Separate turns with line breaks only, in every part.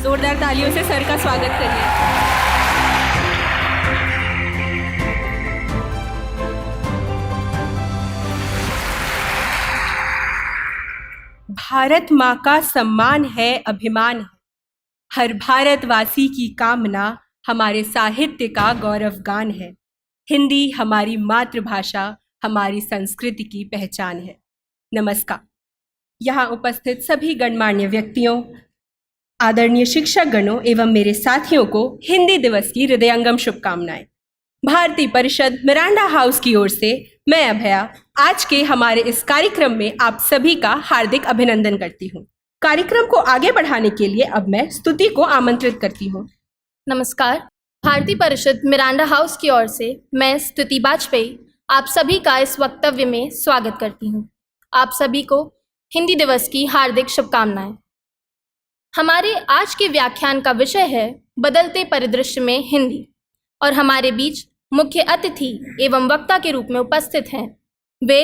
जोरदार तालियों से सर का स्वागत करिए। भारत माँ का सम्मान है, अभिमान है। हर भारतवासी की कामना हमारे साहित्य का गौरवगान है। हिंदी हमारी मातृभाषा, हमारी संस्कृति की पहचान है। नमस्कार। यहाँ उपस्थित सभी गणमान्य व्यक्तियों, आदरणीय शिक्षक गणों एवं मेरे साथियों को हिंदी दिवस की हृदयंगम शुभकामनाएं। भारती परिषद मिरांडा हाउस की ओर से मैं अभया आज के हमारे इस कार्यक्रम में आप सभी का हार्दिक अभिनंदन करती हूँ। कार्यक्रम को आगे बढ़ाने के लिए अब मैं स्तुति को आमंत्रित करती हूँ।
नमस्कार। भारती परिषद मिरांडा हाउस की ओर से मैं स्तुति वाजपेयी आप सभी का इस वक्तव्य में स्वागत करती हूँ। आप सभी को हिंदी दिवस की हार्दिक शुभकामनाएं। हमारे आज के व्याख्यान का विषय है बदलते परिदृश्य में हिंदी, और हमारे बीच मुख्य अतिथि एवं वक्ता के रूप में उपस्थित हैं वे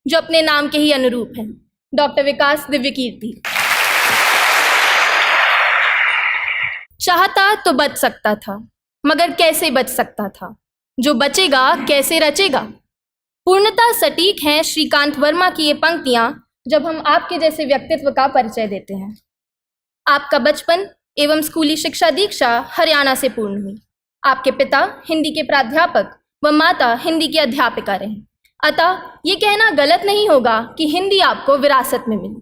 जो अपने नाम के ही अनुरूप हैं, डॉक्टर विकास दिव्यकीर्ति। चाहता तो बच सकता था, मगर कैसे बच सकता था, जो बचेगा कैसे रचेगा। पूर्णतः सटीक हैं श्रीकांत वर्मा की ये पंक्तियां जब हम आपके जैसे व्यक्तित्व का परिचय देते हैं। आपका बचपन एवं स्कूली शिक्षा दीक्षा हरियाणा से पूर्ण हुई। आपके पिता हिंदी के प्राध्यापक व माता हिंदी की अध्यापिका रहीं, अतः ये कहना गलत नहीं होगा कि हिंदी आपको विरासत में मिली।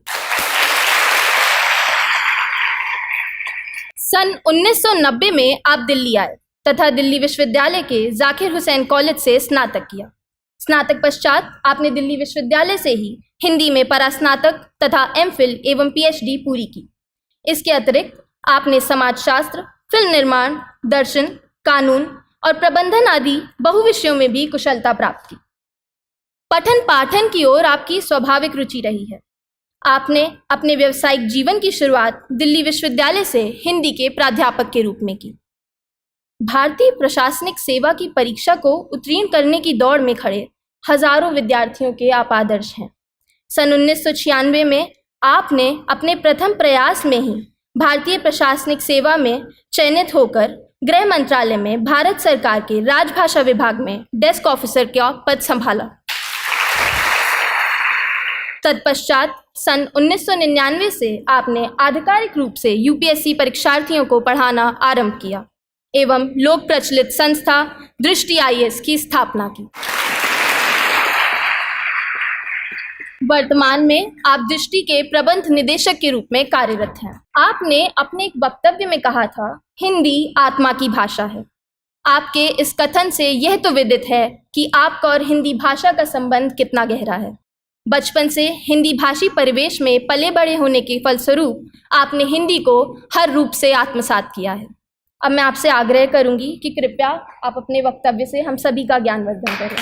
सन 1990 में आप दिल्ली आए तथा दिल्ली विश्वविद्यालय के जाकिर हुसैन कॉलेज से स्नातक किया। स्नातक पश्चात आपने दिल्ली विश्वविद्यालय से ही हिंदी में परास्नातक तथा एमफिल एवं पीएचडी पूरी की। इसके अतिरिक्त आपने समाजशास्त्र, फिल्म निर्माण, दर्शन, कानून और प्रबंधन आदि बहुविषयों में भी कुशलता प्राप्त की। पठन पाठन की ओर आपकी स्वाभाविक रुचि रही है। आपने अपने व्यावसायिक जीवन की शुरुआत दिल्ली विश्वविद्यालय से हिंदी के प्राध्यापक के रूप में की। भारतीय प्रशासनिक सेवा की परीक्षा को उत्तीर्ण करने की दौड़ में खड़े हजारों विद्यार्थियों के आप आदर्श हैं। सन 1996 में आपने अपने प्रथम प्रयास में ही भारतीय प्रशासनिक सेवा में चयनित होकर गृह मंत्रालय में भारत सरकार के राजभाषा विभाग में डेस्क ऑफिसर का पद संभाला। तत्पश्चात सन 1999 से आपने आधिकारिक रूप से यूपीएससी परीक्षार्थियों को पढ़ाना आरंभ किया एवं लोक प्रचलित संस्था दृष्टि आईएएस की स्थापना की। वर्तमान में आप दृष्टि के प्रबंध निदेशक के रूप में कार्यरत हैं। आपने अपने एक वक्तव्य में कहा था, हिंदी आत्मा की भाषा है। आपके इस कथन से यह तो विदित है कि आपका और हिंदी भाषा का संबंध कितना गहरा है। बचपन से हिंदी भाषी परिवेश में पले बड़े होने के फलस्वरूप आपने हिंदी को हर रूप से आत्मसात किया है। अब मैं आपसे आग्रह करूंगी कि कृपया आप अपने वक्तव्य से हम सभी का ज्ञानवर्धन करें।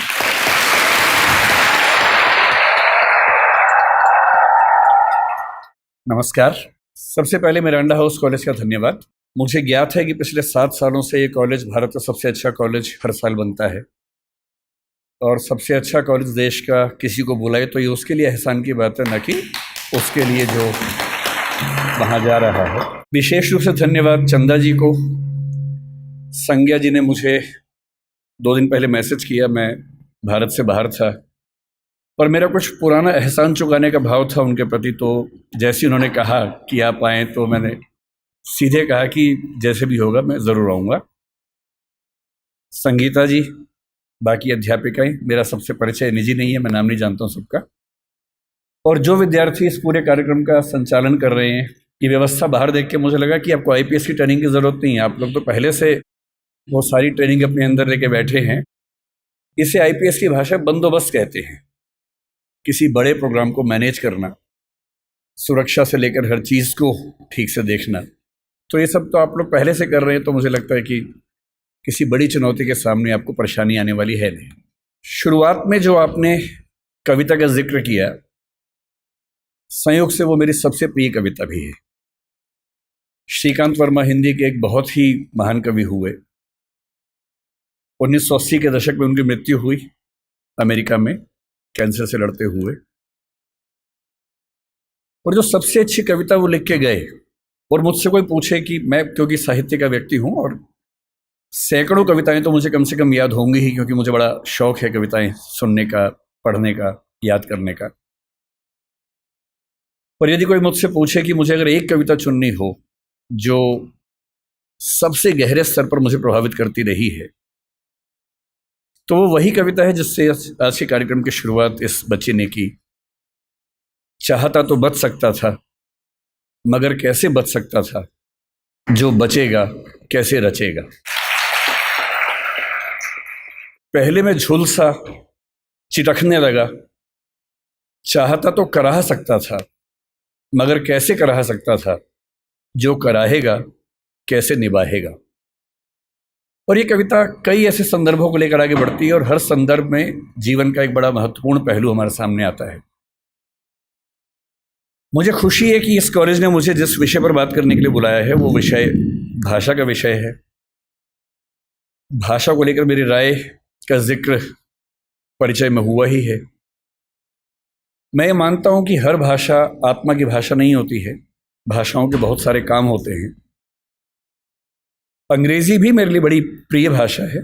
नमस्कार। सबसे पहले मिरांडा हाउस कॉलेज का धन्यवाद। मुझे ज्ञात है कि पिछले 7 सालों से ये कॉलेज भारत का सबसे अच्छा कॉलेज हर साल बनता है, और सबसे अच्छा कॉलेज देश का किसी को बुलाए तो ये उसके लिए एहसान की बात है, न कि उसके लिए जो वहाँ जा रहा है। विशेष रूप से धन्यवाद चंदा जी को। संज्ञा जी ने मुझे 2 दिन पहले मैसेज किया, मैं भारत से बाहर था और मेरा कुछ पुराना एहसान चुकाने का भाव था उनके प्रति, तो जैसे उन्होंने कहा कि आप आएँ तो मैंने सीधे कहा कि जैसे भी होगा मैं ज़रूर आऊँगा। संगीता जी, बाकी अध्यापिकाएं, मेरा सबसे परिचय निजी नहीं है, मैं नाम नहीं जानता हूँ सबका। और जो विद्यार्थी इस पूरे कार्यक्रम का संचालन कर रहे हैं, ये व्यवस्था बाहर देख के मुझे लगा कि आपको आईपीएस की ट्रेनिंग की ज़रूरत नहीं है। आप लोग तो पहले से वो सारी ट्रेनिंग अपने अंदर लेके बैठे हैं। इसे आईपीएस की भाषा बंदोबस्त कहते हैं। किसी बड़े प्रोग्राम को मैनेज करना, सुरक्षा से लेकर हर चीज़ को ठीक से देखना, तो ये सब तो आप लोग पहले से कर रहे हैं। तो मुझे लगता है कि किसी बड़ी चुनौती के सामने आपको परेशानी आने वाली है नहीं। शुरुआत में जो आपने कविता का जिक्र किया, संयोग से वो मेरी सबसे प्रिय कविता भी है। श्रीकांत वर्मा हिंदी के एक बहुत ही महान कवि हुए। 1980 के दशक में उनकी मृत्यु हुई अमेरिका में कैंसर से लड़ते हुए। और जो सबसे अच्छी कविता वो लिख के गए और मुझसे कोई पूछे कि मैं, क्योंकि साहित्य का व्यक्ति हूँ और सैकड़ों कविताएं तो मुझे कम से कम याद होंगी ही, क्योंकि मुझे बड़ा शौक है कविताएं सुनने का, पढ़ने का, याद करने का। पर यदि कोई मुझसे पूछे कि मुझे अगर एक कविता चुननी हो जो सबसे गहरे स्तर पर मुझे प्रभावित करती रही है, तो वो वही कविता है जिससे आज के कार्यक्रम की शुरुआत इस बच्चे ने की। चाहता तो बच सकता था, मगर कैसे बच सकता था, जो बचेगा कैसे रचेगा। पहले मैं झुलसा चिटकने लगा, चाहता तो कराह सकता था, मगर कैसे कराह सकता था, जो कराहेगा कैसे निभाएगा। और ये कविता कई ऐसे संदर्भों को लेकर आगे बढ़ती है और हर संदर्भ में जीवन का एक बड़ा महत्वपूर्ण पहलू हमारे सामने आता है। मुझे खुशी है कि इस कॉलेज ने मुझे जिस विषय पर बात करने के लिए बुलाया है वो विषय भाषा का विषय है। भाषा को लेकर मेरी राय का जिक्र परिचय में हुआ ही है। मैं ये मानता हूँ कि हर भाषा आत्मा की भाषा नहीं होती है, भाषाओं के बहुत सारे काम होते हैं। अंग्रेजी भी मेरे लिए बड़ी प्रिय भाषा है,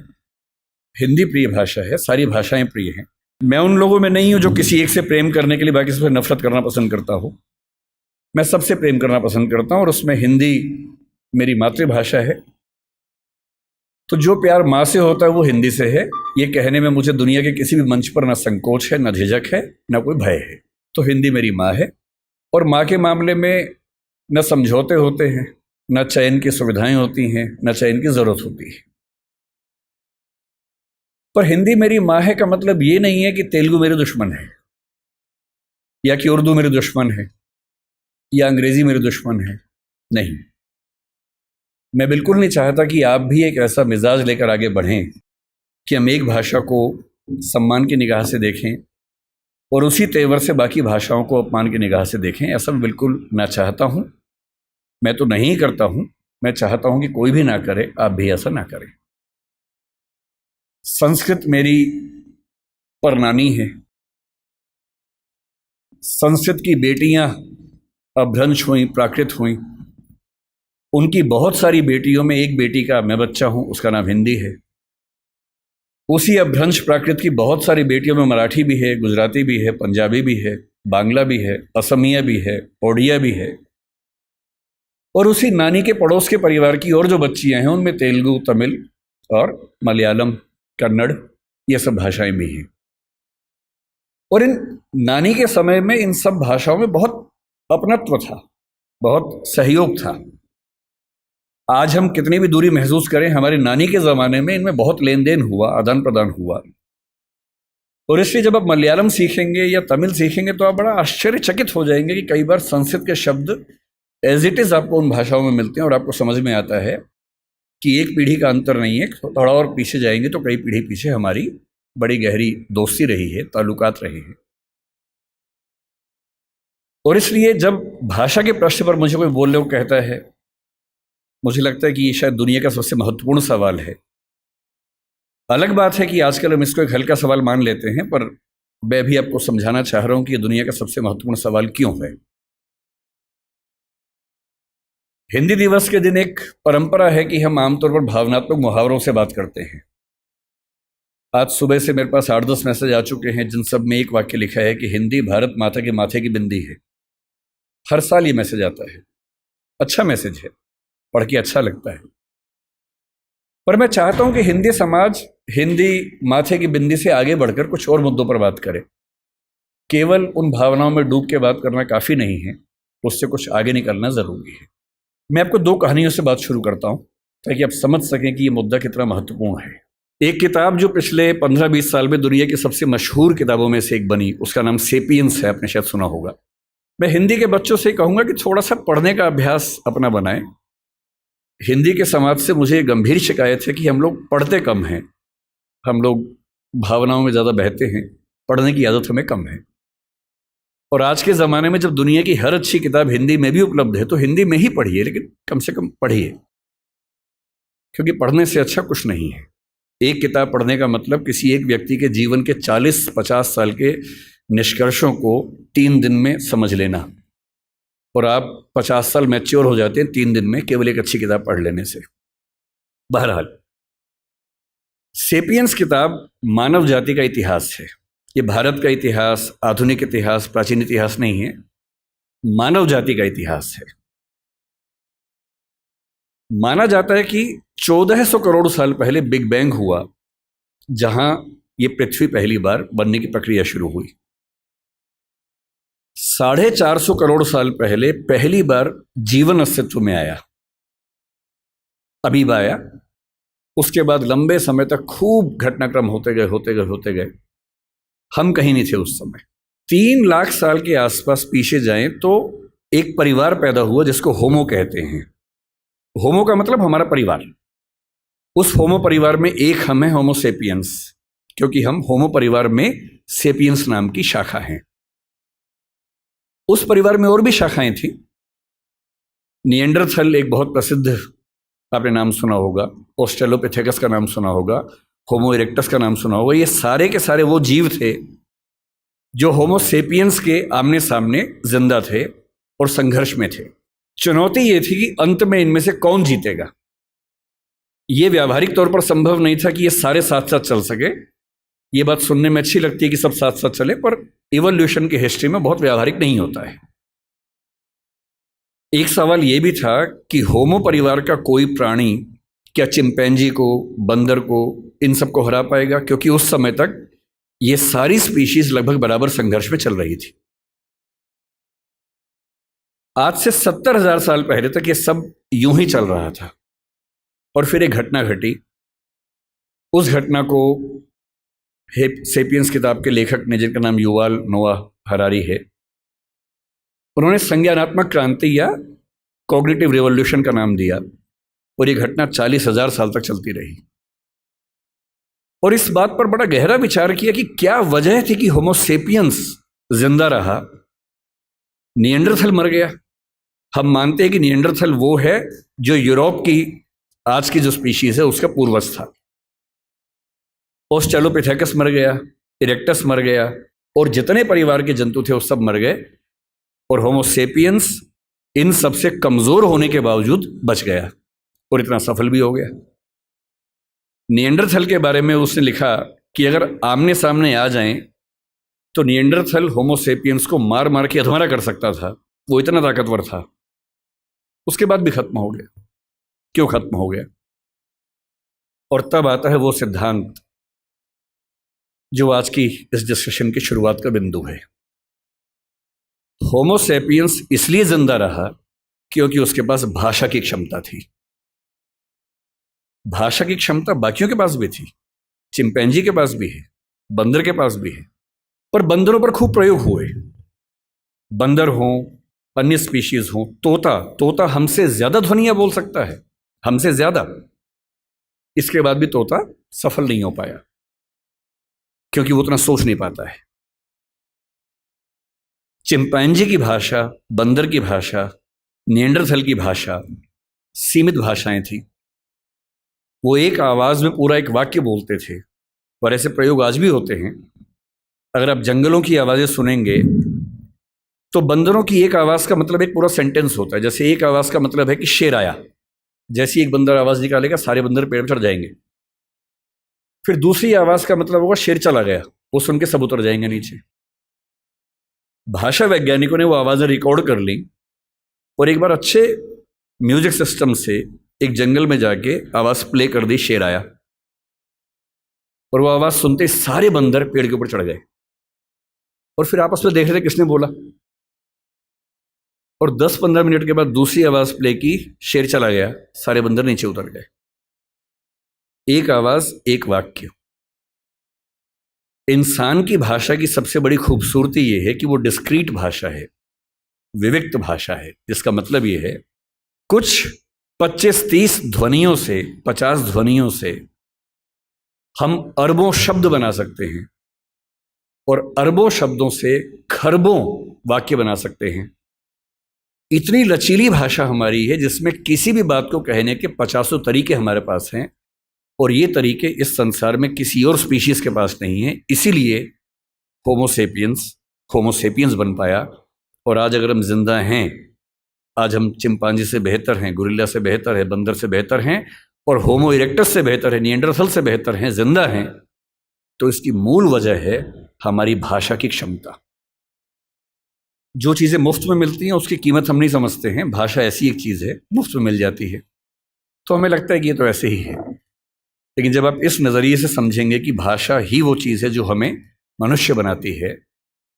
हिंदी प्रिय भाषा है, सारी भाषाएं प्रिय हैं। मैं उन लोगों में नहीं हूँ जो किसी एक से प्रेम करने के लिए बाकी से नफरत करना पसंद करता हो। मैं सबसे प्रेम करना पसंद करता हूँ और उसमें हिंदी मेरी मातृभाषा है। तो जो प्यार माँ से होता है वो हिंदी से है, ये कहने में मुझे दुनिया के किसी भी मंच पर ना संकोच है, ना झिझक है, ना कोई भय है। तो हिंदी मेरी माँ है और माँ के मामले में न समझौते होते हैं, न चयन की सुविधाएं होती हैं, न चयन की ज़रूरत होती है। पर हिंदी मेरी माँ है का मतलब ये नहीं है कि तेलुगु मेरे दुश्मन है, या कि उर्दू मेरे दुश्मन है, या अंग्रेजी मेरे दुश्मन है। नहीं, मैं बिल्कुल नहीं चाहता कि आप भी एक ऐसा मिजाज लेकर आगे बढ़ें कि हम एक भाषा को सम्मान की निगाह से देखें और उसी तेवर से बाकी भाषाओं को अपमान की निगाह से देखें। ऐसा मैं बिल्कुल ना चाहता हूँ, मैं तो नहीं करता हूँ। मैं चाहता हूँ कि कोई भी ना करे, आप भी ऐसा ना करें। संस्कृत मेरी परनानी है। संस्कृत की बेटियां अपभ्रंश हुई, प्राकृत हुई। उनकी बहुत सारी बेटियों में एक बेटी का मैं बच्चा हूं, उसका नाम हिंदी है। उसी अपभ्रंश प्राकृत की बहुत सारी बेटियों में मराठी भी है, गुजराती भी है, पंजाबी भी है, बांग्ला भी है, असमिया भी है, ओडिया भी है। और उसी नानी के पड़ोस के परिवार की और जो बच्चियां हैं उनमें तेलुगु, तमिल और मलयालम, कन्नड़, ये सब भाषाएं भी हैं। और इन नानी के समय में इन सब भाषाओं में बहुत अपनत्व था, बहुत सहयोग था। आज हम कितनी भी दूरी महसूस करें, हमारी नानी के ज़माने में इनमें बहुत लेन देन हुआ, आदान प्रदान हुआ। और इसलिए जब आप मलयालम सीखेंगे या तमिल सीखेंगे तो आप बड़ा आश्चर्यचकित हो जाएंगे कि कई बार संस्कृत के शब्द एज इट इज़ आपको उन भाषाओं में मिलते हैं और आपको समझ में आता है कि एक पीढ़ी का अंतर नहीं है। थोड़ा और पीछे जाएंगे तो कई पीढ़ी पीछे हमारी बड़ी गहरी दोस्ती रही है, ताल्लुकात रहे हैं। और इसलिए जब भाषा के प्रश्न पर मुझे कोई बोलने को कहता है, मुझे लगता है कि ये शायद दुनिया का सबसे महत्वपूर्ण सवाल है। अलग बात है कि आजकल हम इसको एक हल्का सवाल मान लेते हैं, पर मैं भी आपको समझाना चाह रहा हूं कि ये दुनिया का सबसे महत्वपूर्ण सवाल क्यों है। हिंदी दिवस के दिन एक परंपरा है कि हम आमतौर पर भावनात्मक मुहावरों से बात करते हैं। आज सुबह से मेरे पास 8-10 मैसेज आ चुके हैं जिन सब में एक वाक्य लिखा है कि हिंदी भारत माता के माथे की बिंदी है। हर साल ये मैसेज आता है, अच्छा मैसेज है, पढ़ के अच्छा लगता है। पर मैं चाहता हूं कि हिंदी समाज हिंदी माथे की बिंदी से आगे बढ़कर कुछ और मुद्दों पर बात करे। केवल उन भावनाओं में डूब के बात करना काफ़ी नहीं है, उससे कुछ आगे निकलना ज़रूरी है। मैं आपको 2 कहानियों से बात शुरू करता हूं ताकि आप समझ सकें कि ये मुद्दा कितना महत्वपूर्ण है। एक किताब जो पिछले 15-20 साल में दुनिया की सबसे मशहूर किताबों में से एक बनी, उसका नाम सेपियंस है, आपने शायद सुना होगा। मैं हिंदी के बच्चों से कहूँगा कि थोड़ा सा पढ़ने का अभ्यास अपना बनाएं। हिंदी के समाज से मुझे गंभीर शिकायत है कि हम लोग पढ़ते कम हैं, हम लोग भावनाओं में ज़्यादा बहते हैं, पढ़ने की आदत हमें कम है। और आज के ज़माने में जब दुनिया की हर अच्छी किताब हिंदी में भी उपलब्ध है तो हिंदी में ही पढ़िए, लेकिन कम से कम पढ़िए, क्योंकि पढ़ने से अच्छा कुछ नहीं है। एक किताब पढ़ने का मतलब किसी एक व्यक्ति के जीवन के 40-50 साल के निष्कर्षों को 3 दिन में समझ लेना। और आप 50 साल मैच्योर हो जाते हैं 3 दिन में केवल एक अच्छी किताब पढ़ लेने से। बहरहाल, सेपियंस किताब मानव जाति का इतिहास है। ये भारत का इतिहास, आधुनिक इतिहास, प्राचीन इतिहास नहीं है, मानव जाति का इतिहास है। माना जाता है कि 1400 करोड़ साल पहले बिग बैंग हुआ, जहां ये पृथ्वी पहली बार बनने की प्रक्रिया शुरू हुई। 450 करोड़ साल पहले पहली बार जीवन अस्तित्व में आया, अमीबा आया। उसके बाद लंबे समय तक खूब घटनाक्रम होते गए। हम कहीं नहीं थे उस समय। 3 लाख साल के आसपास पीछे जाएं तो एक परिवार पैदा हुआ जिसको होमो कहते हैं। होमो का मतलब हमारा परिवार। उस होमो परिवार में एक हम हैं, होमो सेपियंस, क्योंकि हम होमो परिवार में सेपियंस नाम की शाखा हैं। उस परिवार में और भी शाखाएं थी। निएंडरथल एक बहुत प्रसिद्ध, आपने नाम सुना होगा, ऑस्ट्रेलोपिथेकस का नाम सुना होगा, होमो इरेक्टस का नाम सुना होगा। ये सारे के सारे वो जीव थे जो होमो सेपियंस के आमने सामने जिंदा थे और संघर्ष में थे। चुनौती ये थी कि अंत में इनमें से कौन जीतेगा। ये व्यावहारिक तौर पर संभव नहीं था कि ये सारे साथ साथ चल सके। ये बात सुनने में अच्छी लगती है कि सब साथ साथ चले, पर इवोल्यूशन की हिस्ट्री में बहुत व्यावहारिक नहीं होता है। एक सवाल यह भी था कि होमो परिवार का कोई प्राणी क्या चिंपैंजी को, बंदर को, इन सब को हरा पाएगा, क्योंकि उस समय तक ये सारी स्पीशीज लगभग बराबर संघर्ष में चल रही थी। आज से 70,000 साल पहले तक ये सब यूं ही चल रहा था और फिर एक घटना घटी। उस घटना को सेपियंस किताब के लेखक ने, जिनका नाम युवाल नोआ हरारी है, उन्होंने संज्ञानात्मक क्रांति या कॉग्निटिव रिवॉल्यूशन का नाम दिया। और ये घटना 40,000 साल तक चलती रही। और इस बात पर बड़ा गहरा विचार किया कि क्या वजह थी कि होमो सेपियंस जिंदा रहा, निएंडरथल मर गया। हम मानते हैं कि निएंडरथल वो है जो यूरोप की आज की जो स्पीशीज है उसका पूर्वज था। ऑस्ट्रेलोपिथेकस मर गया, इरेक्टस मर गया, और जितने परिवार के जंतु थे वो सब मर गए, और होमो सेपियंस इन सबसे कमजोर होने के बावजूद बच गया और इतना सफल भी हो गया। निएंडरथल के बारे में उसने लिखा कि अगर आमने सामने आ जाएं तो निएंडरथल होमो सेपियंस को मार मार के अधमरा कर सकता था, वो इतना ताकतवर था। उसके बाद भी खत्म हो गया। क्यों खत्म हो गया? और तब आता है वो सिद्धांत जो आज की इस डिस्कशन की शुरुआत का बिंदु है। होमो सेपियंस इसलिए जिंदा रहा क्योंकि उसके पास भाषा की क्षमता थी। भाषा की क्षमता बाकियों के पास भी थी, चिंपैंजी के पास भी है, बंदर के पास भी है, पर बंदरों पर खूब प्रयोग हुए। बंदर हों, अन्य स्पीशीज हों, तोता हमसे ज्यादा ध्वनियां बोल सकता है, हमसे ज्यादा। इसके बाद भी तोता सफल नहीं हो पाया क्योंकि वो उतना सोच नहीं पाता है। चिंपैंजी की भाषा, बंदर की भाषा, निएंडरथल की भाषा सीमित भाषाएं थी। वो एक आवाज में पूरा एक वाक्य बोलते थे, और ऐसे प्रयोग आज भी होते हैं। अगर आप जंगलों की आवाजें सुनेंगे तो बंदरों की एक आवाज का मतलब एक पूरा सेंटेंस होता है। जैसे एक आवाज का मतलब है कि शेर आया, जैसे एक बंदर आवाज निकालेगा सारे बंदर पेड़ पर चढ़ जाएंगे। फिर दूसरी आवाज का मतलब होगा शेर चला गया, वो सुन के सब उतर जाएंगे नीचे। भाषा वैज्ञानिकों ने वो आवाजें रिकॉर्ड कर ली और एक बार अच्छे म्यूजिक सिस्टम से एक जंगल में जाके आवाज प्ले कर दी, शेर आया, और वो आवाज सुनते सारे बंदर पेड़ के ऊपर चढ़ गए और फिर आपस में देख रहे थे किसने बोला। और 10-15 मिनट के बाद दूसरी आवाज प्ले की, शेर चला गया, सारे बंदर नीचे उतर गए। एक आवाज, एक वाक्य। इंसान की भाषा की सबसे बड़ी खूबसूरती यह है कि वो डिस्क्रीट भाषा है, विविक्त भाषा है, जिसका मतलब यह है कुछ 25-30 ध्वनियों से, 50 ध्वनियों से हम अरबों शब्द बना सकते हैं, और अरबों शब्दों से खरबों वाक्य बना सकते हैं। इतनी लचीली भाषा हमारी है जिसमें किसी भी बात को कहने के 50 तरीके हमारे पास हैं, और ये तरीके इस संसार में किसी और स्पीशीज के पास नहीं है। इसीलिए होमो सेपियंस बन पाया। और आज अगर हम जिंदा हैं आज हम चिंपांजी से बेहतर हैं, गुरिल्ला से बेहतर है, बंदर से बेहतर हैं और होमो इरेक्टस से बेहतर है, निएंडरथल से बेहतर हैं, जिंदा हैं, तो इसकी मूल वजह है हमारी भाषा की क्षमता। जो चीज़ें मुफ्त में मिलती हैं उसकी कीमत हम नहीं समझते हैं। भाषा ऐसी एक चीज़ है, मुफ्त में मिल जाती है तो हमें लगता है कि ये तो ऐसे ही है। लेकिन जब आप इस नज़रिए से समझेंगे कि भाषा ही वो चीज़ है जो हमें मनुष्य बनाती है,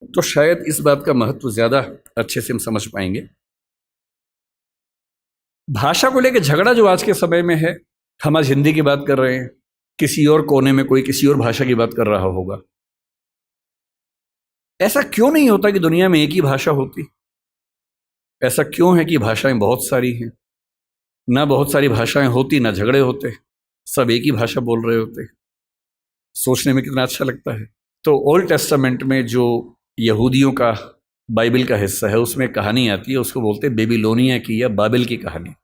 तो शायद इस बात का महत्व ज़्यादा अच्छे से हम समझ पाएंगे। भाषा को लेकर झगड़ा जो आज के समय में है, हम आज हिंदी की बात कर रहे हैं, किसी और कोने में कोई किसी और भाषा की बात कर रहा होगा। ऐसा क्यों नहीं होता कि दुनिया में एक ही भाषा होती? ऐसा क्यों है कि भाषाएं बहुत सारी हैं? ना बहुत सारी भाषाएं होती ना झगड़े होते, सब एक ही भाषा बोल रहे होते। सोचने में कितना अच्छा लगता है। तो ओल्ड टेस्टामेंट में जो यहूदियों का बाइबल का हिस्सा है उसमें कहानी आती है, उसको बोलते हैं बेबीलोनिया की या बाबिल की कहानी।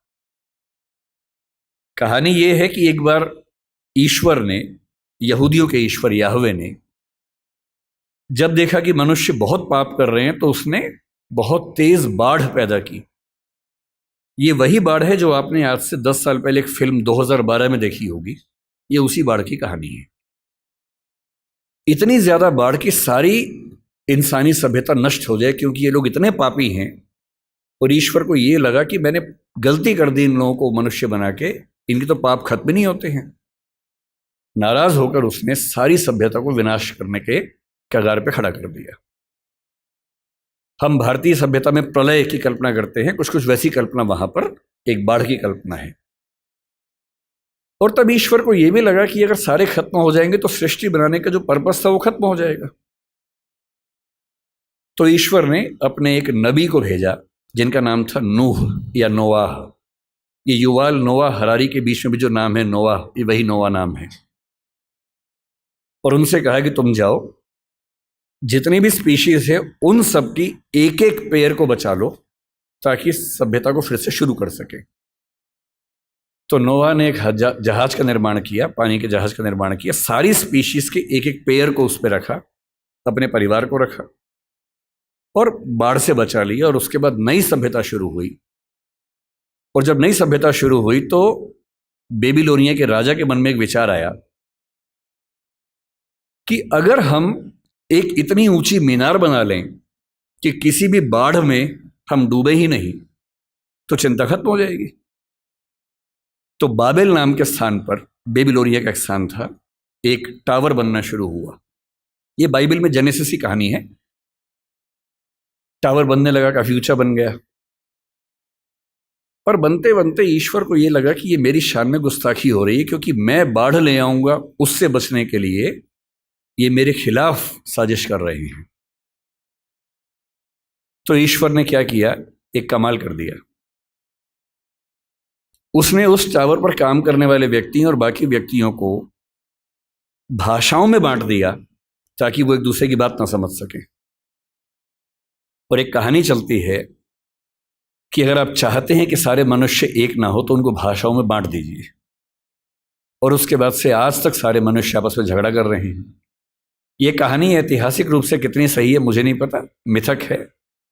कहानी ये है कि एक बार ईश्वर ने, यहूदियों के ईश्वर याहवे ने, जब देखा कि मनुष्य बहुत पाप कर रहे हैं तो उसने बहुत तेज बाढ़ पैदा की। ये वही बाढ़ है जो आपने आज से 10 साल पहले एक फिल्म 2012 में देखी होगी। ये उसी बाढ़ की कहानी है। इतनी ज्यादा बाढ़ की सारी इंसानी सभ्यता नष्ट हो जाए क्योंकि ये लोग इतने पापी हैं और ईश्वर को ये लगा कि मैंने गलती कर दी इन लोगों को मनुष्य बना के, इनके तो पाप खत्म नहीं होते हैं। नाराज होकर उसने सारी सभ्यता को विनाश करने के कगार पे खड़ा कर दिया। हम भारतीय सभ्यता में प्रलय की कल्पना करते हैं, कुछ कुछ वैसी कल्पना वहां पर एक बाढ़ की कल्पना है। और तब ईश्वर को यह भी लगा कि अगर सारे खत्म हो जाएंगे तो सृष्टि बनाने का जो पर्पस था वो खत्म हो जाएगा। तो ईश्वर ने अपने एक नबी को भेजा जिनका नाम था नूह या नोआह। ये युवाल नोआह हरारी के बीच में भी जो नाम है नोआह, ये वही नोआह नाम है। और उनसे कहा कि तुम जाओ, जितनी भी स्पीशीज है उन सब की एक एक पेयर को बचा लो ताकि सभ्यता को फिर से शुरू कर सके। तो नोआह ने एक जहाज का निर्माण किया, पानी के जहाज का निर्माण किया, सारी स्पीशीज के एक एक पेयर को उस पर रखा, अपने परिवार को रखा और बाढ़ से बचा लिया। और उसके बाद नई सभ्यता शुरू हुई। और जब नई सभ्यता शुरू हुई तो बेबीलोनिया के राजा के मन में एक विचार आया कि अगर हम एक इतनी ऊंची मीनार बना लें कि किसी भी बाढ़ में हम डूबे ही नहीं तो चिंता खत्म हो जाएगी। तो बाबेल नाम के स्थान पर, बेबीलोनिया का एक स्थान था, एक टावर बनना शुरू हुआ। ये बाइबल में जेनेसिस की कहानी है। टावर बनने लगा, काफी ऊंचा बन गया। पर बनते बनते ईश्वर को यह लगा कि ये मेरी शान में गुस्ताखी हो रही है, क्योंकि मैं बाढ़ ले आऊंगा उससे बचने के लिए ये मेरे खिलाफ साजिश कर रहे हैं। तो ईश्वर ने क्या किया, एक कमाल कर दिया। उसने उस टावर पर काम करने वाले व्यक्तियों और बाकी व्यक्तियों को भाषाओं में बांट दिया ताकि वो एक दूसरे की बात ना समझ सके। और एक कहानी चलती है कि अगर आप चाहते हैं कि सारे मनुष्य एक ना हो तो उनको भाषाओं में बांट दीजिए। और उसके बाद से आज तक सारे मनुष्य आपस में झगड़ा कर रहे हैं। ये कहानी ऐतिहासिक रूप से कितनी सही है मुझे नहीं पता, मिथक है,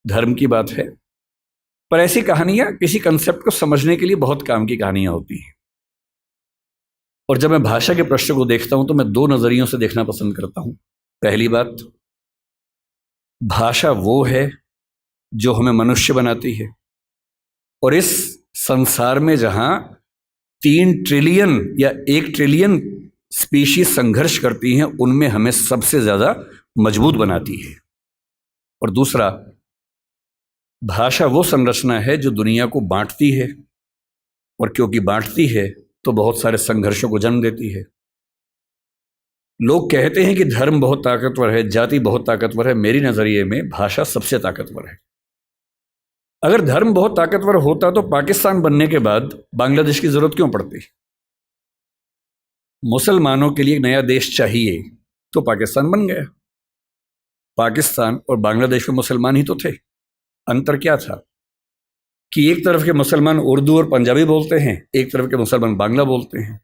धर्म की बात है, पर ऐसी कहानियां किसी कंसेप्ट को समझने के लिए बहुत काम की कहानियां होती हैं। और जब मैं भाषा के प्रश्न को देखता हूं तो मैं दो नजरियों से देखना पसंद करता हूं। पहली बात, भाषा वो है जो हमें मनुष्य बनाती है। और इस संसार में जहां 3 ट्रिलियन या 1 ट्रिलियन स्पीशीज संघर्ष करती हैं, उनमें हमें सबसे ज्यादा मजबूत बनाती है। और दूसरा, भाषा वो संरचना है जो दुनिया को बांटती है, और क्योंकि बांटती है तो बहुत सारे संघर्षों को जन्म देती है। लोग कहते हैं कि धर्म बहुत ताकतवर है, जाति बहुत ताकतवर है। मेरी नजरिए में भाषा सबसे ताकतवर है। अगर धर्म बहुत ताकतवर होता तो पाकिस्तान बनने के बाद बांग्लादेश की जरूरत क्यों पड़ती? मुसलमानों के लिए एक नया देश चाहिए तो पाकिस्तान बन गया। पाकिस्तान और बांग्लादेश में मुसलमान ही तो थे। अंतर क्या था कि एक तरफ के मुसलमान उर्दू और पंजाबी बोलते हैं, एक तरफ के मुसलमान बांग्ला बोलते हैं।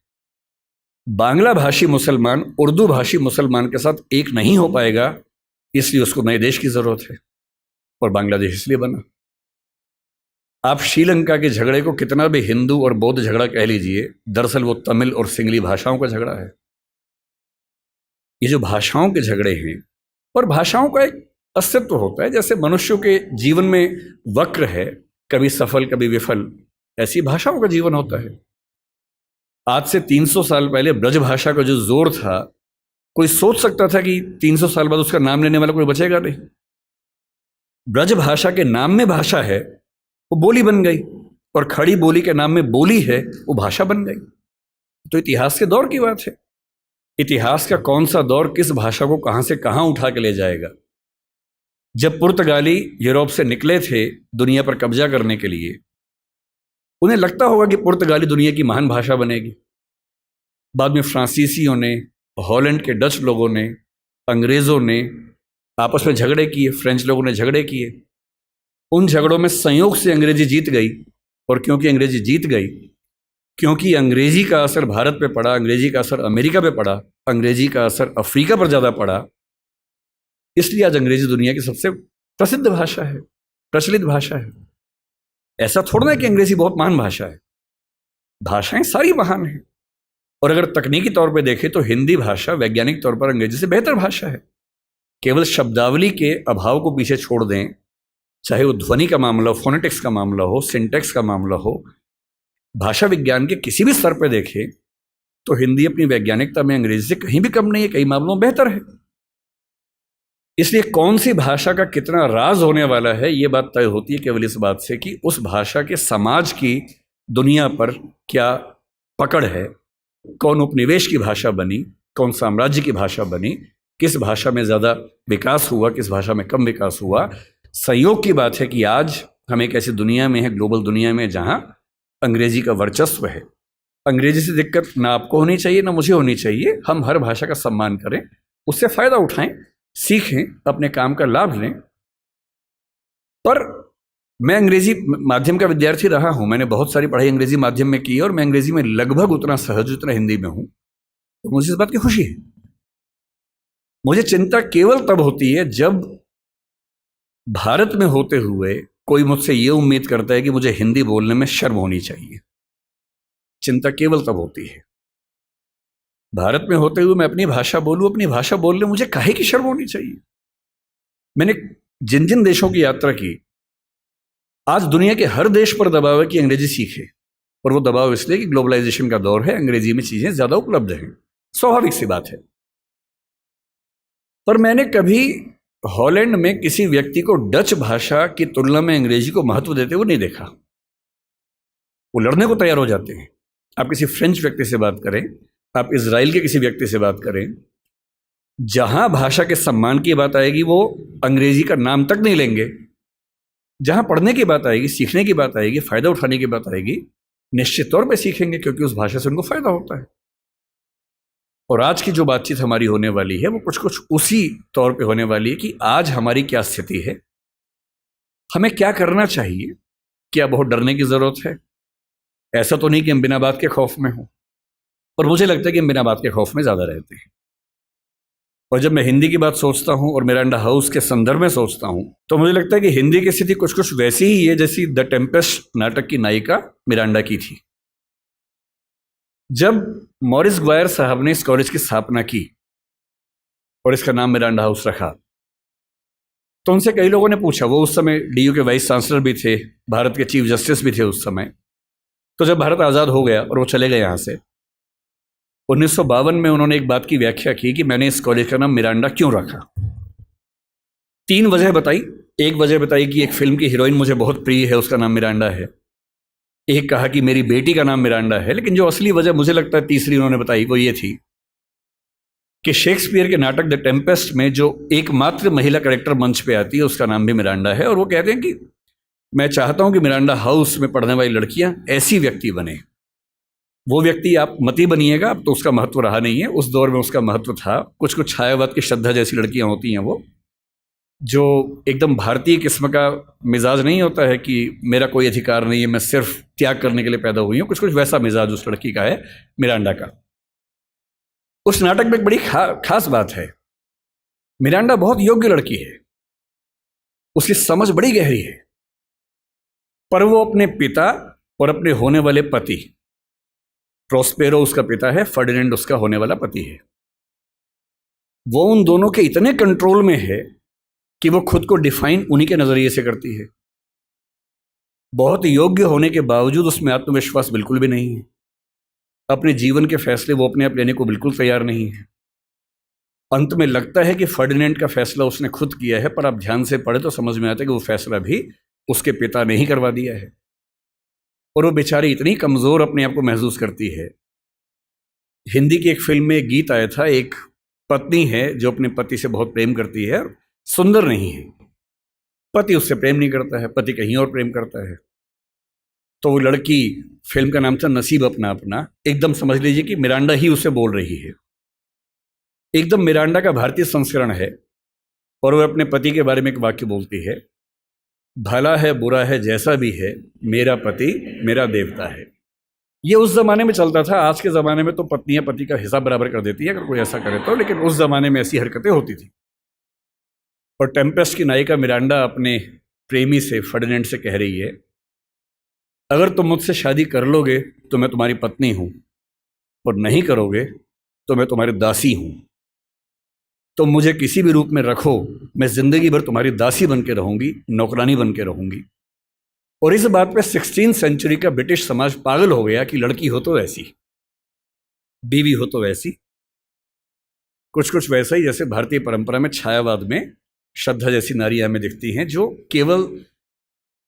बांग्ला भाषी मुसलमान उर्दू भाषी मुसलमान के साथ एक नहीं हो पाएगा, इसलिए उसको नए देश की जरूरत है। और बांग्लादेश इसलिए बना। आप श्रीलंका के झगड़े को कितना भी हिंदू और बौद्ध झगड़ा कह लीजिए, दरअसल वो तमिल और सिंगली भाषाओं का झगड़ा है। ये जो भाषाओं के झगड़े हैं, और भाषाओं का एक अस्तित्व होता है, जैसे मनुष्यों के जीवन में वक्र है, कभी सफल कभी विफल, ऐसी भाषाओं का जीवन होता है। आज से 300 साल पहले ब्रज भाषा का जो जोर था, कोई सोच सकता था कि 300 साल बाद उसका नाम लेने वाला कोई बचेगा नहीं। ब्रज भाषा के नाम में भाषा है, वो बोली बन गई, और खड़ी बोली के नाम में बोली है, वो भाषा बन गई। तो इतिहास के दौर की बात है। इतिहास का कौन सा दौर किस भाषा को कहां से कहां उठा के ले जाएगा। जब पुर्तगाली यूरोप से निकले थे दुनिया पर कब्जा करने के लिए, उन्हें लगता होगा कि पुर्तगाली दुनिया की महान भाषा बनेगी। बाद में फ्रांसीसियों ने, हॉलैंड के डच लोगों ने, अंग्रेज़ों ने आपस में झगड़े किए, फ्रेंच लोगों ने झगड़े किए। उन झगड़ों में संयोग से अंग्रेजी जीत गई, और क्योंकि अंग्रेजी जीत गई, क्योंकि अंग्रेजी का असर भारत पे पड़ा, अंग्रेजी का असर अमेरिका पे पड़ा, अंग्रेजी का असर अफ्रीका पर ज़्यादा पड़ा, इसलिए आज अंग्रेजी दुनिया की सबसे प्रसिद्ध भाषा है, प्रचलित भाषा है। ऐसा थोड़ा ना कि अंग्रेजी बहुत महान भाषा है, भाषाएं सारी महान हैं। और अगर तकनीकी तौर पे देखें तो हिंदी भाषा वैज्ञानिक तौर पर अंग्रेजी से बेहतर भाषा है। केवल शब्दावली के अभाव को पीछे छोड़ दें, चाहे वो ध्वनि का मामला हो, फोनेटिक्स का मामला हो, सिंटैक्स का मामला हो, भाषा विज्ञान के किसी भी स्तर पर देखें तो हिंदी अपनी वैज्ञानिकता में अंग्रेजी से कहीं भी कम नहीं है, कई मामलों में बेहतर है। इसलिए कौन सी भाषा का कितना राज होने वाला है, ये बात तय होती है केवल इस बात से कि उस भाषा के समाज की दुनिया पर क्या पकड़ है, कौन उपनिवेश की भाषा बनी, कौन साम्राज्य की भाषा बनी, किस भाषा में ज़्यादा विकास हुआ, किस भाषा में कम विकास हुआ। संयोग की बात है कि आज हम एक ऐसी दुनिया में हैं, ग्लोबल दुनिया में, जहाँ अंग्रेजी का वर्चस्व है। अंग्रेजी से दिक्कत ना आपको होनी चाहिए ना मुझे होनी चाहिए। हम हर भाषा का सम्मान करें, उससे फ़ायदा उठाएं, सीखें, अपने काम का लाभ लें। पर मैं अंग्रेजी माध्यम का विद्यार्थी रहा हूं, मैंने बहुत सारी पढ़ाई अंग्रेजी माध्यम में की, और मैं अंग्रेजी में लगभग उतना सहज उतना हिंदी में हूं, तो मुझे इस बात की खुशी है। मुझे चिंता केवल तब होती है जब भारत में होते हुए कोई मुझसे ये उम्मीद करता है कि मुझे हिंदी बोलने में शर्म होनी चाहिए। चिंता केवल तब होती है। भारत में होते हुए मैं अपनी भाषा बोलूं, अपनी भाषा बोलने मुझे काहे की शर्म होनी चाहिए। मैंने जिन जिन देशों की यात्रा की, आज दुनिया के हर देश पर दबाव है कि अंग्रेजी सीखे, और वो दबाव इसलिए कि ग्लोबलाइजेशन का दौर है, अंग्रेजी में चीजें ज्यादा उपलब्ध हैं, स्वाभाविक सी बात है। पर मैंने कभी हॉलैंड में किसी व्यक्ति को डच भाषा की तुलना में अंग्रेजी को महत्व देते हुए नहीं देखा। वो लड़ने को तैयार हो जाते हैं। आप किसी फ्रेंच व्यक्ति से बात करें, आप इजराइल के किसी व्यक्ति से बात करें, जहां भाषा के सम्मान की बात आएगी वो अंग्रेजी का नाम तक नहीं लेंगे। जहां पढ़ने की बात आएगी, सीखने की बात आएगी, फायदा उठाने की बात आएगी, निश्चित तौर पे सीखेंगे, क्योंकि उस भाषा से उनको फायदा होता है। और आज की जो बातचीत हमारी होने वाली है वो कुछ कुछ उसी तौर पे होने वाली है कि आज हमारी क्या स्थिति है, हमें क्या करना चाहिए, क्या बहुत डरने की जरूरत है। ऐसा तो नहीं कि हम बिना बात के खौफ में हों, और मुझे लगता है कि हम बिना बात के खौफ में ज़्यादा रहते हैं। और जब मैं हिंदी की बात सोचता हूँ और मिरांडा हाउस के संदर्भ में सोचता हूँ, तो मुझे लगता है कि हिंदी की स्थिति कुछ कुछ वैसी ही है जैसी द टेम्पेस्ट नाटक की नायिका मिरांडा की थी। जब मॉरिस ग्वायर साहब ने इस कॉलेज की स्थापना की और इसका नाम मिरांडा हाउस रखा, तो उनसे कई लोगों ने पूछा, वो उस समय DU के वाइस चांसलर भी थे, भारत के चीफ जस्टिस भी थे उस समय। तो जब भारत आज़ाद हो गया और वो चले गए यहाँ से, 1952 में उन्होंने एक बात की व्याख्या की कि मैंने इस कॉलेज का नाम मिरांडा क्यों रखा। 3 वजह बताई। एक वजह बताई कि एक फिल्म की हीरोइन मुझे बहुत प्रिय है, उसका नाम मिरांडा है। एक कहा कि मेरी बेटी का नाम मिरांडा है। लेकिन जो असली वजह मुझे लगता है तीसरी उन्होंने बताई, वो ये थी कि शेक्सपियर के नाटक द टेम्पेस्ट में जो एकमात्र महिला कैरेक्टर मंच पे आती है उसका नाम भी मिरांडा है। और वो कहते हैं कि मैं चाहता हूं कि मिरांडा हाउस में पढ़ने वाली लड़कियां ऐसी व्यक्ति बने। वो व्यक्ति आप मती बनिएगा, अब तो उसका महत्व रहा नहीं है, उस दौर में उसका महत्व था। कुछ कुछ छायावाद की श्रद्धा जैसी लड़कियां होती हैं, वो जो एकदम भारतीय किस्म का मिजाज नहीं होता है कि मेरा कोई अधिकार नहीं है, मैं सिर्फ त्याग करने के लिए पैदा हुई हूँ। कुछ कुछ वैसा मिजाज उस लड़की का है, मिरांडा का। उस नाटक में एक बड़ी खास बात है, मिरांडा बहुत योग्य लड़की है, उसकी समझ बड़ी गहरी है, पर वो अपने पिता और अपने होने वाले पति, प्रोस्पेरो उसका पिता है, फर्डिनेंड उसका होने वाला पति है, वो उन दोनों के इतने कंट्रोल में है कि वो खुद को डिफाइन उन्हीं के नजरिए से करती है। बहुत योग्य होने के बावजूद उसमें आत्मविश्वास बिल्कुल भी नहीं है। अपने जीवन के फैसले वो अपने आप लेने को बिल्कुल तैयार नहीं है। अंत में लगता है कि फर्डिनेंड का फैसला उसने खुद किया है, पर आप ध्यान से पढ़े तो समझ में आता है कि वो फैसला भी उसके पिता ने ही करवा दिया है। और वो बेचारी इतनी कमज़ोर अपने आप को महसूस करती है। हिंदी की एक फिल्म में एक गीत आया था, एक पत्नी है जो अपने पति से बहुत प्रेम करती है, सुंदर नहीं है, पति उससे प्रेम नहीं करता है, पति कहीं और प्रेम करता है। तो वो लड़की, फिल्म का नाम था नसीब अपना अपना, एकदम समझ लीजिए कि मिरांडा ही उसे बोल रही है, एकदम मिरांडा का भारतीय संस्करण है। और वो अपने पति के बारे में एक वाक्य बोलती है, भला है बुरा है जैसा भी है, मेरा पति मेरा देवता है। ये उस जमाने में चलता था। आज के ज़माने में तो पत्नियां पति का हिसाब बराबर कर देती है अगर कोई ऐसा करे तो, लेकिन उस ज़माने में ऐसी हरकतें होती थी। और टेम्पेस्ट की नायिका मिरांडा अपने प्रेमी से, फर्डिनेंड से कह रही है, अगर तुम मुझसे शादी कर लोगे तो मैं तुम्हारी पत्नी हूँ, और नहीं करोगे तो मैं तुम्हारी दासी हूँ। तुम मुझे किसी भी रूप में रखो, मैं ज़िंदगी भर तुम्हारी दासी बन के रहूँगी, नौकरानी बन के रहूँगी। और इस बात पे 16वीं सेंचुरी का ब्रिटिश समाज पागल हो गया कि लड़की हो तो वैसी, बीवी हो तो वैसी, कुछ कुछ वैसा ही जैसे भारतीय परंपरा में छायावाद में श्रद्धा जैसी नारियां हमें दिखती हैं, जो केवल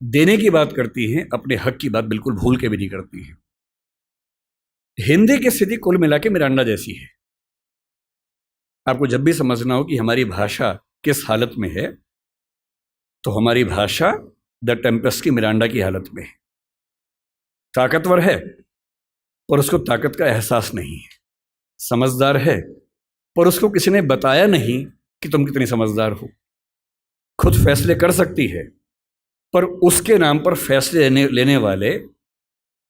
देने की बात करती हैं, अपने हक की बात बिल्कुल भूल के भी नहीं करती हैं। हिंदी की स्थिति कुल मिला के मिरांडा जैसी है। आपको जब भी समझना हो कि हमारी भाषा किस हालत में है, तो हमारी भाषा द टेम्पेस्ट की मिरांडा की हालत में है। ताकतवर है पर उसको ताकत का एहसास नहीं है, समझदार है पर उसको किसी ने बताया नहीं कि तुम कितनी समझदार हो, खुद फैसले कर सकती है पर उसके नाम पर फैसले लेने वाले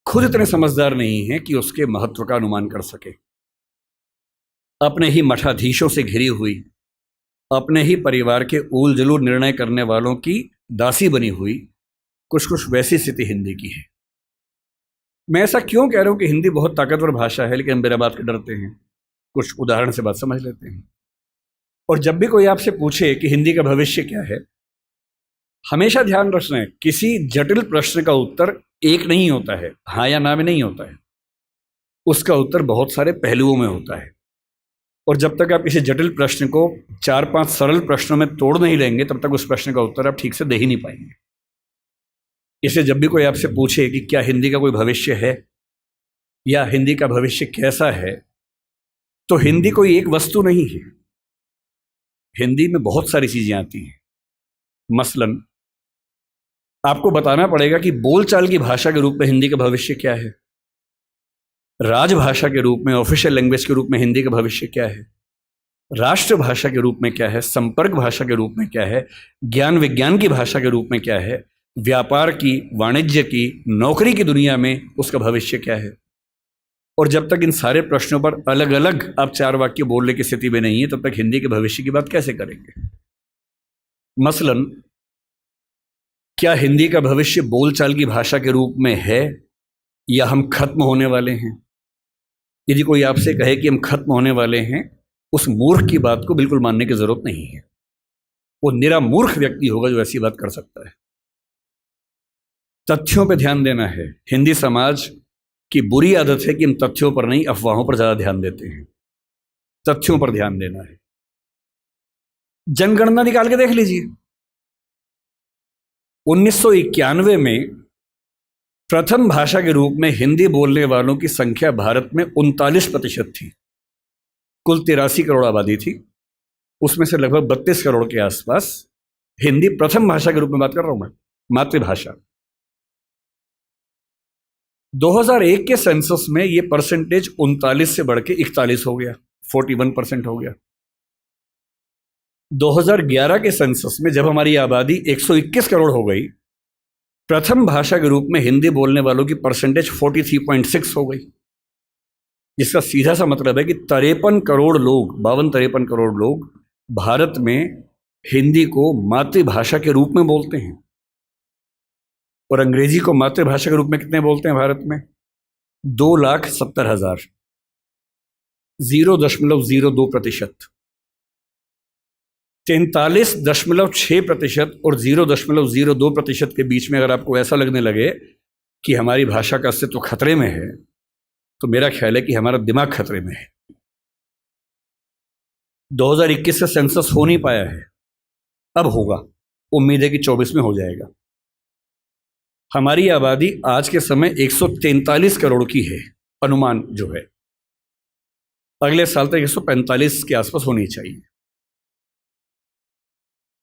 खुद इतने समझदार नहीं हैं कि उसके महत्व का अनुमान कर सके। अपने ही मठाधीशों से घिरी हुई, अपने ही परिवार के ऊल जलूल निर्णय करने वालों की दासी बनी हुई, कुछ कुछ वैसी स्थिति हिंदी की है। मैं ऐसा क्यों कह रहा हूं कि हिंदी बहुत ताकतवर भाषा है, लेकिन हम मेरा बात के डरते हैं। कुछ उदाहरण से बात समझ लेते हैं। और जब भी कोई आपसे पूछे कि हिंदी का भविष्य क्या है, हमेशा ध्यान रखना है, किसी जटिल प्रश्न का उत्तर एक नहीं होता है, हाँ या ना में नहीं होता है। उसका उत्तर बहुत सारे पहलुओं में होता है। और जब तक आप किसी जटिल प्रश्न को 4-5 सरल प्रश्नों में तोड़ नहीं लेंगे, तब तक उस प्रश्न का उत्तर आप ठीक से दे ही नहीं पाएंगे। इसलिए जब भी कोई आपसे पूछे कि क्या हिंदी का कोई भविष्य है या हिंदी का भविष्य कैसा है, तो हिंदी कोई एक वस्तु नहीं है। हिंदी में बहुत सारी चीजें आती हैं। मसलन आपको बताना पड़ेगा कि बोलचाल की भाषा के रूप में हिंदी का भविष्य क्या है, राजभाषा के रूप में, ऑफिशियल लैंग्वेज के रूप में हिंदी का भविष्य क्या है, राष्ट्रभाषा के रूप में क्या है, संपर्क भाषा के रूप में क्या है, ज्ञान विज्ञान की भाषा के रूप में क्या है, व्यापार की, वाणिज्य की, नौकरी की दुनिया में उसका भविष्य क्या है। और जब तक इन सारे प्रश्नों पर अलग अलग आप 4 वाक्य बोलने की स्थिति में नहीं है, तब तक हिंदी के भविष्य की बात कैसे करेंगे। मसलन क्या हिंदी का भविष्य बोलचाल की भाषा के रूप में है या हम खत्म होने वाले हैं। यदि कोई आपसे कहे कि हम खत्म होने वाले हैं, उस मूर्ख की बात को बिल्कुल मानने की जरूरत नहीं है। वो निरा मूर्ख व्यक्ति होगा जो ऐसी बात कर सकता है। तथ्यों पर ध्यान देना है। हिंदी समाज की बुरी आदत है कि हम तथ्यों पर नहीं, अफवाहों पर ज्यादा ध्यान देते हैं। तथ्यों पर ध्यान देना है। जनगणना निकाल के देख लीजिए। 1991 में प्रथम भाषा के रूप में हिंदी बोलने वालों की संख्या भारत में 39% थी। कुल 83 करोड़ आबादी थी, उसमें से लगभग 32 करोड़ के आसपास हिंदी प्रथम भाषा के रूप में बात कर रहा हूं मैं, मातृभाषा। 2001 के सेंसस में यह परसेंटेज 39 से बढ़ के 41 हो गया, 41% हो गया। 2011 के सेंसस में जब हमारी आबादी 121 करोड़ हो गई, प्रथम भाषा के रूप में हिंदी बोलने वालों की परसेंटेज 43.6 हो गई। जिसका सीधा सा मतलब है कि 53 करोड़ लोग, 52-53 करोड़ लोग भारत में हिंदी को मातृभाषा के रूप में बोलते हैं। और अंग्रेजी को मातृभाषा के रूप में कितने बोलते हैं भारत में? 2,70,000, 0.02%। 43.6% और 0.02% के बीच में अगर आपको ऐसा लगने लगे कि हमारी भाषा का अस्तित्व खतरे में है, तो मेरा ख्याल है कि हमारा दिमाग खतरे में है। 2021 से सेंसस हो नहीं पाया है, अब होगा, उम्मीद है कि 24 में हो जाएगा। हमारी आबादी आज के समय 143 करोड़ की है, अनुमान जो है, अगले साल तक 145 के आसपास होनी चाहिए।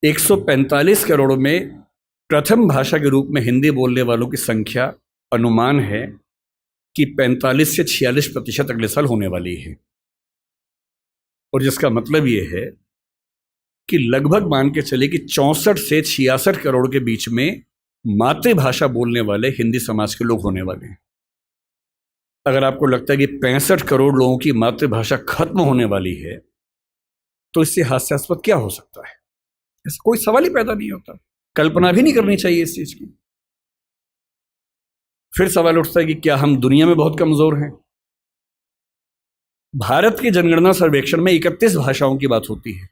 145 करोड़ में प्रथम भाषा के रूप में हिंदी बोलने वालों की संख्या अनुमान है कि 45 से 46% अगले साल होने वाली है, और जिसका मतलब ये है कि लगभग मान के चले कि 64 से 66 करोड़ के बीच में मातृभाषा बोलने वाले हिंदी समाज के लोग होने वाले हैं। अगर आपको लगता है कि 65 करोड़ लोगों की मातृभाषा खत्म होने वाली है, तो इससे हास्यास्पद क्या हो सकता है? ऐसा कोई सवाल ही पैदा नहीं होता, कल्पना भी नहीं करनी चाहिए इस चीज की। फिर सवाल उठता है कि क्या हम दुनिया में बहुत कमजोर हैं? भारत के जनगणना सर्वेक्षण में 31 भाषाओं की बात होती है,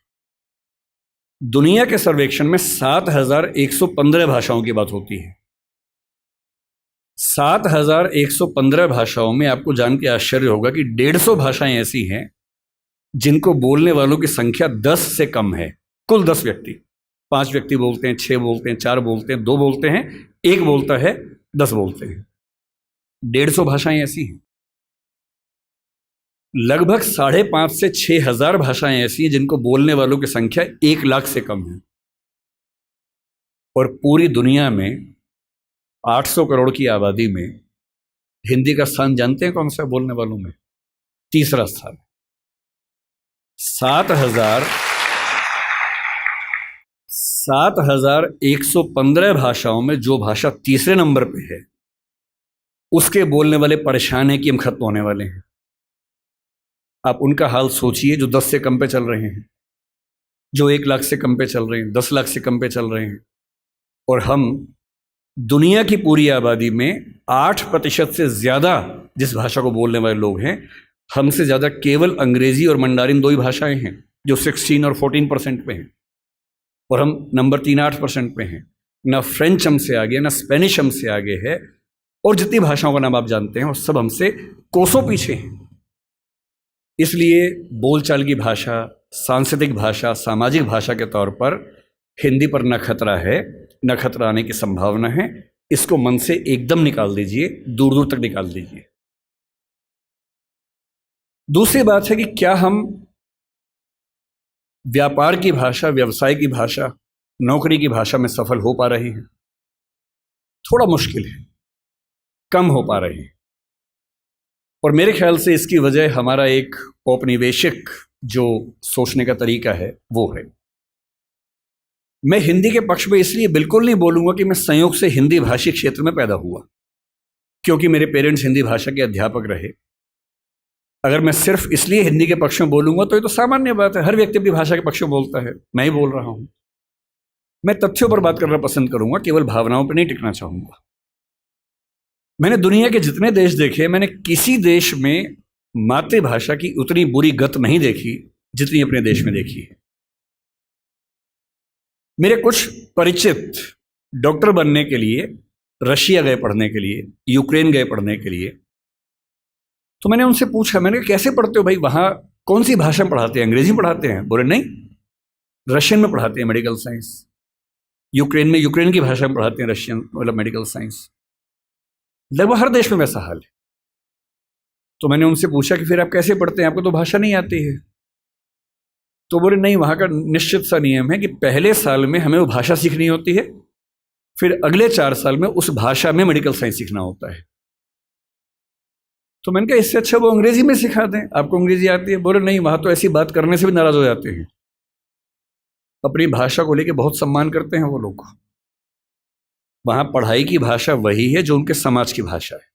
दुनिया के सर्वेक्षण में 7,115 भाषाओं की बात होती है। 7,115 भाषाओं में आपको जान के आश्चर्य होगा कि 150 भाषाएं ऐसी हैं जिनको बोलने वालों की संख्या 10 से कम है। कुल 10 व्यक्ति, 5 व्यक्ति बोलते हैं, 6 बोलते हैं, 4 बोलते हैं, 2 बोलते हैं, 1 बोलता है, 10 बोलते हैं। 150 भाषाएं ऐसी हैं। लगभग 5,500 से 6,000 भाषाएं ऐसी हैं जिनको बोलने वालों की संख्या 1 लाख से कम है। और पूरी दुनिया में 800 करोड़ की आबादी में हिंदी का स्थान जानते हैं कौन सा बोलने वालों में? तीसरा स्थान। 7,115 भाषाओं में जो भाषा तीसरे नंबर पे है, उसके बोलने वाले परेशान हैं कि हम खत्म होने वाले हैं। आप उनका हाल सोचिए जो 10 से कम पे चल रहे हैं, जो 1 लाख से कम पे चल रहे हैं, 10 लाख से कम पे चल रहे हैं। और हम दुनिया की पूरी आबादी में 8% से ज़्यादा जिस भाषा को बोलने वाले लोग हैं, हमसे ज़्यादा केवल अंग्रेज़ी और मंडारिन 2 ही भाषाएं हैं जो 16 और 14% पे हैं, और हम नंबर 3 8% पे हैं। ना फ्रेंच हमसे आगे, ना स्पेनिश हमसे आगे है, और जितनी भाषाओं का नाम आप जानते हैं वो सब हमसे कोसों पीछे हैं। इसलिए बोलचाल की भाषा, सांस्कृतिक भाषा, सामाजिक भाषा के तौर पर हिंदी पर न खतरा है, न खतरा आने की संभावना है। इसको मन से एकदम निकाल दीजिए, दूर दूर तक निकाल दीजिए। दूसरी बात है कि क्या हम व्यापार की भाषा, व्यवसाय की भाषा, नौकरी की भाषा में सफल हो पा रहे हैं? थोड़ा मुश्किल है, कम हो पा रहे हैं। और मेरे ख्याल से इसकी वजह हमारा एक औपनिवेशिक जो सोचने का तरीका है वो है। मैं हिंदी के पक्ष में इसलिए बिल्कुल नहीं बोलूँगा कि मैं संयोग से हिंदी भाषी क्षेत्र में पैदा हुआ, क्योंकि मेरे पेरेंट्स हिंदी भाषा के अध्यापक रहे। अगर मैं सिर्फ इसलिए हिंदी के पक्ष में बोलूँगा तो ये तो सामान्य बात है, हर व्यक्ति अपनी भाषा के पक्ष में बोलता है, मैं ही बोल रहा हूँ। मैं तथ्यों पर बात करना पसंद करूँगा, केवल भावनाओं पर नहीं टिकना चाहूँगा। मैंने दुनिया के जितने देश देखे, मैंने किसी देश में मातृभाषा की उतनी बुरी गत नहीं देखी जितनी अपने देश में देखी है। मेरे कुछ परिचित डॉक्टर बनने के लिए रशिया गए पढ़ने के लिए, यूक्रेन गए पढ़ने के लिए। तो मैंने उनसे पूछा, मैंने कहा कैसे पढ़ते हो भाई, वहाँ कौन सी भाषा में पढ़ाते हैं? अंग्रेजी में पढ़ाते हैं? बोले नहीं, रशियन में पढ़ाते हैं मेडिकल साइंस। यूक्रेन में यूक्रेन की भाषा में पढ़ाते हैं रशियन मतलब मेडिकल साइंस। लगभग हर देश में वैसा हाल है। तो मैंने उनसे पूछा कि फिर आप कैसे पढ़ते हैं, आपको तो भाषा नहीं आती है? तो बोले नहीं, वहाँ का निश्चित सा नियम है कि पहले साल में हमें वो भाषा सीखनी होती है, फिर अगले 4 साल में उस भाषा में मेडिकल साइंस सीखना होता है। तो मैंने कहा इससे अच्छा वो अंग्रेजी में सिखा दें, आपको अंग्रेजी आती है। बोले नहीं, वहाँ तो ऐसी बात करने से भी नाराज हो जाते हैं। अपनी भाषा को लेकर बहुत सम्मान करते हैं वो लोग। वहाँ पढ़ाई की भाषा वही है जो उनके समाज की भाषा है।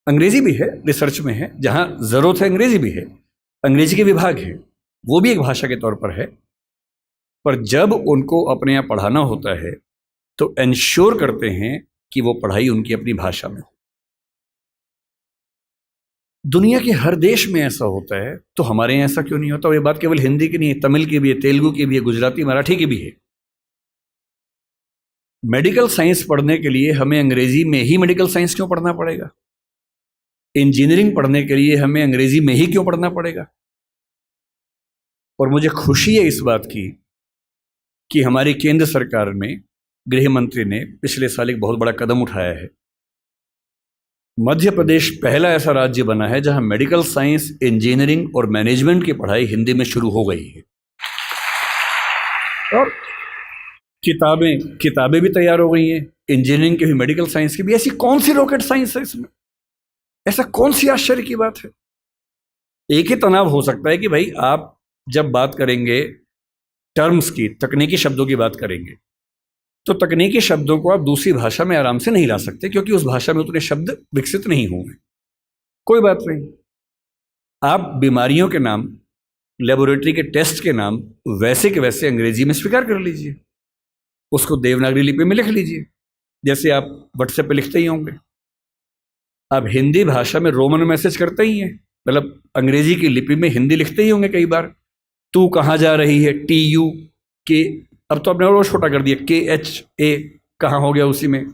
अंग्रेजी भी है, रिसर्च में है, जहाँ ज़रूरत है अंग्रेजी भी है, अंग्रेजी के विभाग हैं, वो भी एक भाषा के तौर पर है। पर जब उनको अपने यहाँ पढ़ाना होता है तो इंश्योर करते हैं कि वो पढ़ाई उनकी अपनी भाषा में हो। दुनिया के हर देश में ऐसा होता है, तो हमारे यहाँ ऐसा क्यों नहीं होता? और ये बात केवल हिंदी की नहीं है, तमिल की भी है, तेलुगु की भी है, गुजराती मराठी की भी है। मेडिकल साइंस पढ़ने के लिए हमें अंग्रेजी में ही मेडिकल साइंस क्यों पढ़ना पड़ेगा? इंजीनियरिंग पढ़ने के लिए हमें अंग्रेजी में ही क्यों पढ़ना पड़ेगा? और मुझे खुशी है इस बात की कि हमारी केंद्र सरकार में गृह मंत्री ने पिछले साल एक बहुत बड़ा कदम उठाया है। मध्य प्रदेश पहला ऐसा राज्य बना है जहां मेडिकल साइंस, इंजीनियरिंग और मैनेजमेंट की पढ़ाई हिंदी में शुरू हो गई है। और किताबें भी तैयार हो गई हैं, इंजीनियरिंग की भी, मेडिकल साइंस की भी। ऐसी कौन सी रॉकेट साइंस है इसमें? ऐसा कौन सी आश्चर्य की बात है? एक ही तनाव हो सकता है कि भाई आप जब बात करेंगे टर्म्स की, तकनीकी शब्दों की बात करेंगे, तो तकनीकी शब्दों को आप दूसरी भाषा में आराम से नहीं ला सकते, क्योंकि उस भाषा में उतने शब्द विकसित नहीं हुए। कोई बात नहीं, आप बीमारियों के नाम, लेबोरेटरी के टेस्ट के नाम वैसे के वैसे अंग्रेजी में स्वीकार कर लीजिए, उसको देवनागरी लिपि में लिख लीजिए, जैसे आप व्हाट्सएप पे लिखते ही होंगे। आप हिंदी भाषा में रोमन मैसेज करते ही हैं, मतलब अंग्रेजी की लिपि में हिंदी लिखते ही होंगे कई बार। तू कहाँ जा रही है, TU के, अब तो आपने और छोटा कर दिया, KHA कहाँ हो गया उसी में।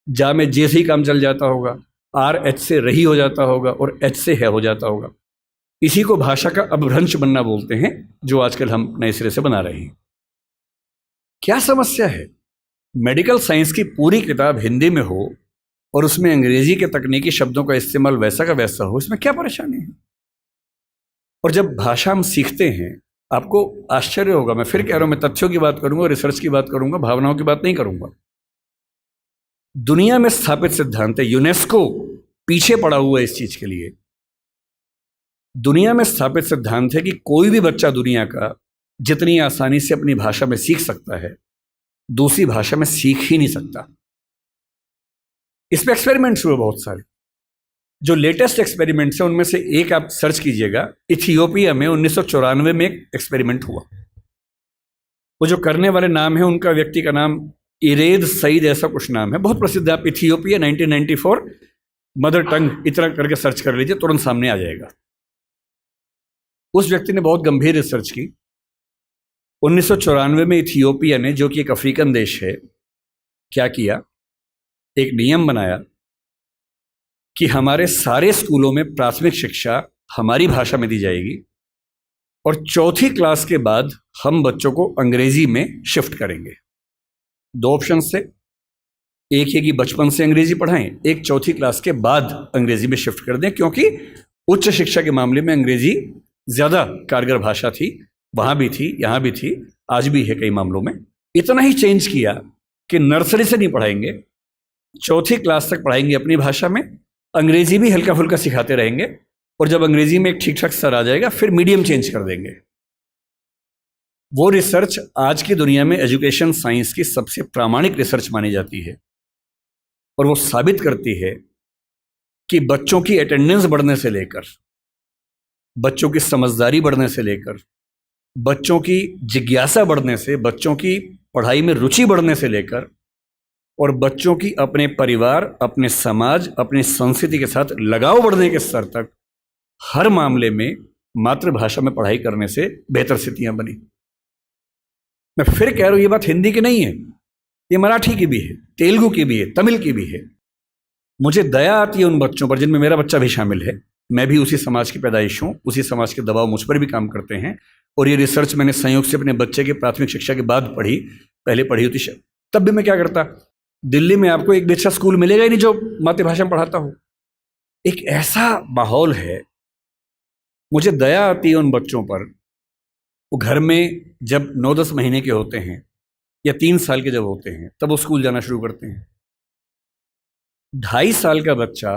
जा में जे से ही काम चल जाता होगा, RH से रही हो जाता होगा, और H से है हो जाता होगा। इसी को भाषा का अपभ्रंश बनना बोलते हैं, जो आजकल हम नए सिरे से बना रहे हैं। क्या समस्या है? मेडिकल साइंस की पूरी किताब हिंदी में हो और उसमें अंग्रेजी के तकनीकी शब्दों का इस्तेमाल वैसा का वैसा हो, इसमें क्या परेशानी है? और जब भाषा हम सीखते हैं, आपको आश्चर्य होगा, मैं फिर कह रहा हूं, मैं तथ्यों की बात करूंगा, रिसर्च की बात करूंगा, भावनाओं की बात नहीं करूंगा। दुनिया में स्थापित सिद्धांत है, यूनेस्को पीछे पड़ा हुआ है इस चीज के लिए। दुनिया में स्थापित सिद्धांत है कि कोई भी बच्चा दुनिया का जितनी आसानी से अपनी भाषा में सीख सकता है, दूसरी भाषा में सीख ही नहीं सकता। इस पर एक्सपेरिमेंट्स हुए बहुत सारे। जो लेटेस्ट एक्सपेरिमेंट्स हैं उनमें से एक आप सर्च कीजिएगा, इथियोपिया में 1994 में एक एक्सपेरिमेंट हुआ। वो जो करने वाले नाम है, उनका व्यक्ति का नाम इरेद सईद ऐसा कुछ नाम है, बहुत प्रसिद्ध है। आप इथियोपिया 1994 मदर टंग इतना करके सर्च कर लीजिए, तुरंत सामने आ जाएगा। उस व्यक्ति ने बहुत गंभीर रिसर्च की। 1994 में इथियोपिया ने, जो कि एक अफ्रीकन देश है, क्या किया, एक नियम बनाया कि हमारे सारे स्कूलों में प्राथमिक शिक्षा हमारी भाषा में दी जाएगी, और चौथी क्लास के बाद हम बच्चों को अंग्रेजी में शिफ्ट करेंगे। दो ऑप्शन से, एक है कि बचपन से अंग्रेजी पढ़ाएं, एक चौथी क्लास के बाद अंग्रेजी में शिफ्ट कर दें, क्योंकि उच्च शिक्षा के मामले में अंग्रेजी ज़्यादा कारगर भाषा थी, वहाँ भी थी, यहाँ भी थी, आज भी है कई मामलों में। इतना ही चेंज किया कि नर्सरी से नहीं पढ़ाएंगे, चौथी क्लास तक पढ़ाएंगे अपनी भाषा में, अंग्रेजी भी हल्का फुल्का सिखाते रहेंगे, और जब अंग्रेजी में एक ठीक ठाक स्तर आ जाएगा फिर मीडियम चेंज कर देंगे। वो रिसर्च आज की दुनिया में एजुकेशन साइंस की सबसे प्रामाणिक रिसर्च मानी जाती है, और वो साबित करती है कि बच्चों की अटेंडेंस बढ़ने से लेकर, बच्चों की समझदारी बढ़ने से लेकर, बच्चों की जिज्ञासा बढ़ने से, बच्चों की पढ़ाई में रुचि बढ़ने से लेकर, और बच्चों की अपने परिवार, अपने समाज, अपनी संस्कृति के साथ लगाव बढ़ने के स्तर तक, हर मामले में मातृभाषा में पढ़ाई करने से बेहतर स्थितियां बनी। मैं फिर कह रहा हूं, ये बात हिंदी की नहीं है, ये मराठी की भी है, तेलुगु की भी है, तमिल की भी है। मुझे दया आती है उन बच्चों पर, जिनमें मेरा बच्चा भी शामिल है। मैं भी उसी समाज की पैदाइश हूँ, उसी समाज के दबाव मुझ पर भी काम करते हैं। और ये रिसर्च मैंने संयोग से अपने बच्चे के प्राथमिक शिक्षा के बाद पढ़ी, पहले पढ़ी होती तब भी मैं क्या करता, दिल्ली में आपको एक भी अच्छा स्कूल मिलेगा ही नहीं जो मातृभाषा में पढ़ाता हो। एक ऐसा माहौल है, मुझे दया आती है उन बच्चों पर। वो घर में जब 9-10 महीने के होते हैं या 3 साल के जब होते हैं, तब वो स्कूल जाना शुरू करते हैं। 2.5 साल का बच्चा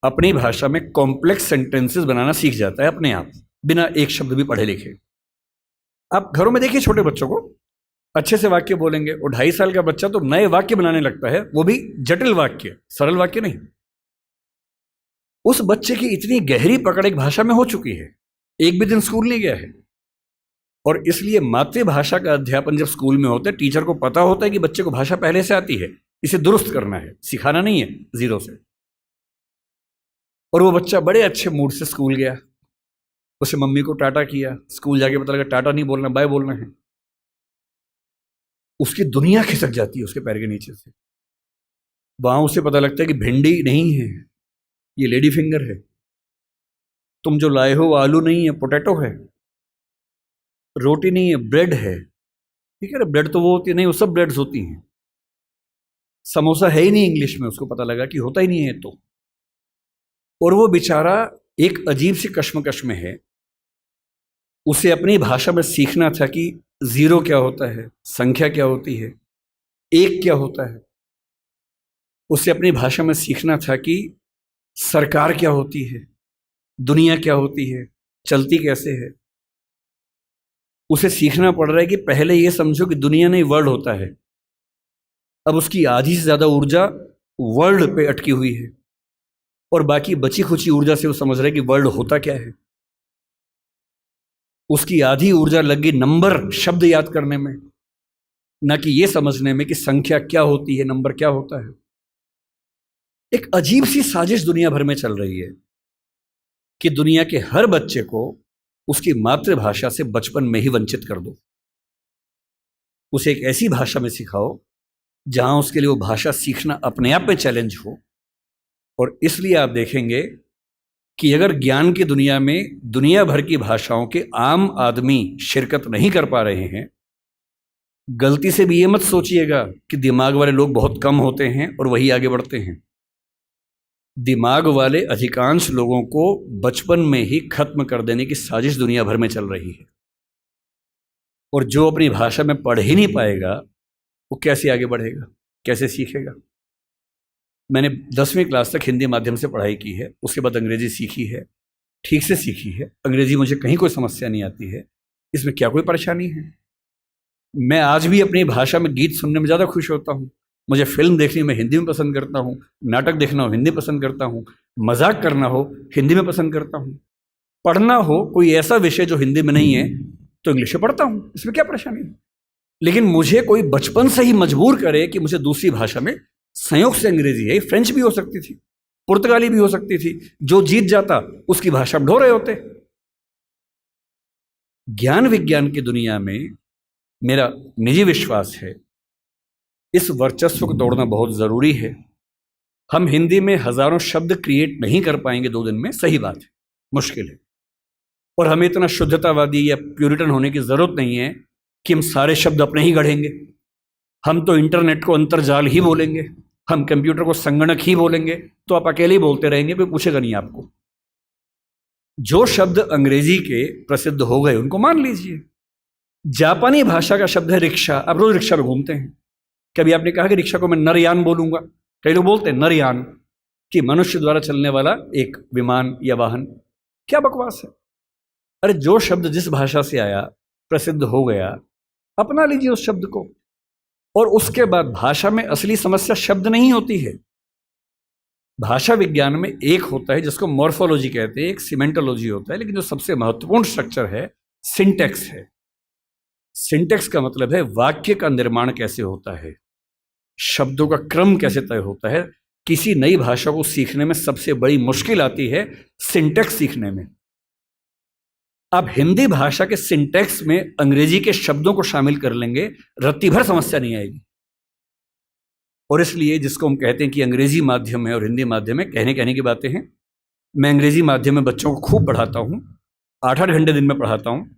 अपनी भाषा में कॉम्प्लेक्स सेंटेंसेस बनाना सीख जाता है अपने आप, बिना एक शब्द भी पढ़े लिखे। आप घरों में देखिए छोटे बच्चों को, अच्छे से वाक्य बोलेंगे, और 2.5 साल का बच्चा तो नए वाक्य बनाने लगता है, वो भी जटिल वाक्य, सरल वाक्य नहीं। उस बच्चे की इतनी गहरी पकड़ एक भाषा में हो चुकी है, एक भी दिन स्कूल नहीं गया है। और इसलिए मातृभाषा का अध्यापन जब स्कूल में होता है, टीचर को पता होता है कि बच्चे को भाषा पहले से आती है, इसे दुरुस्त करना है, सिखाना नहीं है जीरो से। और वो बच्चा बड़े अच्छे मूड से स्कूल गया, उसे मम्मी को टाटा किया, स्कूल जाके पता लगा टाटा नहीं बोलना, बाय बोलना है। उसकी दुनिया खिसक जाती है उसके पैर के नीचे से। वहां उसे पता लगता है कि भिंडी नहीं है, ये लेडी फिंगर है। तुम जो लाए हो वो आलू नहीं है, पोटैटो है। रोटी नहीं है, ब्रेड है। ठीक है ना, ब्रेड तो वो होती है नहीं, वो सब ब्रेड्स होती हैं। समोसा है ही नहीं इंग्लिश में, उसको पता लगा कि होता ही नहीं है तो। और वो बेचारा एक अजीब सी कश्मकश में है। उसे अपनी भाषा में सीखना था कि जीरो क्या होता है, संख्या क्या होती है, एक क्या होता है। उसे अपनी भाषा में सीखना था कि सरकार क्या होती है, दुनिया क्या होती है, चलती कैसे है। उसे सीखना पड़ रहा है कि पहले ये समझो कि दुनिया नहीं वर्ल्ड होता है। अब उसकी आधी से ज़्यादा ऊर्जा वर्ल्ड पे अटकी हुई है और बाकी बची खुची ऊर्जा से वो समझ रहा है कि वर्ल्ड होता क्या है। उसकी आधी ऊर्जा लगी नंबर शब्द याद करने में, ना कि ये समझने में कि संख्या क्या होती है, नंबर क्या होता है। एक अजीब सी साजिश दुनिया भर में चल रही है कि दुनिया के हर बच्चे को उसकी मातृभाषा से बचपन में ही वंचित कर दो। उसे एक ऐसी भाषा में सिखाओ जहां उसके लिए वो भाषा सीखना अपने आप में चैलेंज हो। और इसलिए आप देखेंगे कि अगर ज्ञान की दुनिया में दुनिया भर की भाषाओं के आम आदमी शिरकत नहीं कर पा रहे हैं, गलती से भी ये मत सोचिएगा कि दिमाग वाले लोग बहुत कम होते हैं और वही आगे बढ़ते हैं। दिमाग वाले अधिकांश लोगों को बचपन में ही खत्म कर देने की साजिश दुनिया भर में चल रही है। और जो अपनी भाषा में पढ़ ही नहीं पाएगा वो कैसे आगे बढ़ेगा, कैसे सीखेगा। मैंने 10वीं क्लास तक हिंदी माध्यम से पढ़ाई की है, उसके बाद अंग्रेजी सीखी है, ठीक से सीखी है। अंग्रेजी मुझे कहीं कोई समस्या नहीं आती है, इसमें क्या कोई परेशानी है। मैं आज भी अपनी भाषा में गीत सुनने में ज़्यादा खुश होता हूँ। मुझे फिल्म देखनी मैं हिंदी में पसंद करता हूँ, नाटक देखना हो हिंदी पसंद करता हूँ, मजाक करना हो हिंदी में पसंद करता हूँ, पढ़ना हो कोई ऐसा विषय जो हिंदी में नहीं है तो इंग्लिश में पढ़ता हूँ, इसमें क्या परेशानी है। लेकिन मुझे कोई बचपन से ही मजबूर करे कि मुझे दूसरी भाषा में, संयोग से अंग्रेजी है, फ्रेंच भी हो सकती थी, पुर्तगाली भी हो सकती थी, जो जीत जाता उसकी भाषा में ढो रहे होते। ज्ञान विज्ञान की दुनिया में मेरा निजी विश्वास है इस वर्चस्व को तोड़ना बहुत ज़रूरी है। हम हिंदी में हजारों शब्द क्रिएट नहीं कर पाएंगे 2 दिन में, सही बात है, मुश्किल है। और हमें इतना शुद्धतावादी या प्यूरिटन होने की ज़रूरत नहीं है कि हम सारे शब्द अपने ही गढ़ेंगे। हम तो इंटरनेट को अंतर्जाल ही बोलेंगे, हम कंप्यूटर को संगणक ही बोलेंगे, तो आप अकेले ही बोलते रहेंगे, कोई पूछेगा नहीं आपको। जो शब्द अंग्रेजी के प्रसिद्ध हो गए उनको मान लीजिए। जापानी भाषा का शब्द है रिक्शा, आप रोज रिक्शा में घूमते हैं। कभी आपने कहा कि रिक्शा को मैं नरयान बोलूंगा? कई लोग बोलते हैं नरयान, कि मनुष्य द्वारा चलने वाला एक विमान या वाहन। क्या बकवास है। अरे जो शब्द जिस भाषा से आया, प्रसिद्ध हो गया, अपना लीजिए उस शब्द को। और उसके बाद भाषा में असली समस्या शब्द नहीं होती है। भाषा विज्ञान में एक होता है जिसको मॉर्फोलॉजी कहते हैं, एक सिमेंटोलॉजी होता है, लेकिन जो सबसे महत्वपूर्ण स्ट्रक्चर है सिंटेक्स है। सिंटेक्स का मतलब है वाक्य का निर्माण कैसे होता है, शब्दों का क्रम कैसे तय होता है। किसी नई भाषा को सीखने में सबसे बड़ी मुश्किल आती है सिंटेक्स सीखने में। आप हिंदी भाषा के सिंटेक्स में अंग्रेजी के शब्दों को शामिल कर लेंगे, रत्ती भर समस्या नहीं आएगी। और इसलिए जिसको हम कहते हैं कि अंग्रेजी माध्यम है और हिंदी माध्यम है, कहने की बातें हैं। मैं अंग्रेजी माध्यम में बच्चों को खूब पढ़ाता हूँ, 8-8 घंटे दिन में पढ़ाता हूँ।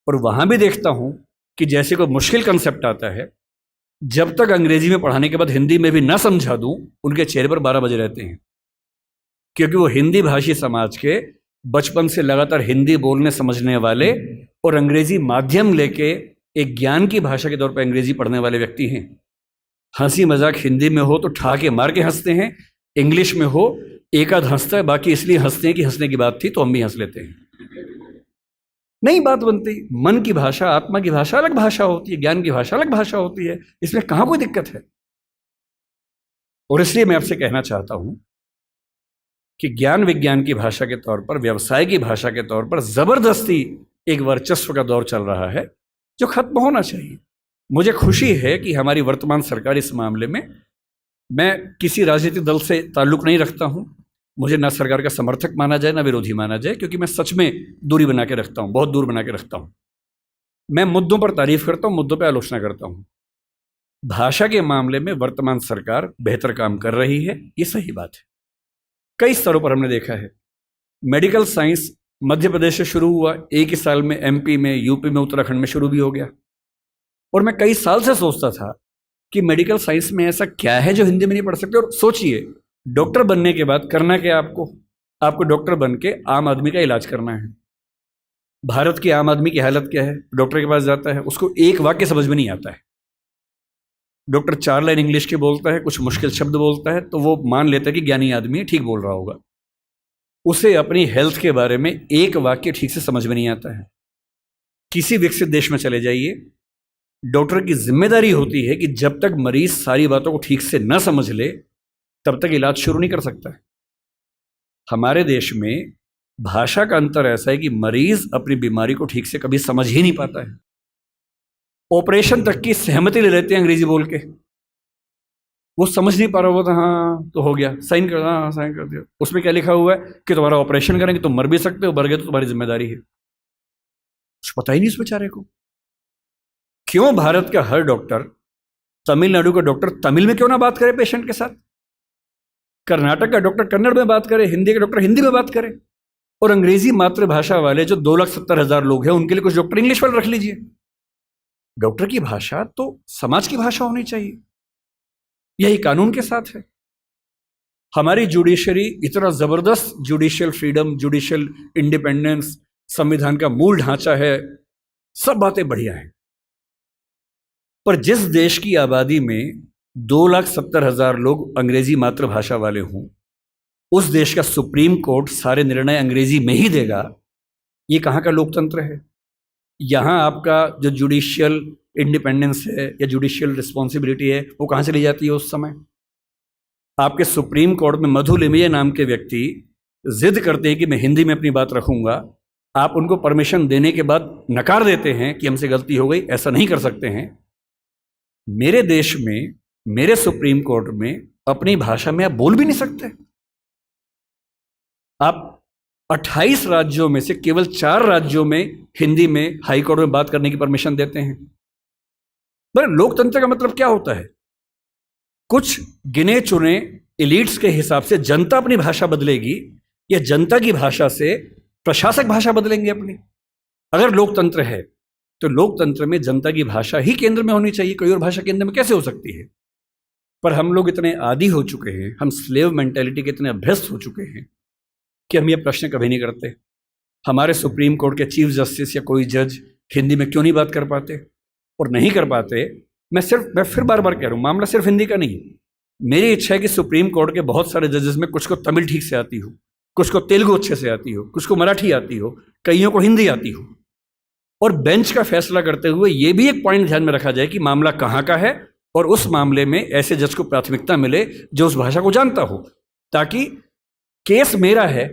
और वहाँ भी देखता हूँ कि जैसे कोई मुश्किल कंसेप्ट आता है, जब तक अंग्रेजी में पढ़ाने के बाद हिंदी में भी ना समझा दूँ, उनके चेहरे पर 12 बजे रहते हैं। क्योंकि वो हिंदी भाषी समाज के बचपन से लगातार हिंदी बोलने समझने वाले और अंग्रेजी माध्यम लेके एक ज्ञान की भाषा के तौर पर अंग्रेजी पढ़ने वाले व्यक्ति हैं। हंसी मजाक हिंदी में हो तो ठाके मार के हंसते हैं, इंग्लिश में हो एक आध हंसता है, बाकी इसलिए हंसते हैं कि हंसने की बात थी तो हम भी हंस लेते हैं। नहीं बात बनती। मन की भाषा, आत्मा की भाषा अलग भाषा होती है, ज्ञान की भाषा अलग भाषा होती है, इसमें कहाँ कोई दिक्कत है। और इसलिए मैं आपसे कहना चाहता हूं कि ज्ञान विज्ञान की भाषा के तौर पर, व्यवसाय की भाषा के तौर पर जबरदस्ती एक वर्चस्व का दौर चल रहा है जो खत्म होना चाहिए। मुझे खुशी है कि हमारी वर्तमान सरकार इस मामले में मैं किसी राजनीतिक दल से ताल्लुक़ नहीं रखता हूँ, मुझे ना सरकार का समर्थक माना जाए ना विरोधी माना जाए, क्योंकि मैं सच में दूरी बना के रखता हूँ, बहुत दूर बना के रखता हूँ। मैं मुद्दों पर तारीफ करता हूँ, मुद्दों पर आलोचना करता हूँ। भाषा के मामले में वर्तमान सरकार बेहतर काम कर रही है, ये सही बात है। कई स्तरों पर हमने देखा है। मेडिकल साइंस मध्य प्रदेश से शुरू हुआ, एक ही साल में MP में, यूपी में, उत्तराखंड में शुरू भी हो गया। और मैं कई साल से सोचता था कि मेडिकल साइंस में ऐसा क्या है जो हिंदी में नहीं पढ़ सकते। और सोचिए, डॉक्टर बनने के बाद करना क्या आपको डॉक्टर बन के आम आदमी का इलाज करना है। भारत के आम आदमी की हालत क्या है? डॉक्टर के पास जाता है, उसको एक वाक्य समझ में नहीं आता है। डॉक्टर 4 लाइन इंग्लिश के बोलता है, कुछ मुश्किल शब्द बोलता है, तो वो मान लेता है कि ज्ञानी आदमी है, ठीक बोल रहा होगा। उसे अपनी हेल्थ के बारे में एक वाक्य ठीक से समझ में नहीं आता है। किसी विकसित देश में चले जाइए, डॉक्टर की जिम्मेदारी होती है कि जब तक मरीज सारी बातों को ठीक से न समझ ले तब तक इलाज शुरू नहीं कर सकता है। हमारे देश में भाषा का अंतर ऐसा है कि मरीज अपनी बीमारी को ठीक से कभी समझ ही नहीं पाता है। ऑपरेशन तक की सहमति ले लेते हैं अंग्रेजी बोल के, वो समझ नहीं पा रहा होता, हाँ तो हो गया, साइन कर, हाँ साइन कर दिया। उसमें क्या लिखा हुआ है कि तुम्हारा ऑपरेशन करेंगे, तुम मर भी सकते हो, मर गए तो तुम्हारी जिम्मेदारी है। कुछ पता ही नहीं उस बेचारे को। क्यों भारत का हर डॉक्टर, तमिलनाडु का डॉक्टर तमिल में क्यों ना बात करे पेशेंट के साथ, कर्नाटक का डॉक्टर कन्नड़ में बात करे, हिंदी का डॉक्टर हिंदी में बात करे, और अंग्रेजी मातृभाषा वाले जो 2,70,000 लोग हैं उनके लिए कुछ डॉक्टर इंग्लिश वाले रख लीजिए। डॉक्टर की भाषा तो समाज की भाषा होनी चाहिए, यही कानून के साथ है। हमारी जुडिशरी इतना जबरदस्त जुडिशियल फ्रीडम, जुडिशियल इंडिपेंडेंस, संविधान का मूल ढांचा है, सब बातें बढ़िया हैं। पर जिस देश की आबादी में 2,70,000 लोग अंग्रेजी मातृभाषा वाले हों, उस देश का सुप्रीम कोर्ट सारे निर्णय अंग्रेजी में ही देगा, ये कहाँ का लोकतंत्र है? यहाँ आपका जो जुडिशियल इंडिपेंडेंस है या जुडिशियल रिस्पॉन्सिबिलिटी है वो कहाँ से ली जाती है? उस समय आपके सुप्रीम कोर्ट में मधु लिमये नाम के व्यक्ति जिद करते हैं कि मैं हिंदी में अपनी बात रखूंगा, आप उनको परमिशन देने के बाद नकार देते हैं कि हमसे गलती हो गई, ऐसा नहीं कर सकते हैं। मेरे देश में, मेरे सुप्रीम कोर्ट में अपनी भाषा में आप बोल भी नहीं सकते। आप 28 राज्यों में से केवल 4 राज्यों में हिंदी में हाई कोर्ट में बात करने की परमिशन देते हैं। पर लोकतंत्र का मतलब क्या होता है? कुछ गिने चुने एलिट्स के हिसाब से जनता अपनी भाषा बदलेगी या जनता की भाषा से प्रशासक भाषा बदलेंगे अपनी? अगर लोकतंत्र है तो लोकतंत्र में जनता की भाषा ही केंद्र में होनी चाहिए, कोई और भाषा केंद्र में कैसे हो सकती है? पर हम लोग इतने आदी हो चुके हैं, हम स्लेव मेंटेलिटी के इतने अभ्यस्त हो चुके हैं कि हम ये प्रश्न कभी नहीं करते। हमारे सुप्रीम कोर्ट के चीफ जस्टिस या कोई जज हिंदी में क्यों नहीं बात कर पाते? और नहीं कर पाते, मैं फिर बार बार कह रहा हूँ, मामला सिर्फ हिंदी का नहीं। मेरी इच्छा है कि सुप्रीम कोर्ट के बहुत सारे जजेस में कुछ को तमिल ठीक से आती हो, कुछ को तेलुगु अच्छे से आती हो, कुछ को मराठी आती हो, कईयों को हिंदी आती हो। और बेंच का फैसला करते हुए ये भी एक पॉइंट ध्यान में रखा जाए कि मामला कहाँ का है और उस मामले में ऐसे जज को प्राथमिकता मिले जो उस भाषा को जानता हो, ताकि केस मेरा है,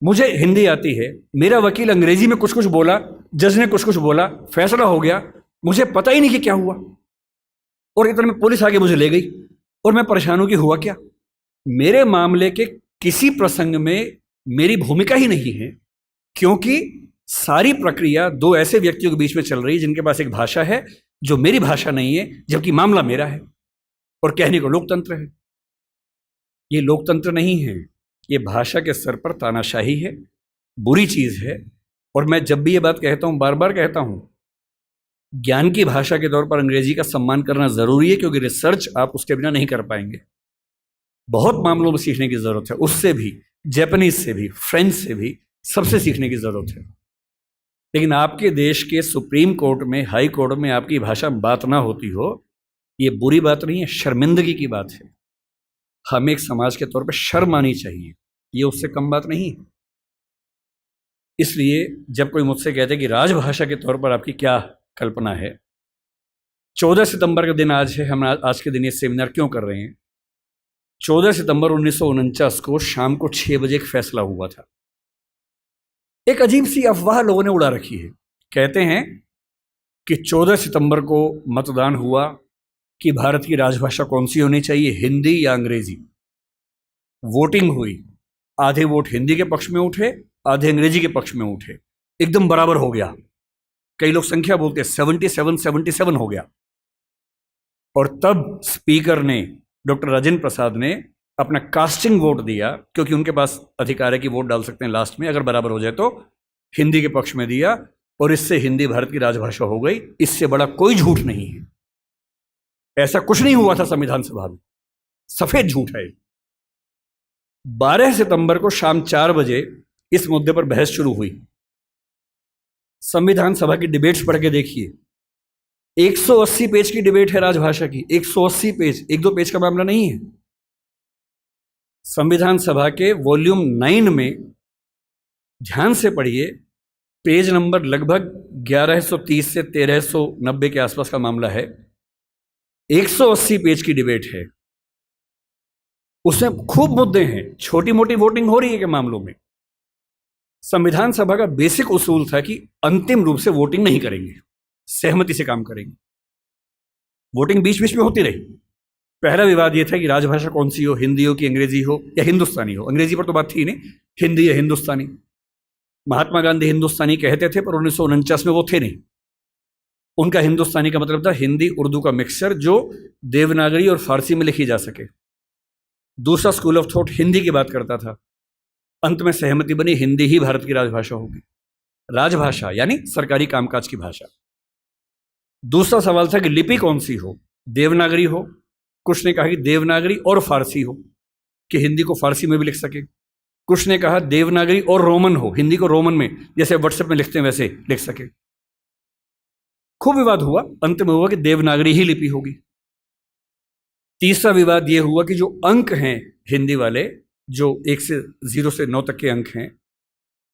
मुझे हिंदी आती है, मेरा वकील अंग्रेजी में कुछ कुछ बोला, जज ने कुछ कुछ बोला, फैसला हो गया, मुझे पता ही नहीं कि क्या हुआ, और इतने में पुलिस आगे मुझे ले गई और मैं परेशान हूं कि हुआ क्या। मेरे मामले के किसी प्रसंग में मेरी भूमिका ही नहीं है, क्योंकि सारी प्रक्रिया 2 ऐसे व्यक्तियों के बीच में चल रही है जिनके पास एक भाषा है जो मेरी भाषा नहीं है, जबकि मामला मेरा है, और कहने को लोकतंत्र है। ये लोकतंत्र नहीं है, ये भाषा के स्तर पर तानाशाही है, बुरी चीज है। और मैं जब भी ये बात कहता हूं, बार बार कहता हूं, ज्ञान की भाषा के तौर पर अंग्रेजी का सम्मान करना जरूरी है, क्योंकि रिसर्च आप उसके बिना नहीं कर पाएंगे। बहुत मामलों में सीखने की जरूरत है, उससे भी, जापानीज से भी, फ्रेंच से भी, सबसे सीखने की जरूरत है। लेकिन आपके देश के सुप्रीम कोर्ट में, हाई कोर्ट में आपकी भाषा में बात ना होती हो, ये बुरी बात नहीं है, शर्मिंदगी की बात है। हमें एक समाज के तौर पर शर्म आनी चाहिए, ये उससे कम बात नहीं है। इसलिए जब कोई मुझसे कहते हैं कि राजभाषा के तौर पर आपकी क्या कल्पना है, 14 सितंबर का दिन आज है, हम आज के दिन ये सेमिनार क्यों कर रहे हैं? 14 सितंबर 1949 को शाम को 6 बजे एक फैसला हुआ था। एक अजीब सी अफवाह लोगों ने उड़ा रखी है। कहते हैं कि 14 सितंबर को मतदान हुआ कि भारत की राजभाषा कौन सी होनी चाहिए, हिंदी या अंग्रेजी। वोटिंग हुई, आधे वोट हिंदी के पक्ष में उठे, आधे अंग्रेजी के पक्ष में उठे, एकदम बराबर हो गया। कई लोग संख्या बोलते 77-77 हो गया। और तब स्पीकर ने, डॉक्टर राजेंद्र प्रसाद ने अपना कास्टिंग वोट दिया, क्योंकि उनके पास अधिकार है कि वोट डाल सकते हैं लास्ट में, अगर बराबर हो जाए तो, हिंदी के पक्ष में दिया, और इससे हिंदी भारत की राजभाषा हो गई। इससे बड़ा कोई झूठ नहीं है। ऐसा कुछ नहीं हुआ था संविधान सभा में, सफेद झूठ है। 12 सितंबर को शाम 4 बजे इस मुद्दे पर बहस शुरू हुई। संविधान सभा की डिबेट्स पढ़ के देखिए, 180 पेज की डिबेट है राजभाषा की, 180 पेज, 1-2 पेज का मामला नहीं है। संविधान सभा के वॉल्यूम 9 में ध्यान से पढ़िए, पेज नंबर लगभग 1130 से 1390 के आसपास का मामला है। 180 पेज की डिबेट है, उसमें खूब मुद्दे हैं, छोटी मोटी वोटिंग हो रही है के मामलों में। संविधान सभा का बेसिक उसूल था कि अंतिम रूप से वोटिंग नहीं करेंगे, सहमति से काम करेंगे। वोटिंग बीच बीच में होती रही। पहला विवाद यह था कि राजभाषा कौन सी हो, हिंदी हो कि अंग्रेजी हो या हिंदुस्तानी हो। अंग्रेजी पर तो बात थी नहीं, हिंदी या हिंदुस्तानी। महात्मा गांधी हिंदुस्तानी कहते थे, पर 1949 में वो थे नहीं। उनका हिंदुस्तानी का मतलब था हिंदी उर्दू का मिक्सचर, जो देवनागरी और फारसी में लिखी जा सके। दूसरा स्कूल ऑफ थॉट हिंदी की बात करता था। अंत में सहमति बनी, हिंदी ही भारत की राजभाषा होगी। राजभाषा यानी सरकारी कामकाज की भाषा। दूसरा सवाल था कि लिपि कौन सी हो, देवनागरी हो, कुछ ने कहा कि देवनागरी और फारसी हो, कि हिंदी को फारसी में भी लिख सके। कुछ ने कहा देवनागरी और रोमन हो, हिंदी को रोमन में, जैसे व्हाट्सएप में लिखते हैं वैसे लिख सके। खूब विवाद हुआ, अंत में हुआ कि देवनागरी ही लिपि होगी। तीसरा विवाद यह हुआ कि जो अंक हैं हिंदी वाले, जो 1 से 0 से 9 तक के अंक हैं,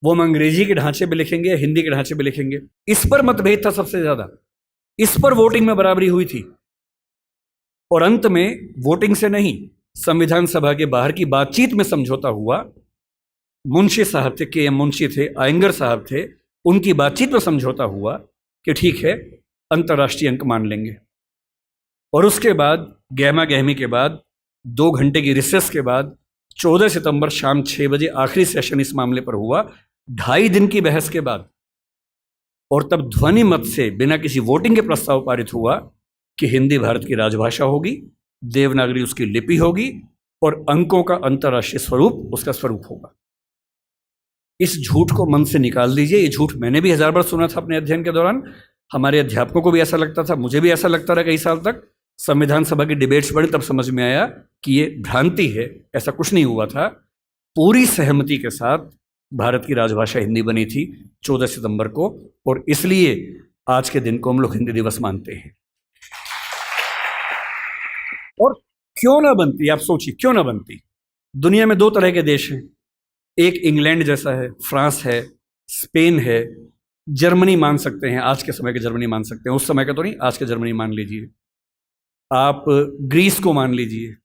वो हम अंग्रेजी के ढांचे में लिखेंगे या हिंदी के ढांचे में लिखेंगे। इस पर मतभेद था सबसे ज्यादा। इस पर वोटिंग में बराबरी हुई थी। और अंत में वोटिंग से नहीं, संविधान सभा के बाहर की बातचीत में समझौता हुआ। मुंशी साहब थे, के एम मुंशी थे, आयंगर साहब थे, उनकी बातचीत में समझौता हुआ कि ठीक है, अंतर्राष्ट्रीय अंक मान लेंगे। और उसके बाद गहमा गहमी के बाद 2 घंटे की रिसेस के बाद 14 सितंबर शाम 6 बजे आखिरी सेशन इस मामले पर हुआ, 2.5 दिन की बहस के बाद। और तब ध्वनि मत से, बिना किसी वोटिंग के प्रस्ताव पारित हुआ कि हिंदी भारत की राजभाषा होगी, देवनागरी उसकी लिपि होगी, और अंकों का अंतर्राष्ट्रीय स्वरूप उसका स्वरूप होगा। इस झूठ को मन से निकाल दीजिए। ये झूठ मैंने भी 1000 बार सुना था अपने अध्ययन के दौरान। हमारे अध्यापकों को भी ऐसा लगता था, मुझे भी ऐसा लगता रहा कई साल तक। संविधान सभा की डिबेट्स बढ़ी, तब समझ में आया कि ये भ्रांति है, ऐसा कुछ नहीं हुआ था। पूरी सहमति के साथ भारत की राजभाषा हिंदी बनी थी 14 सितंबर को, और इसलिए आज के दिन को हम लोग हिंदी दिवस मानते हैं। और क्यों ना बनती, आप सोचिए क्यों ना बनती। दुनिया में 2 तरह के देश हैं, एक इंग्लैंड जैसा है, फ्रांस है, स्पेन है, जर्मनी मान सकते हैं, आज के समय के जर्मनी मान सकते हैं, उस समय का तो नहीं, आज के जर्मनी मान लीजिए, आप ग्रीस को मान लीजिए।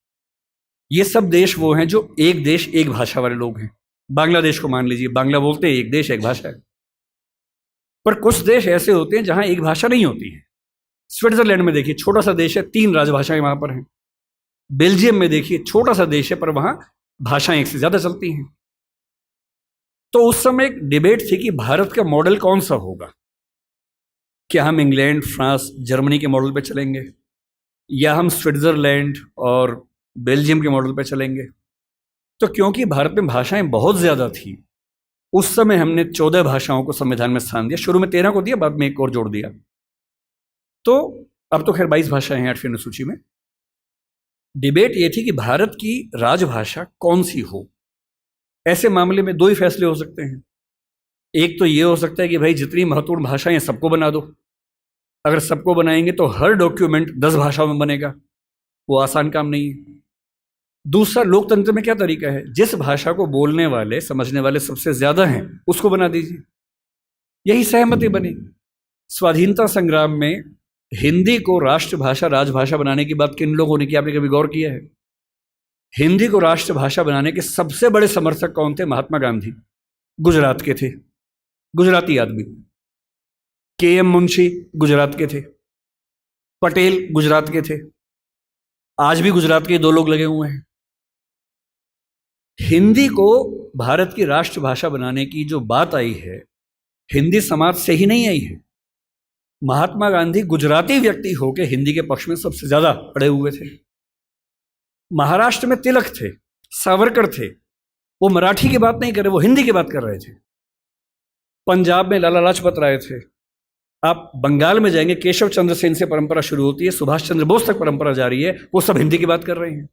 ये सब देश वो हैं जो एक देश एक भाषा वाले लोग हैं। बांग्लादेश को मान लीजिए, बांग्ला बोलते हैं, एक देश एक भाषा है। पर कुछ देश ऐसे होते हैं जहां एक भाषा नहीं होती है। स्विट्जरलैंड में देखिए, छोटा सा देश है, 3 राजभाषाएं वहां पर हैं। बेल्जियम में देखिए, छोटा सा देश है, पर वहां भाषाएं 1 से ज्यादा चलती हैं। तो उस समय एक डिबेट थी कि भारत का मॉडल कौन सा होगा। क्या हम इंग्लैंड, फ्रांस, जर्मनी के मॉडल पे चलेंगे, या हम स्विट्जरलैंड और बेल्जियम के मॉडल पे चलेंगे। तो क्योंकि भारत में भाषाएं बहुत ज़्यादा थी, उस समय हमने 14 भाषाओं को संविधान में स्थान दिया। शुरू में 13 को दिया, बाद में एक और जोड़ दिया। तो अब तो खैर 22 भाषाएं हैं 8वीं अनुसूची में। डिबेट ये थी कि भारत की राजभाषा कौन सी हो। ऐसे मामले में 2 ही फैसले हो सकते हैं। एक तो ये हो सकता है कि भाई जितनी महत्वपूर्ण भाषाएं सबको बना दो। अगर सबको बनाएंगे तो हर डॉक्यूमेंट 10 भाषाओं में बनेगा, वो आसान काम नहीं है। दूसरा, लोकतंत्र में क्या तरीका है, जिस भाषा को बोलने वाले, समझने वाले सबसे ज्यादा हैं, उसको बना दीजिए। यही सहमति बनी। स्वाधीनता संग्राम में हिंदी को राष्ट्रभाषा, राजभाषा बनाने की बात किन लोगों ने की, आपने कभी गौर किया है? हिंदी को राष्ट्रभाषा बनाने के सबसे बड़े समर्थक कौन थे? महात्मा गांधी, गुजरात के थे, गुजराती आदमी। के एम मुंशी गुजरात के थे, पटेल गुजरात के थे, आज भी गुजरात के 2 लोग लगे हुए हैं। हिंदी को भारत की राष्ट्रभाषा बनाने की जो बात आई है, हिंदी समाज से ही नहीं आई है। महात्मा गांधी गुजराती व्यक्ति होकर हिंदी के पक्ष में सबसे ज्यादा अड़े हुए थे। महाराष्ट्र में तिलक थे, सावरकर थे, वो मराठी की बात नहीं कर रहे, वो हिंदी की बात कर रहे थे। पंजाब में लाला लाजपत राय थे। आप बंगाल में जाएंगे, केशव चंद्र सेन से परंपरा शुरू होती है, सुभाष चंद्र बोस तक परंपरा जारी है, वो सब हिंदी की बात कर रहे हैं।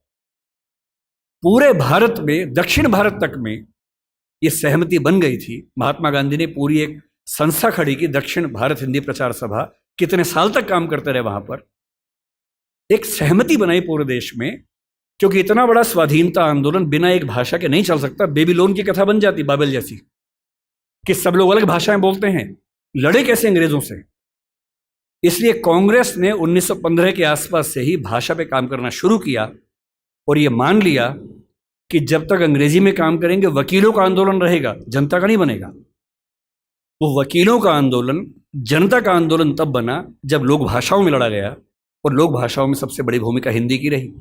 पूरे भारत में, दक्षिण भारत तक में ये सहमति बन गई थी। महात्मा गांधी ने पूरी एक संस्था खड़ी की, दक्षिण भारत हिंदी प्रचार सभा। कितने साल तक काम करते रहे वहां पर, एक सहमति बनाई पूरे देश में, क्योंकि इतना बड़ा स्वाधीनता आंदोलन बिना एक भाषा के नहीं चल सकता। बेबीलोन की कथा बन जाती, बाबेल जैसी, कि सब लोग अलग भाषाएं बोलते हैं, लड़े कैसे अंग्रेजों से। इसलिए कांग्रेस ने 1915 के आसपास से ही भाषा पे काम करना शुरू किया और ये मान लिया कि जब तक अंग्रेजी में काम करेंगे वकीलों का आंदोलन रहेगा, जनता का नहीं बनेगा। वो वकीलों का आंदोलन जनता का आंदोलन तब बना जब लोक भाषाओं में लड़ा गया, और लोक भाषाओं में सबसे बड़ी भूमिका हिंदी की रही।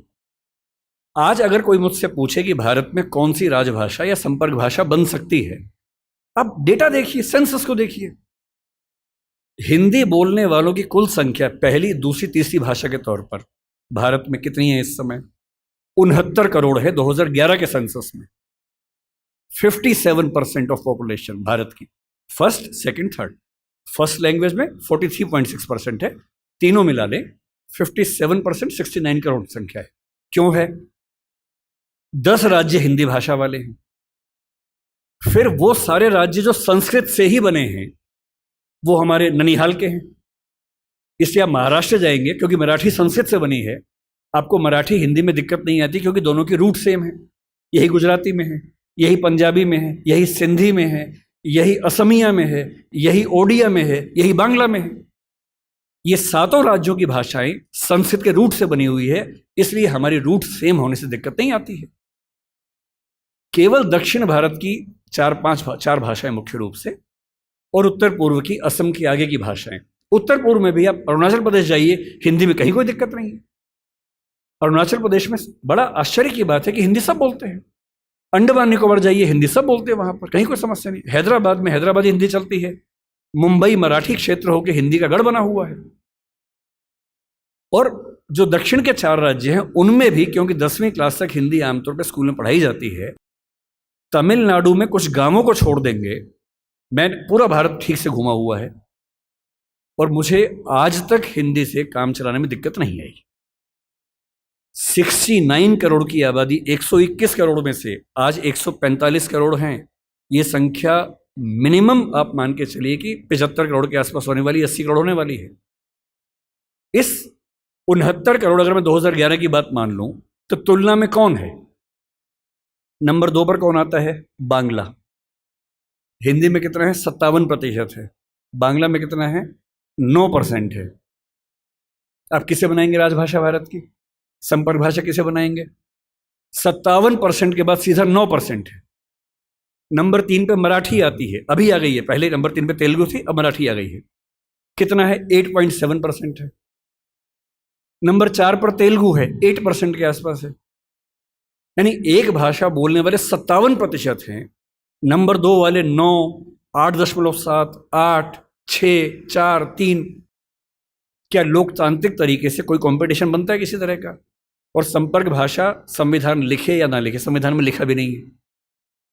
आज अगर कोई मुझसे पूछे कि भारत में कौन सी राजभाषा या संपर्क भाषा बन सकती है, आप डेटा देखिए, सेंसस को देखिए। हिंदी बोलने वालों की कुल संख्या पहली, दूसरी, तीसरी भाषा के तौर पर भारत में कितनी है इस समय? 69 करोड़ है 2011 के सेंसस में। 57% ऑफ पॉपुलेशन भारत की, first, second, third. First language में 43.6% है, तीनों मिला ले 57%, 69 करोड़ संख्या है। क्यों है? 10 राज्य हिंदी भाषा वाले हैं। फिर वो सारे राज्य जो संस्कृत से ही बने हैं, वो हमारे ननिहाल के हैं। इसलिए आप महाराष्ट्र जाएंगे, क्योंकि मराठी संस्कृत से बनी है, आपको मराठी हिंदी में दिक्कत नहीं आती, क्योंकि दोनों की रूट सेम है। यही गुजराती में है, यही पंजाबी में है, यही सिंधी में है, यही असमिया में है, यही ओडिया में है, यही बांग्ला में है। ये 7 राज्यों की भाषाएं संस्कृत के रूट से बनी हुई है, इसलिए हमारी रूट सेम होने से दिक्कत नहीं आती है। केवल दक्षिण भारत की 4 भाषाएं मुख्य रूप से, और उत्तर पूर्व की, असम की आगे की भाषाएं। उत्तर पूर्व में भी आप अरुणाचल प्रदेश जाइए, हिंदी में कहीं कोई दिक्कत नहीं है। अरुणाचल प्रदेश में बड़ा आश्चर्य की बात है कि हिंदी सब बोलते हैं। अंडमान निकोबार जाइए, हिंदी सब बोलते हैं, वहां पर कहीं कोई समस्या नहीं। हैदराबाद में हैदराबादी हिंदी चलती है। मुंबई मराठी क्षेत्र होकर हिंदी का गढ़ बना हुआ है। और जो दक्षिण के 4 राज्य हैं, उनमें भी, क्योंकि 10वीं क्लास तक हिंदी आमतौर पर स्कूल में पढ़ाई जाती है, तमिलनाडु में कुछ गांवों को छोड़ देंगे, मैं पूरा भारत ठीक से घुमा हुआ है, और मुझे आज तक हिंदी से काम चलाने में दिक्कत नहीं आई। 69 करोड़ की आबादी 121 करोड़ में से आज 145 करोड़ हैं। ये संख्या मिनिमम आप मान के चलिए कि 75 करोड़ के आसपास होने वाली, 80 करोड़ होने वाली है। इस 69 करोड़ अगर मैं 2011 की बात मान लूं, तो तुलना में कौन है? नंबर 2 पर कौन आता है? बांग्ला। हिंदी में कितना है? 57% है। बांग्ला में कितना है? 9% है। आप किसे बनाएंगे राजभाषा भारत की? संपर्क भाषा किसे बनाएंगे? 57% के बाद सीधा 9% है। नंबर 3 पे मराठी आती है, अभी आ गई है। पहले नंबर 3 पे तेलुगु थी, अब मराठी आ गई है। कितना है? 8.7% है। नंबर 4 पर तेलुगु है, 8% के आसपास है। यानी एक भाषा बोलने वाले 57% हैं, नंबर 2 वाले 9, 8.7, 8, 6, 4, 3। क्या लोकतांत्रिक तरीके से कोई कंपटीशन बनता है किसी तरह का? और संपर्क भाषा संविधान लिखे या ना लिखे, संविधान में लिखा भी नहीं है।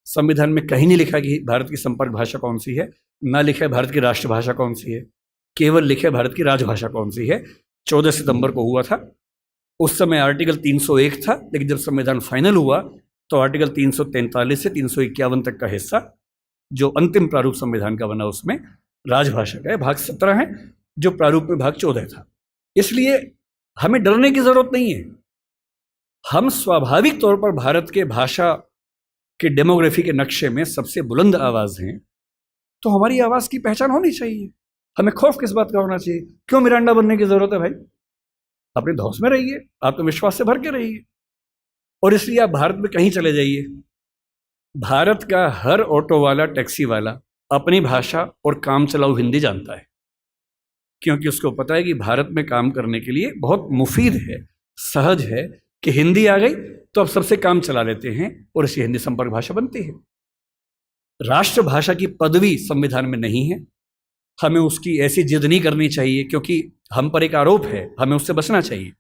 संविधान में कहीं नहीं लिखा कि भारत की संपर्क भाषा कौन सी है, ना लिखा है भारत की राष्ट्रभाषा कौन सी है, केवल लिखे भारत की राजभाषा कौन सी है। 14 सितंबर को हुआ था, उस समय आर्टिकल 301 था, लेकिन जब संविधान फाइनल हुआ तो आर्टिकल 343 से 351 तक का हिस्सा जो अंतिम प्रारूप संविधान का बना, उसमें राजभाषा का है। भाग 17 है, जो प्रारूप में भाग 14 था। इसलिए हमें डरने की जरूरत नहीं है। हम स्वाभाविक तौर पर भारत के भाषा के डेमोग्राफी के नक्शे में सबसे बुलंद आवाज हैं, तो हमारी आवाज की पहचान होनी चाहिए। हमें खौफ किस बात का होना चाहिए? क्यों मिरांडा बनने की जरूरत है भाई? अपने धौस में रहिए, आत्मविश्वास से भर के रहिए। और इसलिए आप भारत में कहीं चले जाइए, भारत का हर ऑटो वाला, टैक्सी वाला अपनी भाषा और काम चलाऊ हिंदी जानता है, क्योंकि उसको पता है कि भारत में काम करने के लिए बहुत मुफीद है। सहज है कि हिंदी आ गई तो अब सबसे काम चला लेते हैं और इसी हिंदी संपर्क भाषा बनती है। राष्ट्रभाषा की पदवी संविधान में नहीं है। हमें उसकी ऐसी जिद नहीं करनी चाहिए, क्योंकि हम पर एक आरोप है, हमें उससे बचना चाहिए।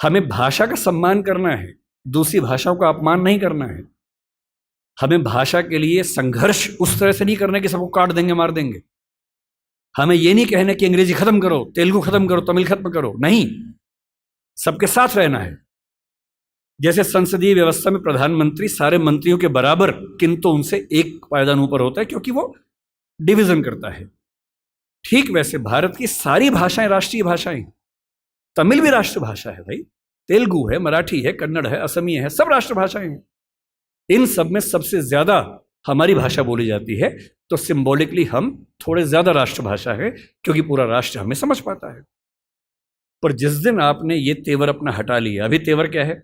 हमें भाषा का सम्मान करना है, दूसरी भाषाओं का अपमान नहीं करना है। हमें भाषा के लिए संघर्ष उस तरह से नहीं करना कि सबको काट देंगे, मार देंगे। हमें ये नहीं कहना कि अंग्रेजी खत्म करो, तेलुगु खत्म करो, तमिल खत्म करो, नहीं, सबके साथ रहना है। जैसे संसदीय व्यवस्था में प्रधानमंत्री सारे मंत्रियों के बराबर, किंतु उनसे एक पायदान ऊपर होता है क्योंकि वो डिवीजन करता है। ठीक वैसे भारत की सारी भाषाएं राष्ट्रीय भाषाएं। तमिल भी राष्ट्रभाषा है भाई, तेलुगु है, मराठी है, कन्नड़ है, असमिया है, सब राष्ट्रभाषाएं हैं। इन सब में सबसे ज्यादा हमारी भाषा बोली जाती है, तो सिंबॉलिकली हम थोड़े ज्यादा राष्ट्रभाषा है, क्योंकि पूरा राष्ट्र हमें समझ पाता है। पर जिस दिन आपने ये तेवर अपना हटा लिया, अभी तेवर क्या है,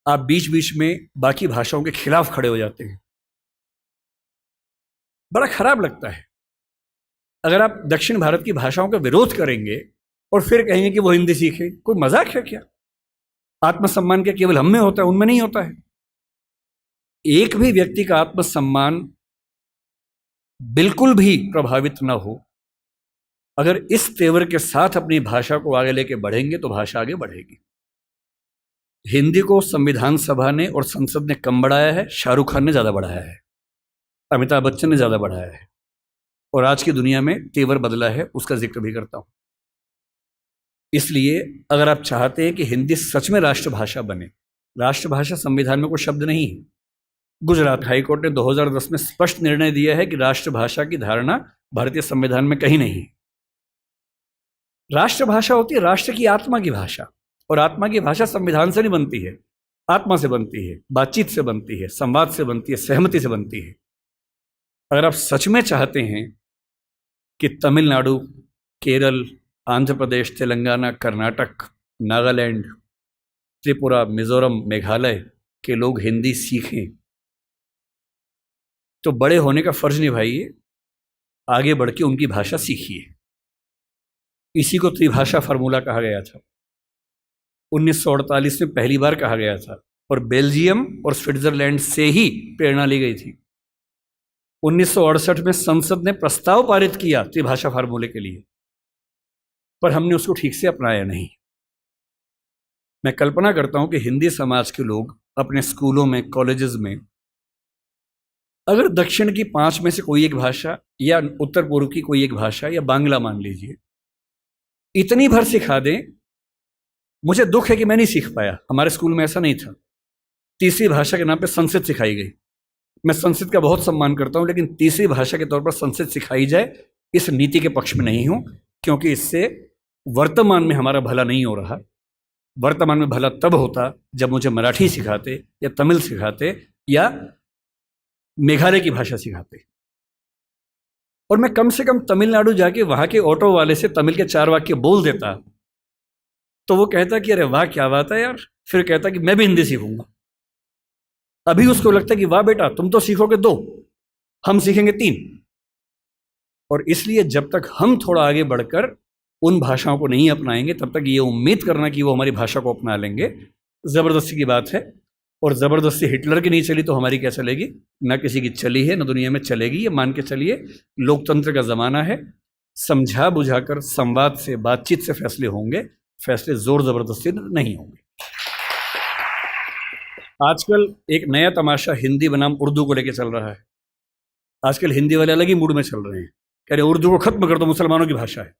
आप बीच बीच में बाकी भाषाओं के खिलाफ खड़े हो जाते हैं। बड़ा खराब लगता है। अगर आप दक्षिण भारत की भाषाओं का विरोध करेंगे और फिर कहेंगे कि वो हिंदी सीखे, कोई मजाक है क्या? आत्मसम्मान क्या केवल हम में होता है, उनमें नहीं होता है? एक भी व्यक्ति का आत्मसम्मान बिल्कुल भी प्रभावित ना हो, अगर इस तेवर के साथ अपनी भाषा को आगे लेके बढ़ेंगे तो भाषा आगे बढ़ेगी। हिंदी को संविधान सभा ने और संसद ने कम बढ़ाया है, शाहरुख खान ने ज़्यादा बढ़ाया है, अमिताभ बच्चन ने ज़्यादा बढ़ाया है, और आज की दुनिया में तेवर बदला है, उसका जिक्र भी करता हूँ। इसलिए अगर आप चाहते हैं कि हिंदी सच में राष्ट्रभाषा बने, राष्ट्रभाषा संविधान में कोई शब्द नहीं है। गुजरात हाईकोर्ट ने 2010 में स्पष्ट निर्णय दिया है कि राष्ट्रभाषा की धारणा भारतीय संविधान में कहीं नहीं है। राष्ट्रभाषा होती है राष्ट्र की आत्मा की भाषा, और आत्मा की भाषा संविधान से नहीं बनती है, आत्मा से बनती है, बातचीत से बनती है, संवाद से बनती है, सहमति से बनती है। अगर आप सच में चाहते हैं कि तमिलनाडु, केरल, आंध्र प्रदेश, तेलंगाना, कर्नाटक, नागालैंड, त्रिपुरा, मिजोरम, मेघालय के लोग हिंदी सीखें, तो बड़े होने का फर्ज निभाइए, आगे बढ़ के उनकी भाषा सीखिए। इसी को त्रिभाषा फार्मूला कहा गया था, 1948 में पहली बार कहा गया था, और बेल्जियम और स्विट्जरलैंड से ही प्रेरणा ली गई थी। 1968 में संसद ने प्रस्ताव पारित किया त्रिभाषा फार्मूले के लिए, पर हमने उसको ठीक से अपनाया नहीं। मैं कल्पना करता हूं कि हिंदी समाज के लोग अपने स्कूलों में, कॉलेजेस में, अगर दक्षिण की 5 में से कोई एक भाषा, या उत्तर पूर्व की कोई एक भाषा, या बांग्ला मान लीजिए, इतनी भर सिखा दें। मुझे दुख है कि मैं नहीं सीख पाया, हमारे स्कूल में ऐसा नहीं था। तीसरी भाषा के नाम पे संस्कृत सिखाई गई। मैं संस्कृत का बहुत सम्मान करता हूं, लेकिन तीसरी भाषा के तौर पर संस्कृत सिखाई जाए, इस नीति के पक्ष में नहीं हूं, क्योंकि इससे वर्तमान में हमारा भला नहीं हो रहा। वर्तमान में भला तब होता जब मुझे मराठी सिखाते, या तमिल सिखाते, या मेघालय की भाषा सिखाते, और मैं कम से कम तमिलनाडु जाके वहां के ऑटो वाले से तमिल के 4 वाक्य बोल देता, तो वो कहता कि अरे वाह क्या बात है यार, फिर कहता कि मैं भी हिंदी सीखूंगा। अभी उसको लगता कि वाह बेटा तुम तो सीखोगे 2, हम सीखेंगे 3। और इसलिए जब तक हम थोड़ा आगे बढ़कर उन भाषाओं को नहीं अपनाएंगे, तब तक ये उम्मीद करना कि वो हमारी भाषा को अपना लेंगे, ज़बरदस्ती की बात है। और ज़बरदस्ती हिटलर की नहीं चली तो हमारी क्या चलेगी? ना किसी की चली है, ना दुनिया में चलेगी। ये मान के चलिए, लोकतंत्र का ज़माना है, समझा बुझाकर, संवाद से, बातचीत से फैसले होंगे, फैसले जोर ज़बरदस्ती नहीं होंगे। आजकल एक नया तमाशा हिंदी बनाम उर्दू को लेकर चल रहा है। आजकल हिंदी वाले अलग ही मूड में चल रहे हैं, कह रहे उर्दू को खत्म कर दो, मुसलमानों की भाषा है।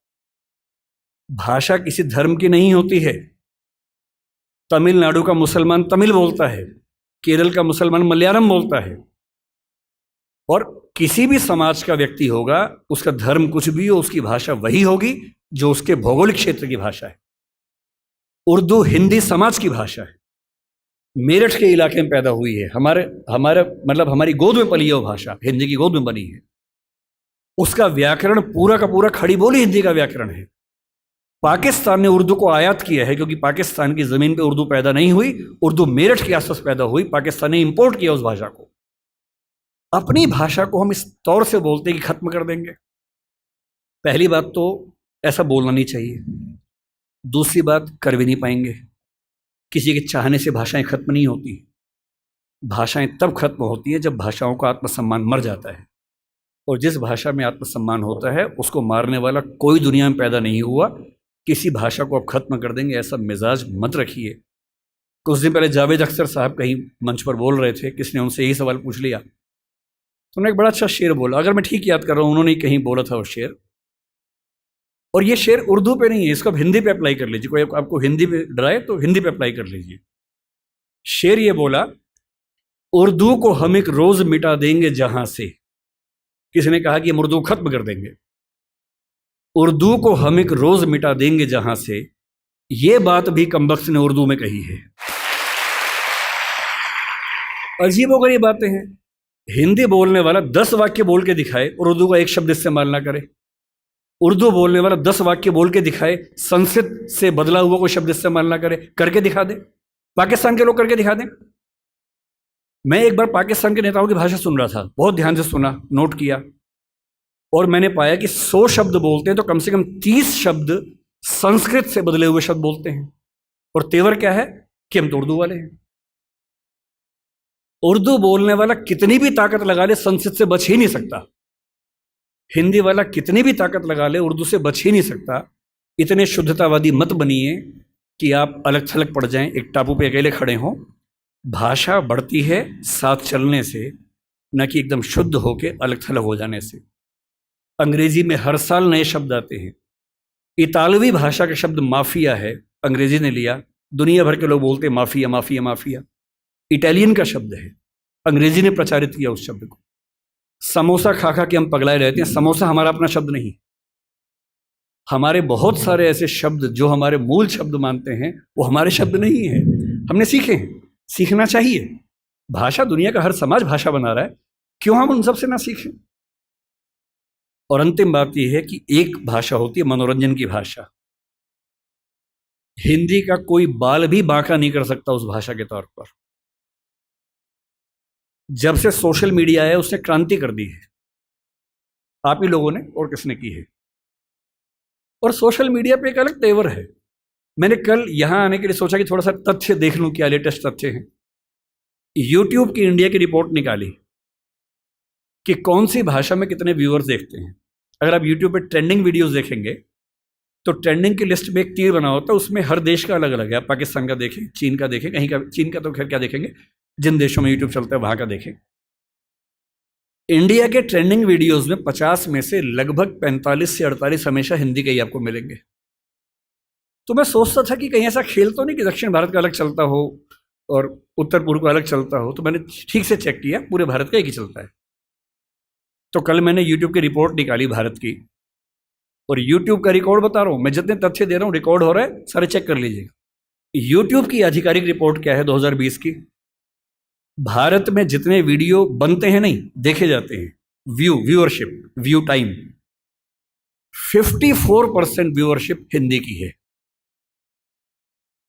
भाषा किसी धर्म की नहीं होती है। तमिलनाडु का मुसलमान तमिल बोलता है, केरल का मुसलमान मलयालम बोलता है, और किसी भी समाज का व्यक्ति होगा, उसका धर्म कुछ भी हो, उसकी भाषा वही होगी जो उसके भौगोलिक क्षेत्र की भाषा है। उर्दू हिंदी समाज की भाषा है, मेरठ के इलाके में पैदा हुई है, हमारी गोद में पली है वो भाषा, हिंदी की गोद में बनी है। उसका व्याकरण पूरा का पूरा खड़ी बोली हिंदी का व्याकरण है। पाकिस्तान ने उर्दू को आयात किया है, क्योंकि पाकिस्तान की ज़मीन पे उर्दू पैदा नहीं हुई, उर्दू मेरठ के आसपास पैदा हुई, पाकिस्तान ने इंपोर्ट किया उस भाषा को। अपनी भाषा को हम इस तौर से बोलते हैं कि खत्म कर देंगे। पहली बात तो ऐसा बोलना नहीं चाहिए। दूसरी बात, कर भी नहीं पाएंगे। किसी के चाहने से भाषाएं खत्म नहीं होती। भाषाएं तब खत्म होती हैं जब भाषाओं का आत्मसम्मान मर जाता है, और जिस भाषा में आत्मसम्मान होता है उसको मारने वाला कोई दुनिया में पैदा नहीं हुआ। किसी भाषा को आप खत्म कर देंगे ऐसा मिजाज मत रखिए। कुछ दिन पहले जावेद अख्तर साहब कहीं मंच पर बोल रहे थे, किसने उनसे यही सवाल पूछ लिया, तो उन्होंने एक बड़ा अच्छा शेर बोला, अगर मैं ठीक याद कर रहा हूँ उन्होंने कहीं बोला था वो शेर, और ये शेर उर्दू पे नहीं है, इसको आप हिंदी पे अप्लाई कर लीजिए। कोई आपको हिंदी पे डराए तो हिंदी पे अप्लाई कर लीजिए। शेर ये बोला, उर्दू को हम एक रोज मिटा देंगे जहां से। किसी ने कहा कि हम उर्दू खत्म कर देंगे। उर्दू को हम एक रोज मिटा देंगे जहां से, ये बात भी कमबख्त ने उर्दू में कही है। अजीबोगरीब बातें हैं। हिंदी बोलने वाला 10 वाक्य बोल के दिखाए और उर्दू का एक शब्द इस्तेमाल ना करे। उर्दू बोलने वाला 10 वाक्य बोल के दिखाए, संस्कृत से बदला हुआ कोई शब्द इस्तेमाल ना करे, करके दिखा दे। पाकिस्तान के लोग करके दिखा दें। मैं एक बार पाकिस्तान के नेताओं की भाषा सुन रहा था, बहुत ध्यान से सुना, नोट किया, और मैंने पाया कि 100 शब्द बोलते हैं तो कम से कम 30 शब्द संस्कृत से बदले हुए शब्द बोलते हैं। और तेवर क्या है कि हम तो उर्दू वाले हैं। उर्दू बोलने वाला कितनी भी ताकत लगा ले संस्कृत से बच ही नहीं सकता। हिंदी वाला कितनी भी ताकत लगा ले उर्दू से बच ही नहीं सकता। इतने शुद्धतावादी मत बनिए कि आप अलग थलग पड़ जाएं, एक टापू पे अकेले खड़े हों। भाषा बढ़ती है साथ चलने से, न कि एकदम शुद्ध होके अलग थलग हो जाने से। अंग्रेजी में हर साल नए शब्द आते हैं। इतालवी भाषा का शब्द माफिया है, अंग्रेजी ने लिया, दुनिया भर के लोग बोलते हैं माफिया माफिया माफिया। इटालियन का शब्द है, अंग्रेजी ने प्रचारित किया उस शब्द को। समोसा खा खा के हम पगलाए रहते हैं। समोसा हमारा अपना शब्द नहीं। हमारे बहुत सारे ऐसे शब्द जो हमारे मूल शब्द मानते हैं वो हमारे शब्द नहीं है, हमने सीखे हैं। सीखना चाहिए। भाषा दुनिया का हर समाज भाषा बना रहा है, क्यों हम उन सब से ना सीखें। और अंतिम बात यह है कि एक भाषा होती है मनोरंजन की भाषा। हिंदी का कोई बाल भी बांका नहीं कर सकता उस भाषा के तौर पर। जब से सोशल मीडिया आया उसने क्रांति कर दी है, आप ही लोगों ने, और किसने की है। और सोशल मीडिया पे एक अलग तेवर है। मैंने कल यहां आने के लिए सोचा कि थोड़ा सा तथ्य देख लूं, क्या लेटेस्ट तथ्य हैं। यूट्यूब की इंडिया की रिपोर्ट निकाली कि कौन सी भाषा में कितने व्यूअर्स देखते हैं। अगर आप यूट्यूब पे ट्रेंडिंग वीडियोस देखेंगे तो ट्रेंडिंग की लिस्ट में एक तीर बना होता है, उसमें हर देश का अलग अलग है। आप पाकिस्तान का देखें, चीन का देखें, कहीं का, चीन का तो खैर क्या देखेंगे, जिन देशों में यूट्यूब चलता है वहां का देखें। इंडिया के ट्रेंडिंग वीडियोस में 50 में से लगभग 45 से 48 हमेशा हिंदी के ही आपको मिलेंगे। तो मैं सोचता था कि कहीं ऐसा खेल तो नहीं कि दक्षिण भारत का अलग चलता हो और उत्तर पूर्व का अलग चलता हो। तो मैंने ठीक से चेक किया, पूरे भारत का एक ही चलता है। तो कल मैंने यूट्यूब की रिपोर्ट निकाली भारत की, और यूट्यूब का रिकॉर्ड बता रहा हूं मैं, जितने तथ्य दे रहा हूं रिकॉर्ड हो रहा है, सारे चेक कर लीजिएगा। यूट्यूब की आधिकारिक रिपोर्ट क्या है 2020 की। भारत में जितने वीडियो बनते हैं, नहीं देखे जाते हैं, viewership, view time, 54% viewership Hindi की है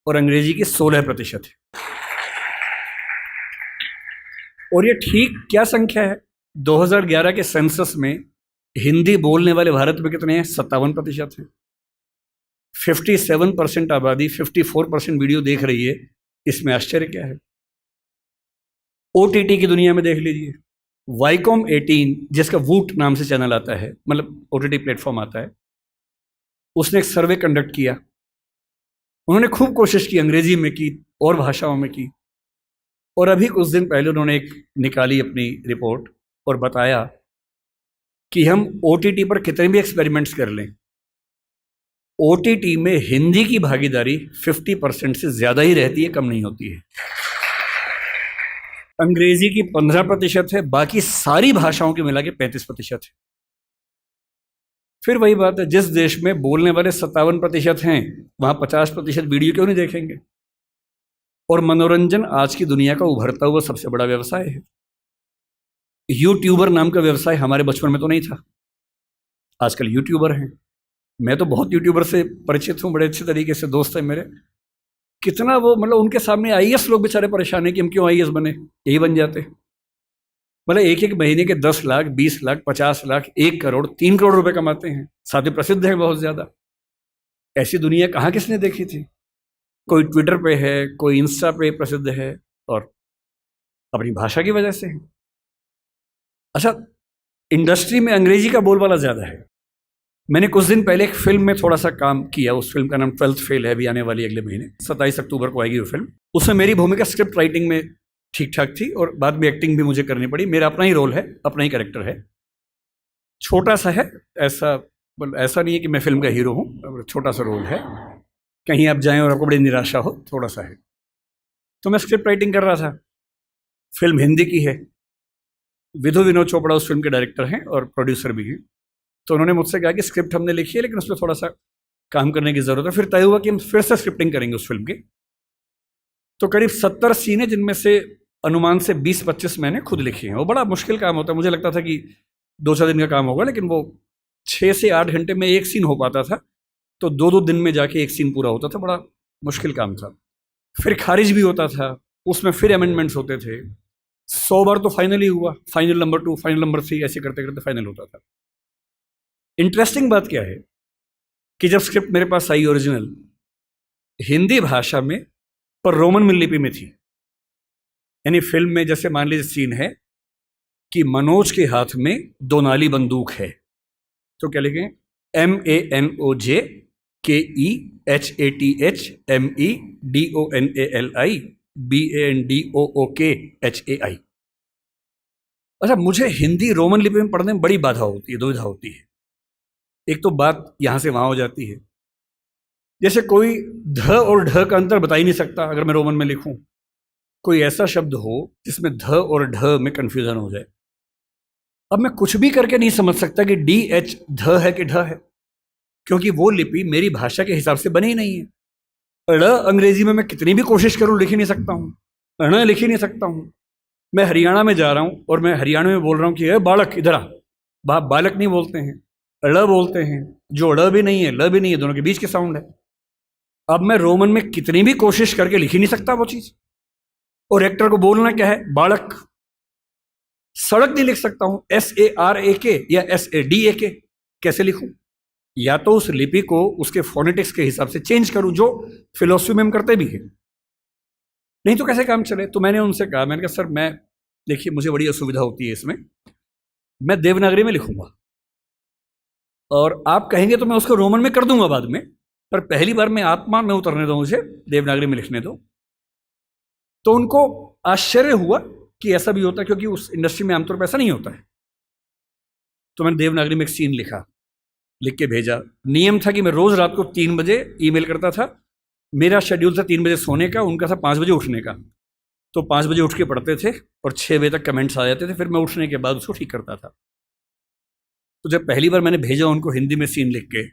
और अंग्रेजी की 16% है। और ये ठीक क्या संख्या है? 2011 के सेंसस में हिंदी बोलने वाले भारत में कितने हैं? 57% हैं। 57% आबादी 54% वीडियो देख रही है, इसमें आश्चर्य क्या है? OTT की दुनिया में देख लीजिए, वाईकॉम 18 जिसका वूट नाम से चैनल आता है, मतलब OTT प्लेटफॉर्म आता है, उसने एक सर्वे कंडक्ट किया। उन्होंने खूब कोशिश की, अंग्रेजी में की और भाषाओं में की, और अभी कुछ दिन पहले उन्होंने एक निकाली अपनी रिपोर्ट और बताया कि हम OTT पर कितने भी एक्सपेरिमेंट्स कर लें, OTT में हिंदी की भागीदारी 50% से ज़्यादा ही रहती है, कम नहीं होती है। अंग्रेजी की 15% है, बाकी सारी भाषाओं के मिला के 35% है। फिर वही बात है, जिस देश में बोलने वाले 57% हैं वहां 50% वीडियो क्यों नहीं देखेंगे? और मनोरंजन आज की दुनिया का उभरता हुआ सबसे बड़ा व्यवसाय है। यूट्यूबर नाम का व्यवसाय हमारे बचपन में तो नहीं था, आजकल यूट्यूबर हैं। मैं तो बहुत यूट्यूबर से परिचित हूँ, बड़े अच्छे तरीके से दोस्त हैं मेरे। कितना वो, मतलब उनके सामने IAS लोग बेचारे परेशान हैं कि हम क्यों IAS बने, यही बन जाते। मतलब एक एक महीने के 10 लाख, 20 लाख, 50 लाख, 1 करोड़, 3 करोड़ रुपए कमाते हैं, साथ ही प्रसिद्ध है बहुत ज़्यादा। ऐसी दुनिया कहाँ किसने देखी थी? कोई ट्विटर पे है, कोई इंस्टा पे प्रसिद्ध है, और अपनी भाषा की वजह से है। अच्छा, इंडस्ट्री में अंग्रेजी का बोलबाला ज़्यादा है। मैंने कुछ दिन पहले एक फिल्म में थोड़ा सा काम किया, उस फिल्म का नाम 12th फेल है, अभी आने वाली अगले महीने 27 अक्टूबर को आएगी वो फिल्म। उसमें मेरी भूमिका स्क्रिप्ट राइटिंग में ठीक ठाक थी और बाद में एक्टिंग भी मुझे करनी पड़ी। मेरा अपना ही रोल है, अपना ही कैरेक्टर है, छोटा सा है, ऐसा नहीं है कि मैं फिल्म का हीरो हूँ, छोटा सा रोल है। कहीं आप जाएं और आपको बड़ी निराशा हो, थोड़ा सा है। तो मैं स्क्रिप्ट राइटिंग कर रहा था, फिल्म हिंदी की है, विधु विनोद चोपड़ा उस फिल्म के डायरेक्टर हैं और प्रोड्यूसर भी हैं। तो उन्होंने मुझसे कहा कि स्क्रिप्ट हमने लिखी है लेकिन उस पर थोड़ा सा काम करने की ज़रूरत है। फिर तय हुआ कि हम फिर से स्क्रिप्टिंग करेंगे उस फिल्म की। तो करीब 70 सीन है, जिनमें से अनुमान से 20-25 मैंने खुद लिखी हैं। वो बड़ा मुश्किल काम होता है। मुझे लगता था कि 2-4 दिन का काम होगा, लेकिन वो 6 से 8 घंटे में एक सीन हो पाता था, तो 2-2 दिन में जाके एक सीन पूरा होता था। बड़ा मुश्किल काम था। फिर खारिज भी होता था, उसमें फिर अमेंडमेंट्स होते थे। 100 बार तो फाइनल ही हुआ, फाइनल नंबर 2, फाइनल नंबर 3, ऐसे करते करते फाइनल होता था। इंटरेस्टिंग बात क्या है कि जब स्क्रिप्ट मेरे पास आई ओरिजिनल, हिंदी भाषा में पर रोमन लिपि में थी। यानी फिल्म में जैसे मान लीजिए सीन है कि मनोज के हाथ में 2 नाली बंदूक है, तो क्या लिखें? MANOJKEHATHMEDONALI BANDOOKHAI। अच्छा, मुझे हिंदी रोमन लिपि में पढ़ने में बड़ी बाधा होती है, दुविधा होती है। एक तो बात यहां से वहां हो जाती है, जैसे कोई ध और ढ का अंतर बता ही नहीं सकता अगर मैं रोमन में लिखूं। कोई ऐसा शब्द हो जिसमें ध और ढ में कंफ्यूजन हो जाए। अब मैं कुछ भी करके नहीं समझ सकता कि DH ध है कि ढ है, क्योंकि वो लिपि मेरी भाषा के हिसाब से बनी ही नहीं है। ड़ अंग्रेजी में मैं कितनी भी कोशिश करूं लिख ही नहीं सकता हूं, ण लिख ही नहीं सकता हूं। मैं हरियाणा में जा रहा हूं और मैं हरियाणा में बोल रहा हूं कि बालक इधर आ, बालक नहीं बोलते हैं, ड़ बोलते हैं, जो ड़ भी नहीं है ल भी नहीं है, दोनों के बीच के साउंड है। अब मैं रोमन में कितनी भी कोशिश करके लिख ही नहीं सकता वो चीज। और एक्टर को बोलना क्या है? बालक। सड़क नहीं लिख सकता हूं, SARAK या SADAK, कैसे लिखूं? या तो उस लिपि को उसके फोनेटिक्स के हिसाब से चेंज करूं, जो फिलोसफी में हम करते भी हैं, नहीं तो कैसे काम चले। तो मैंने उनसे कहा, मैंने कहा सर मैं, देखिए मुझे बड़ी असुविधा होती है इसमें, मैं देवनागरी में लिखूंगा और आप कहेंगे तो मैं उसको रोमन में कर दूंगा बाद में, पर पहली बार मैं आत्मा में उतरने दो, मुझे देवनागरी में लिखने दो। तो उनको आश्चर्य हुआ कि ऐसा भी होता है, क्योंकि उस इंडस्ट्री में आमतौर पर ऐसा नहीं होता है। तो मैंने देवनागरी में एक सीन लिखा, लिख के भेजा। नियम था कि मैं रोज रात को 3 बजे ईमेल करता था। मेरा शेड्यूल था 3 बजे सोने का, उनका था 5 बजे उठने का। तो 5 बजे उठ के पढ़ते थे और 6 बजे तक कमेंट्स आ जाते थे, फिर मैं उठने के बाद उसको ठीक करता था। तो जब पहली बार मैंने भेजा उनको हिंदी में सीन लिख के,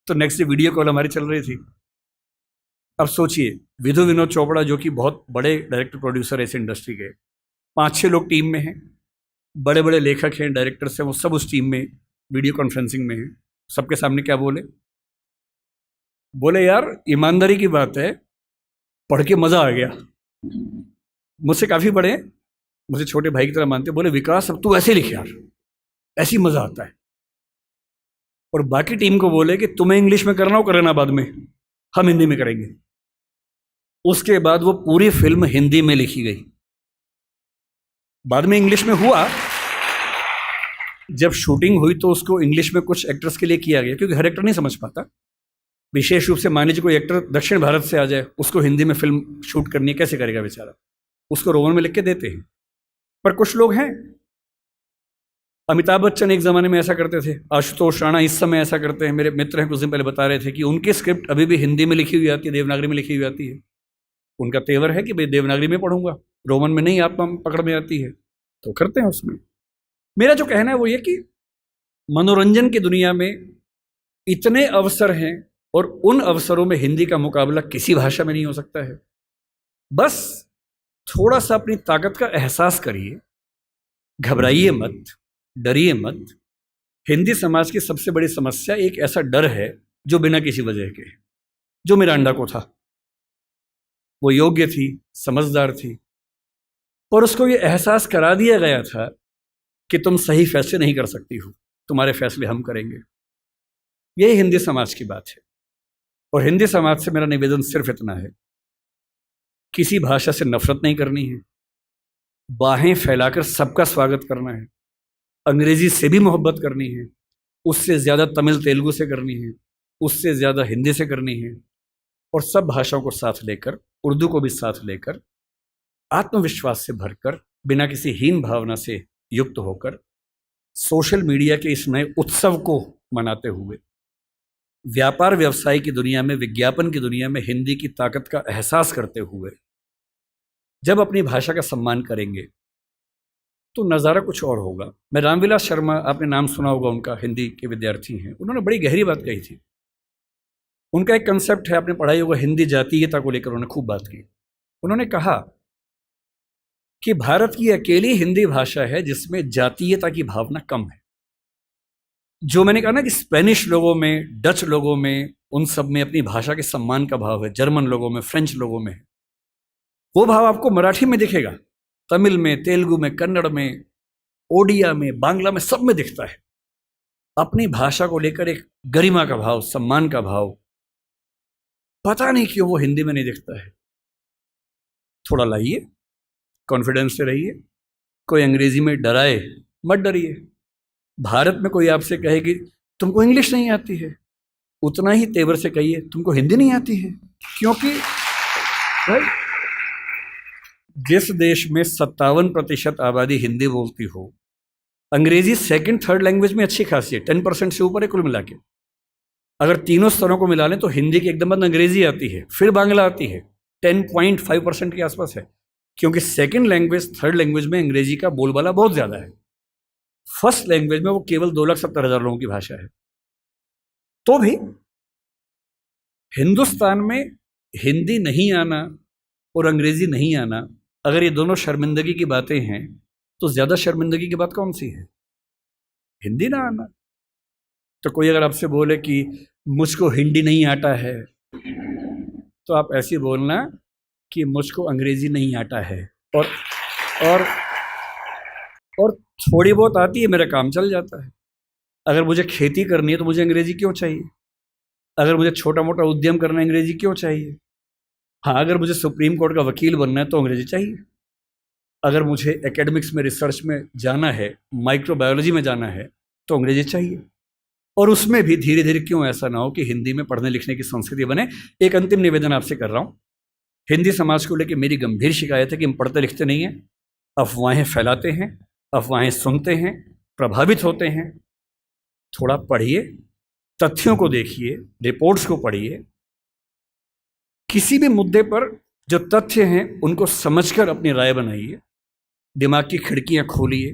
तो नेक्स्ट डे वीडियो कॉल हमारी चल रही थी। अब सोचिए, विधु विनोद चोपड़ा जो कि बहुत बड़े डायरेक्टर प्रोड्यूसर है इस इंडस्ट्री के, 5-6 लोग टीम में हैं, बड़े बड़े लेखक हैं, डायरेक्टर्स हैं, वो सब उस टीम में वीडियो कॉन्फ्रेंसिंग में हैं। सबके सामने क्या बोले? बोले यार ईमानदारी की बात है, पढ़ के मज़ा आ गया। मुझसे काफ़ी बड़े, मुझे छोटे भाई की तरह मानते। बोले विकास अब तू ऐसे लिख यार, ऐसी मज़ा आता है। और बाकी टीम को बोले कि तुम्हें इंग्लिश में करना हो कर लेना, बाद में हम हिंदी में करेंगे। उसके बाद वो पूरी फिल्म हिंदी में लिखी गई। बाद में इंग्लिश में हुआ, जब शूटिंग हुई तो उसको इंग्लिश में कुछ एक्टर्स के लिए किया गया, क्योंकि हर एक्टर नहीं समझ पाता। विशेष रूप से मान लीजिए कोई एक्टर दक्षिण भारत से आ जाए, उसको हिंदी में फिल्म शूट करनी है, कैसे करेगा बेचारा? उसको रोमन में लिख के देते हैं। पर कुछ लोग हैं, अमिताभ बच्चन एक ज़माने में ऐसा करते थे, आशुतोष राणा इस समय ऐसा करते हैं। मेरे मित्र हैं, कुछ दिन पहले बता रहे थे कि उनकी स्क्रिप्ट अभी भी हिंदी में लिखी हुई आती है, देवनागरी में लिखी हुई आती है। उनका तेवर है कि भाई देवनागरी में पढ़ूंगा, रोमन में नहीं आत्मा पकड़ में आती है, तो करते हैं उसमें। मेरा जो कहना है वो ये कि मनोरंजन की दुनिया में इतने अवसर हैं और उन अवसरों में हिंदी का मुकाबला किसी भाषा में नहीं हो सकता है। बस थोड़ा सा अपनी ताकत का एहसास करिए, घबराइए मत, डरिए मत। हिंदी समाज की सबसे बड़ी समस्या एक ऐसा डर है जो बिना किसी वजह के, जो मिरांडा को था। वो योग्य थी, समझदार थी, पर उसको ये एहसास करा दिया गया था कि तुम सही फैसले नहीं कर सकती हो, तुम्हारे फैसले हम करेंगे। यही हिंदी समाज की बात है। और हिंदी समाज से मेरा निवेदन सिर्फ इतना है, किसी भाषा से नफरत नहीं करनी है, बाहें फैलाकर सबका स्वागत करना है। अंग्रेजी से भी मोहब्बत करनी है, उससे ज़्यादा तमिल तेलुगु से करनी है, उससे ज़्यादा हिंदी से करनी है, और सब भाषाओं को साथ लेकर, उर्दू को भी साथ लेकर, आत्मविश्वास से भरकर, बिना किसी हीन भावना से युक्त होकर, सोशल मीडिया के इस नए उत्सव को मनाते हुए, व्यापार व्यवसाय की दुनिया में, विज्ञापन की दुनिया में हिंदी की ताकत का एहसास करते हुए जब अपनी भाषा का सम्मान करेंगे तो नज़ारा कुछ और होगा। मैं रामविलास शर्मा, आपने नाम सुना होगा उनका, हिंदी के विद्यार्थी हैं, उन्होंने बड़ी गहरी बात कही थी। उनका एक कंसेप्ट है, आपने पढ़ाई होगा, हिंदी जातीयता को लेकर उन्होंने खूब बात की। उन्होंने कहा कि भारत की अकेली हिंदी भाषा है जिसमें जातीयता की भावना कम है। जो मैंने कहा ना कि स्पेनिश लोगों में, डच लोगों में, उन सब में अपनी भाषा के सम्मान का भाव है, जर्मन लोगों में, फ्रेंच लोगों में है, वो भाव आपको मराठी में दिखेगा, तमिल में, तेलुगु में, कन्नड़ में, ओडिया में, बांग्ला में, सब में दिखता है। अपनी भाषा को लेकर एक गरिमा का भाव, सम्मान का भाव, पता नहीं क्यों वो हिंदी में नहीं दिखता है। थोड़ा लाइए, कॉन्फिडेंस से रहिए। कोई अंग्रेजी में डराए, मत डरिए। भारत में कोई आपसे कहे कि तुमको इंग्लिश नहीं आती है, उतना ही तेवर से कहिए तुमको हिंदी नहीं आती है। क्योंकि भाई, जिस देश में 57% आबादी हिंदी बोलती हो, अंग्रेजी सेकंड थर्ड लैंग्वेज में अच्छी खासी है, 10% से ऊपर है कुल मिला के। अगर तीनों स्तरों को मिला लें तो हिंदी की एकदम बाद अंग्रेजी आती है, फिर बांग्ला आती है, 10.5% के आसपास है। क्योंकि सेकंड लैंग्वेज, थर्ड लैंग्वेज में अंग्रेजी का बोलबाला बहुत ज़्यादा है। फर्स्ट लैंग्वेज में वो केवल 2,70,000 लोगों की भाषा है। तो भी हिंदुस्तान में हिंदी नहीं आना और अंग्रेजी नहीं आना, अगर ये दोनों शर्मिंदगी की बातें हैं तो ज़्यादा शर्मिंदगी की बात कौन सी है? हिंदी ना आना। तो कोई अगर आपसे बोले कि मुझको हिंदी नहीं आता है, तो आप ऐसे बोलना कि मुझको अंग्रेजी नहीं आता है, और थोड़ी बहुत आती है, मेरा काम चल जाता है। अगर मुझे खेती करनी है तो मुझे अंग्रेजी क्यों चाहिए? अगर मुझे छोटा मोटा उद्यम करना है, अंग्रेजी क्यों चाहिए? हाँ, अगर मुझे सुप्रीम कोर्ट का वकील बनना है तो अंग्रेजी चाहिए। अगर मुझे एकेडमिक्स में, रिसर्च में जाना है, माइक्रोबायोलॉजी में जाना है, तो अंग्रेजी चाहिए। और उसमें भी धीरे धीरे क्यों ऐसा ना हो कि हिंदी में पढ़ने लिखने की संस्कृति बने। एक अंतिम निवेदन आपसे कर रहा हूँ। हिंदी समाज को लेकर मेरी गंभीर शिकायत है कि हम पढ़ते लिखते नहीं हैं, अफवाहें फैलाते हैं, अफवाहें सुनते हैं, प्रभावित होते हैं। थोड़ा पढ़िए, तथ्यों को देखिए, रिपोर्ट्स को पढ़िए, किसी भी मुद्दे पर जो तथ्य हैं उनको समझकर अपनी राय बनाइए, दिमाग की खिड़कियां खोलिए।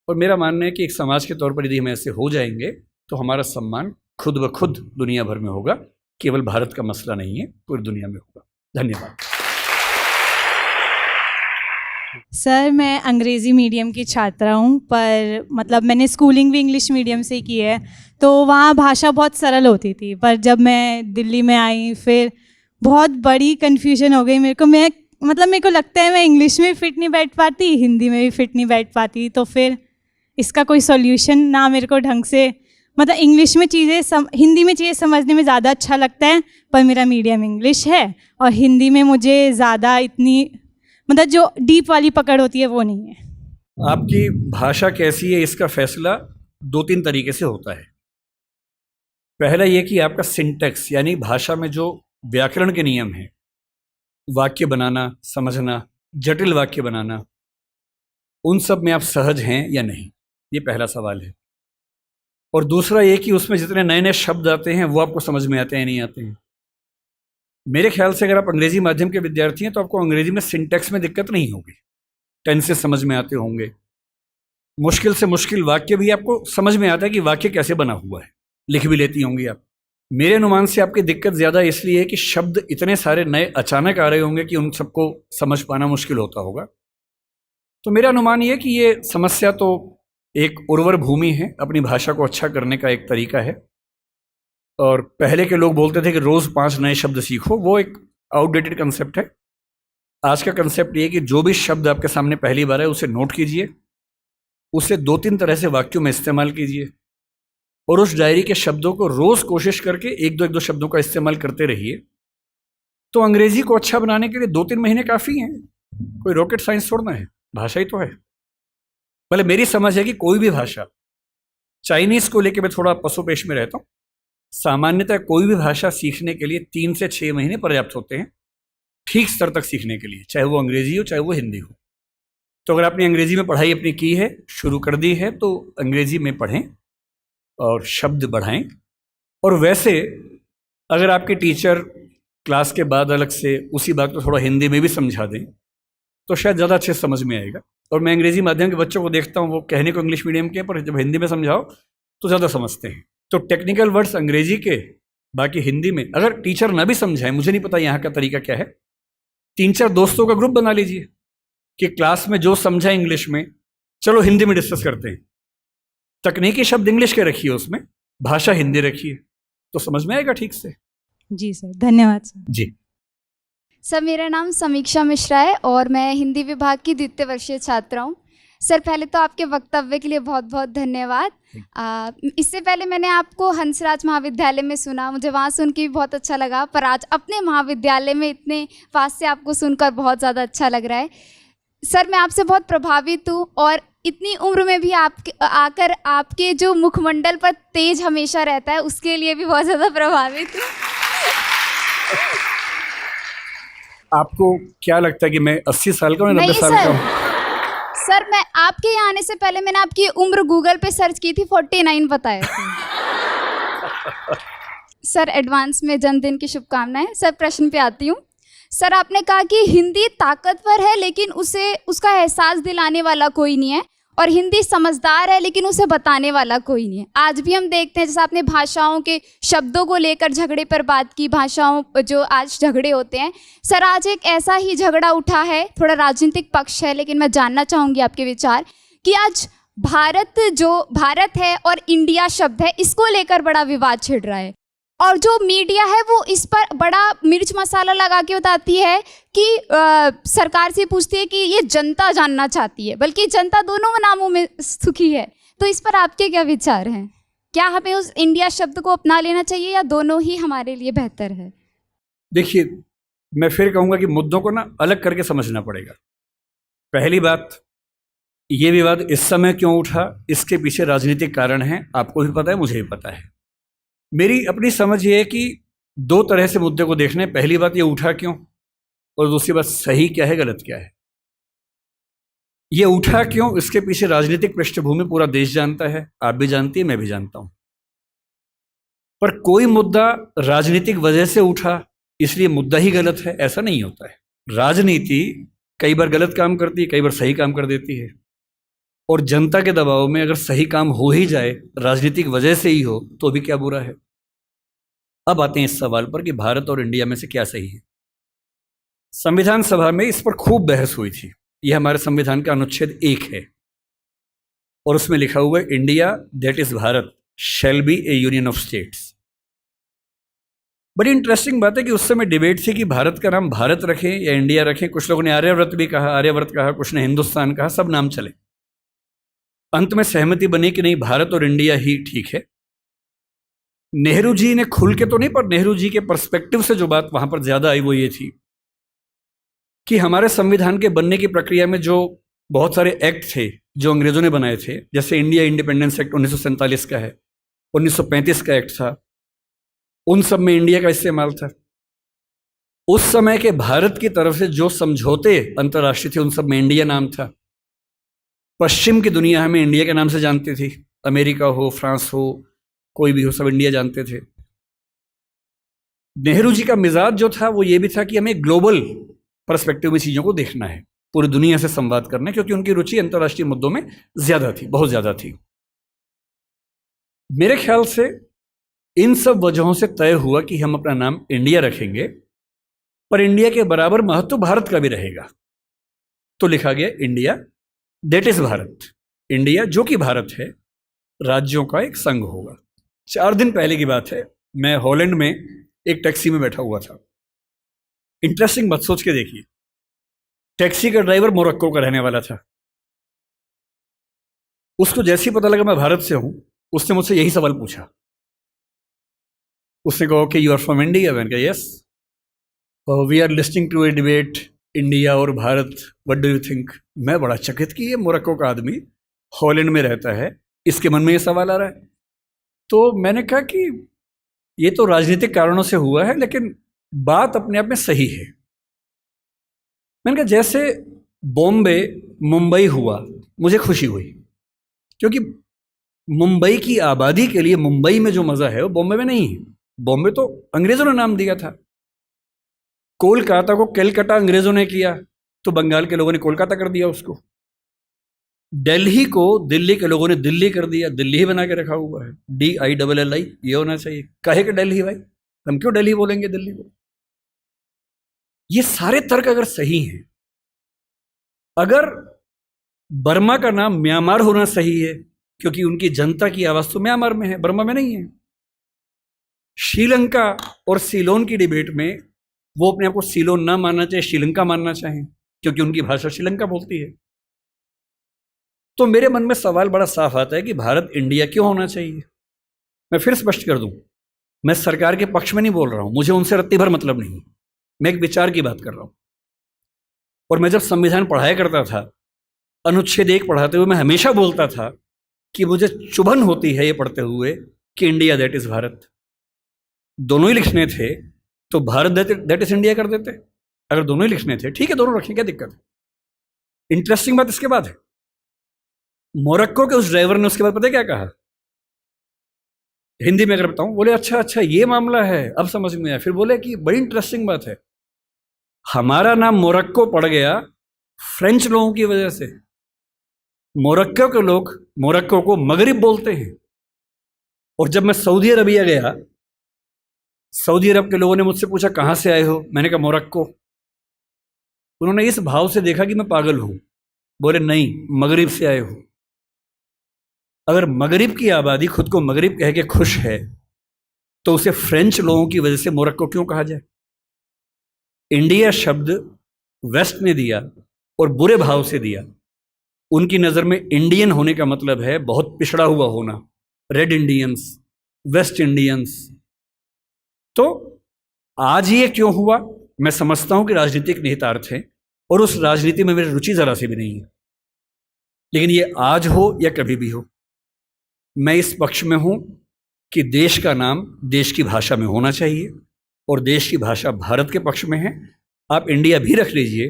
और मेरा मानना है कि एक समाज के तौर पर यदि हम ऐसे हो जाएंगे तो हमारा सम्मान खुद ब खुद दुनिया भर में होगा। केवल भारत का मसला नहीं है, पूरी दुनिया में होगा। धन्यवाद।
सर, मैं अंग्रेज़ी मीडियम की छात्रा हूँ, पर मतलब मैंने स्कूलिंग भी इंग्लिश मीडियम से की है, तो वहाँ भाषा बहुत सरल होती थी। पर जब मैं दिल्ली में आई, फिर बहुत बड़ी कन्फ्यूजन हो गई मेरे को। मेरे को लगता है मैं इंग्लिश में फिट नहीं बैठ पाती, हिंदी में भी फिट नहीं बैठ पाती। तो फिर इसका कोई सॉल्यूशन ना मेरे को ढंग से, मतलब इंग्लिश में चीज़ें हिंदी में चीज़ें समझने में ज़्यादा अच्छा लगता है, पर मेरा मीडियम इंग्लिश है और हिंदी में मुझे ज़्यादा इतनी मतलब जो डीप वाली पकड़ होती है वो नहीं है।
आपकी भाषा कैसी है इसका फैसला 2-3 तरीके से होता है। पहला ये कि आपका सिंटैक्स, यानी भाषा में जो व्याकरण के नियम हैं, वाक्य बनाना, समझना, जटिल वाक्य बनाना, उन सब में आप सहज हैं या नहीं, ये पहला सवाल है। और दूसरा ये कि उसमें जितने नए नए शब्द आते हैं वो आपको समझ में आते हैं नहीं आते हैं। मेरे ख्याल से अगर आप अंग्रेजी माध्यम के विद्यार्थी हैं तो आपको अंग्रेजी में सिंटैक्स में दिक्कत नहीं होगी, टेंसेस समझ में आते होंगे, मुश्किल से मुश्किल वाक्य भी आपको समझ में आता है कि वाक्य कैसे बना हुआ है, लिख भी लेती होंगी आप। मेरे अनुमान से आपकी दिक्कत ज़्यादा इसलिए है कि शब्द इतने सारे नए अचानक आ रहे होंगे कि उन सबको समझ पाना मुश्किल होता होगा। तो मेरा अनुमान ये कि ये समस्या तो एक उर्वर भूमि है, अपनी भाषा को अच्छा करने का एक तरीका है। और पहले के लोग बोलते थे कि रोज़ 5 नए शब्द सीखो, वो एक आउटडेटेड कंसेप्ट है। आज का कंसेप्ट ये है कि जो भी शब्द आपके सामने पहली बार है उसे नोट कीजिए, उसे 2-3 तरह से वाक्यों में इस्तेमाल कीजिए, और उस डायरी के शब्दों को रोज कोशिश करके एक दो शब्दों का इस्तेमाल करते रहिए, तो अंग्रेजी को अच्छा बनाने के लिए 2-3 महीने काफ़ी हैं। कोई रॉकेट साइंस थोड़ा ना है, भाषा ही तो है। भले मेरी समझ है कि कोई भी भाषा, चाइनीज़ को लेकर मैं थोड़ा पसोपेश में रहता हूँ, सामान्यतः कोई भी भाषा सीखने के लिए 3 से 6 महीने पर्याप्त होते हैं ठीक स्तर तक सीखने के लिए, चाहे वो अंग्रेजी हो चाहे वो हिंदी हो। तो अगर आपने अंग्रेजी में पढ़ाई अपनी की है, शुरू कर दी है, तो अंग्रेजी में पढ़ें और शब्द बढ़ाएं। और वैसे अगर आपके टीचर क्लास के बाद अलग से उसी बात को थोड़ा हिंदी में भी समझा दें तो शायद ज़्यादा अच्छे समझ में आएगा। और मैं अंग्रेजी माध्यम के बच्चों को देखता हूँ, वो कहने को इंग्लिश मीडियम के, पर जब हिंदी में समझाओ तो ज़्यादा समझते हैं। तो टेक्निकल वर्ड्स अंग्रेजी के, बाकी हिंदी में। अगर टीचर ना भी समझाए, मुझे नहीं पता यहाँ का तरीका क्या है, 3-4 दोस्तों का ग्रुप बना लीजिए कि क्लास में जो समझा इंग्लिश में, चलो हिंदी में डिस्कस करते हैं। तकनीकी शब्द इंग्लिश के रखिए, उसमें भाषा हिंदी रखिए, तो समझ में आएगा ठीक से।
जी सर, धन्यवाद सर।
जी
सर, मेरा नाम समीक्षा मिश्रा है और मैं हिंदी विभाग की द्वितीय वर्षीय छात्रा हूँ। सर, पहले तो आपके वक्तव्य के लिए बहुत बहुत धन्यवाद। इससे पहले मैंने आपको हंसराज महाविद्यालय में सुना, मुझे वहाँ सुन के भी बहुत अच्छा लगा, पर आज अपने महाविद्यालय में इतने पास से आपको सुनकर बहुत ज़्यादा अच्छा लग रहा है। सर, मैं आपसे बहुत प्रभावित हूँ और इतनी उम्र में भी आकर आपके जो मुखमंडल पर तेज हमेशा रहता है, उसके लिए भी बहुत ज़्यादा प्रभावित हूँ।
आपको क्या लगता है कि मैं 80 साल का हूँ, 90 साल का हूँ?
सर, मैं आपके यहाँ आने से पहले मैंने आपकी उम्र गूगल पे सर्च की थी, 49 बताया था। सर, एडवांस में जन्मदिन की शुभकामनाएं। सर, प्रश्न पे आती हूँ। सर, आपने कहा कि हिंदी ताकतवर है लेकिन उसका एहसास दिलाने वाला कोई नहीं है, और हिंदी समझदार है लेकिन उसे बताने वाला कोई नहीं है। आज भी हम देखते हैं, जैसे आपने भाषाओं के शब्दों को लेकर झगड़े पर बात की, भाषाओं जो आज झगड़े होते हैं। सर, आज एक ऐसा ही झगड़ा उठा है, थोड़ा राजनीतिक पक्ष है, लेकिन मैं जानना चाहूँगी आपके विचार कि आज भारत है और इंडिया शब्द है, इसको लेकर बड़ा विवाद छिड़ रहा है, और जो मीडिया है वो इस पर बड़ा मिर्च मसाला लगा के बताती है कि सरकार से पूछती है कि ये जनता जानना चाहती है, बल्कि जनता दोनों नामों में सुखी है। तो इस पर आपके क्या विचार हैं? क्या हमें उस इंडिया शब्द को अपना लेना चाहिए या दोनों ही हमारे लिए बेहतर है?
देखिए, मैं फिर कहूँगा कि मुद्दों को ना अलग करके समझना पड़ेगा। पहली बात, ये विवाद इस समय क्यों उठा, इसके पीछे राजनीतिक कारण हैं, आपको भी पता है, मुझे भी पता है। मेरी अपनी समझ ये है कि 2 तरह से मुद्दे को देखने। पहली बात, ये उठा क्यों, और दूसरी बात, सही क्या है, गलत क्या है। ये उठा क्यों, इसके पीछे राजनीतिक पृष्ठभूमि पूरा देश जानता है, आप भी जानती है, मैं भी जानता हूं। पर कोई मुद्दा राजनीतिक वजह से उठा इसलिए मुद्दा ही गलत है, ऐसा नहीं होता है। राजनीति कई बार गलत काम करती है, कई बार सही काम कर देती है, और जनता के दबाव में अगर सही काम हो ही जाए, राजनीतिक वजह से ही हो, तो भी क्या बुरा है। अब आते हैं इस सवाल पर कि भारत और इंडिया में से क्या सही है। संविधान सभा में इस पर खूब बहस हुई थी। यह हमारे संविधान का अनुच्छेद 1 है और उसमें लिखा हुआ है, India that is Bharat shall be A union of states. बड़ी इंटरेस्टिंग बात है कि उस समय डिबेट थी कि भारत का नाम भारत रखें या इंडिया रखें। कुछ लोगों ने आर्यव्रत भी कहा, आर्यव्रत कहा, कुछ ने हिंदुस्तान कहा, सब नाम चले। अंत में सहमति बनी कि नहीं, भारत और इंडिया ही ठीक है। नेहरू जी ने खुल के तो नहीं, पर नेहरू जी के पर्सपेक्टिव से जो बात वहां पर ज्यादा आई वो ये थी कि हमारे संविधान के बनने की प्रक्रिया में जो बहुत सारे एक्ट थे जो अंग्रेजों ने बनाए थे, जैसे इंडिया इंडिपेंडेंस एक्ट 1947 का है, 1935 का एक्ट था, उन सब में इंडिया का इस्तेमाल था। उस समय के भारत की तरफ से जो समझौते अंतर्राष्ट्रीय थे, उन सब में इंडिया नाम था। पश्चिम की दुनिया हमें इंडिया के नाम से जानती थी, अमेरिका हो, फ्रांस हो, कोई भी हो, सब इंडिया जानते थे। नेहरू जी का मिजाज जो था वो ये भी था कि हमें ग्लोबल पर्सपेक्टिव में चीज़ों को देखना है, पूरी दुनिया से संवाद करना है, क्योंकि उनकी रुचि अंतर्राष्ट्रीय मुद्दों में ज़्यादा थी, बहुत ज़्यादा थी। मेरे ख्याल से इन सब वजहों से तय हुआ कि हम अपना नाम इंडिया रखेंगे, पर इंडिया के बराबर महत्व भारत का भी रहेगा। तो लिखा गया India that is Bharat. India जो कि भारत है, राज्यों का एक संघ होगा। 4 दिन पहले की बात है, मैं हॉलैंड में एक टैक्सी में बैठा हुआ था। इंटरेस्टिंग मत सोच के देखिए, टैक्सी का ड्राइवर मोरक्को का रहने वाला था। उसको जैसे ही पता लगा मैं भारत से हूं, उसने मुझसे यही सवाल पूछा। उसने कहा कि यू आर फ्रॉम इंडिया? मैंने कहा yes. We are listening to a debate India और Bharat, what do you think? मैं बड़ा चकित कि ये मोरक्को का आदमी हॉलैंड में रहता है, इसके मन में ये सवाल आ रहा है। तो मैंने कहा कि ये तो राजनीतिक कारणों से हुआ है, लेकिन बात अपने आप में सही है। मैंने कहा जैसे बॉम्बे मुंबई हुआ, मुझे खुशी हुई, क्योंकि मुंबई की आबादी के लिए मुंबई में जो मज़ा है वो बॉम्बे में नहीं है। बॉम्बे तो अंग्रेज़ों ने नाम दिया था। कोलकाता को कैलकाटा अंग्रेज़ों ने किया, तो बंगाल के लोगों ने कोलकाता कर दिया उसको। दिल्ली को दिल्ली के लोगों ने दिल्ली कर दिया, दिल्ली ही बना के रखा हुआ है, DILLI, ये होना चाहिए। कहे कि दिल्ली भाई, हम क्यों दिल्ली बोलेंगे दिल्ली को? ये सारे तर्क अगर सही हैं, अगर बर्मा का नाम म्यांमार होना सही है क्योंकि उनकी जनता की आवाज तो म्यांमार में है, बर्मा में नहीं है। श्रीलंका और सीलोन की डिबेट में वो अपने आप को सीलोन ना मानना चाहे, श्रीलंका मानना चाहें, क्योंकि उनकी भाषा श्रीलंका बोलती है। तो मेरे मन में सवाल बड़ा साफ आता है कि भारत इंडिया क्यों होना चाहिए। मैं फिर स्पष्ट कर दूं, मैं सरकार के पक्ष में नहीं बोल रहा हूं, मुझे उनसे रत्ती भर मतलब नहीं, मैं एक विचार की बात कर रहा हूं। और मैं जब संविधान पढ़ाया करता था, अनुच्छेद 1 पढ़ाते हुए मैं हमेशा बोलता था कि मुझे चुभन होती है ये पढ़ते हुए कि इंडिया दैट इज भारत। दोनों ही लिखने थे तो भारत दैट इज इंडिया कर देते। अगर दोनों ही लिखने थे, ठीक है, दोनों रखें, क्या दिक्कत है। इंटरेस्टिंग बात इसके बाद है, मोरक्को के उस ड्राइवर ने उसके बाद पता है क्या कहा, हिंदी में अगर बताऊं, बोले अच्छा अच्छा ये मामला है, अब समझ में आया। फिर बोले कि बड़ी इंटरेस्टिंग बात है, हमारा नाम मोरक्को पड़ गया फ्रेंच लोगों की वजह से। मोरक्को के लोग मोरक्को को मगरिब बोलते हैं। और जब मैं सऊदी अरबिया गया, सऊदी अरब के लोगों ने मुझसे पूछा कहां से आए हो, मैंने कहा मोरक्को। उन्होंने इस भाव से देखा कि मैं पागल हूं, बोले नहीं, मगरिब से आए हो। अगर मगरिब की आबादी खुद को मगरिब कह के खुश है तो उसे फ्रेंच लोगों की वजह से मोरक्को क्यों कहा जाए। इंडिया शब्द वेस्ट ने दिया और बुरे भाव से दिया। उनकी नज़र में इंडियन होने का मतलब है बहुत पिछड़ा हुआ होना, रेड इंडियंस, वेस्ट इंडियंस। तो आज ये क्यों हुआ, मैं समझता हूं कि राजनीतिक निहितार्थ है और उस राजनीति में मेरी रुचि ज़रा सी भी नहीं है। लेकिन ये आज हो या कभी भी हो, मैं इस पक्ष में हूं कि देश का नाम देश की भाषा में होना चाहिए और देश की भाषा भारत के पक्ष में है। आप इंडिया भी रख लीजिए,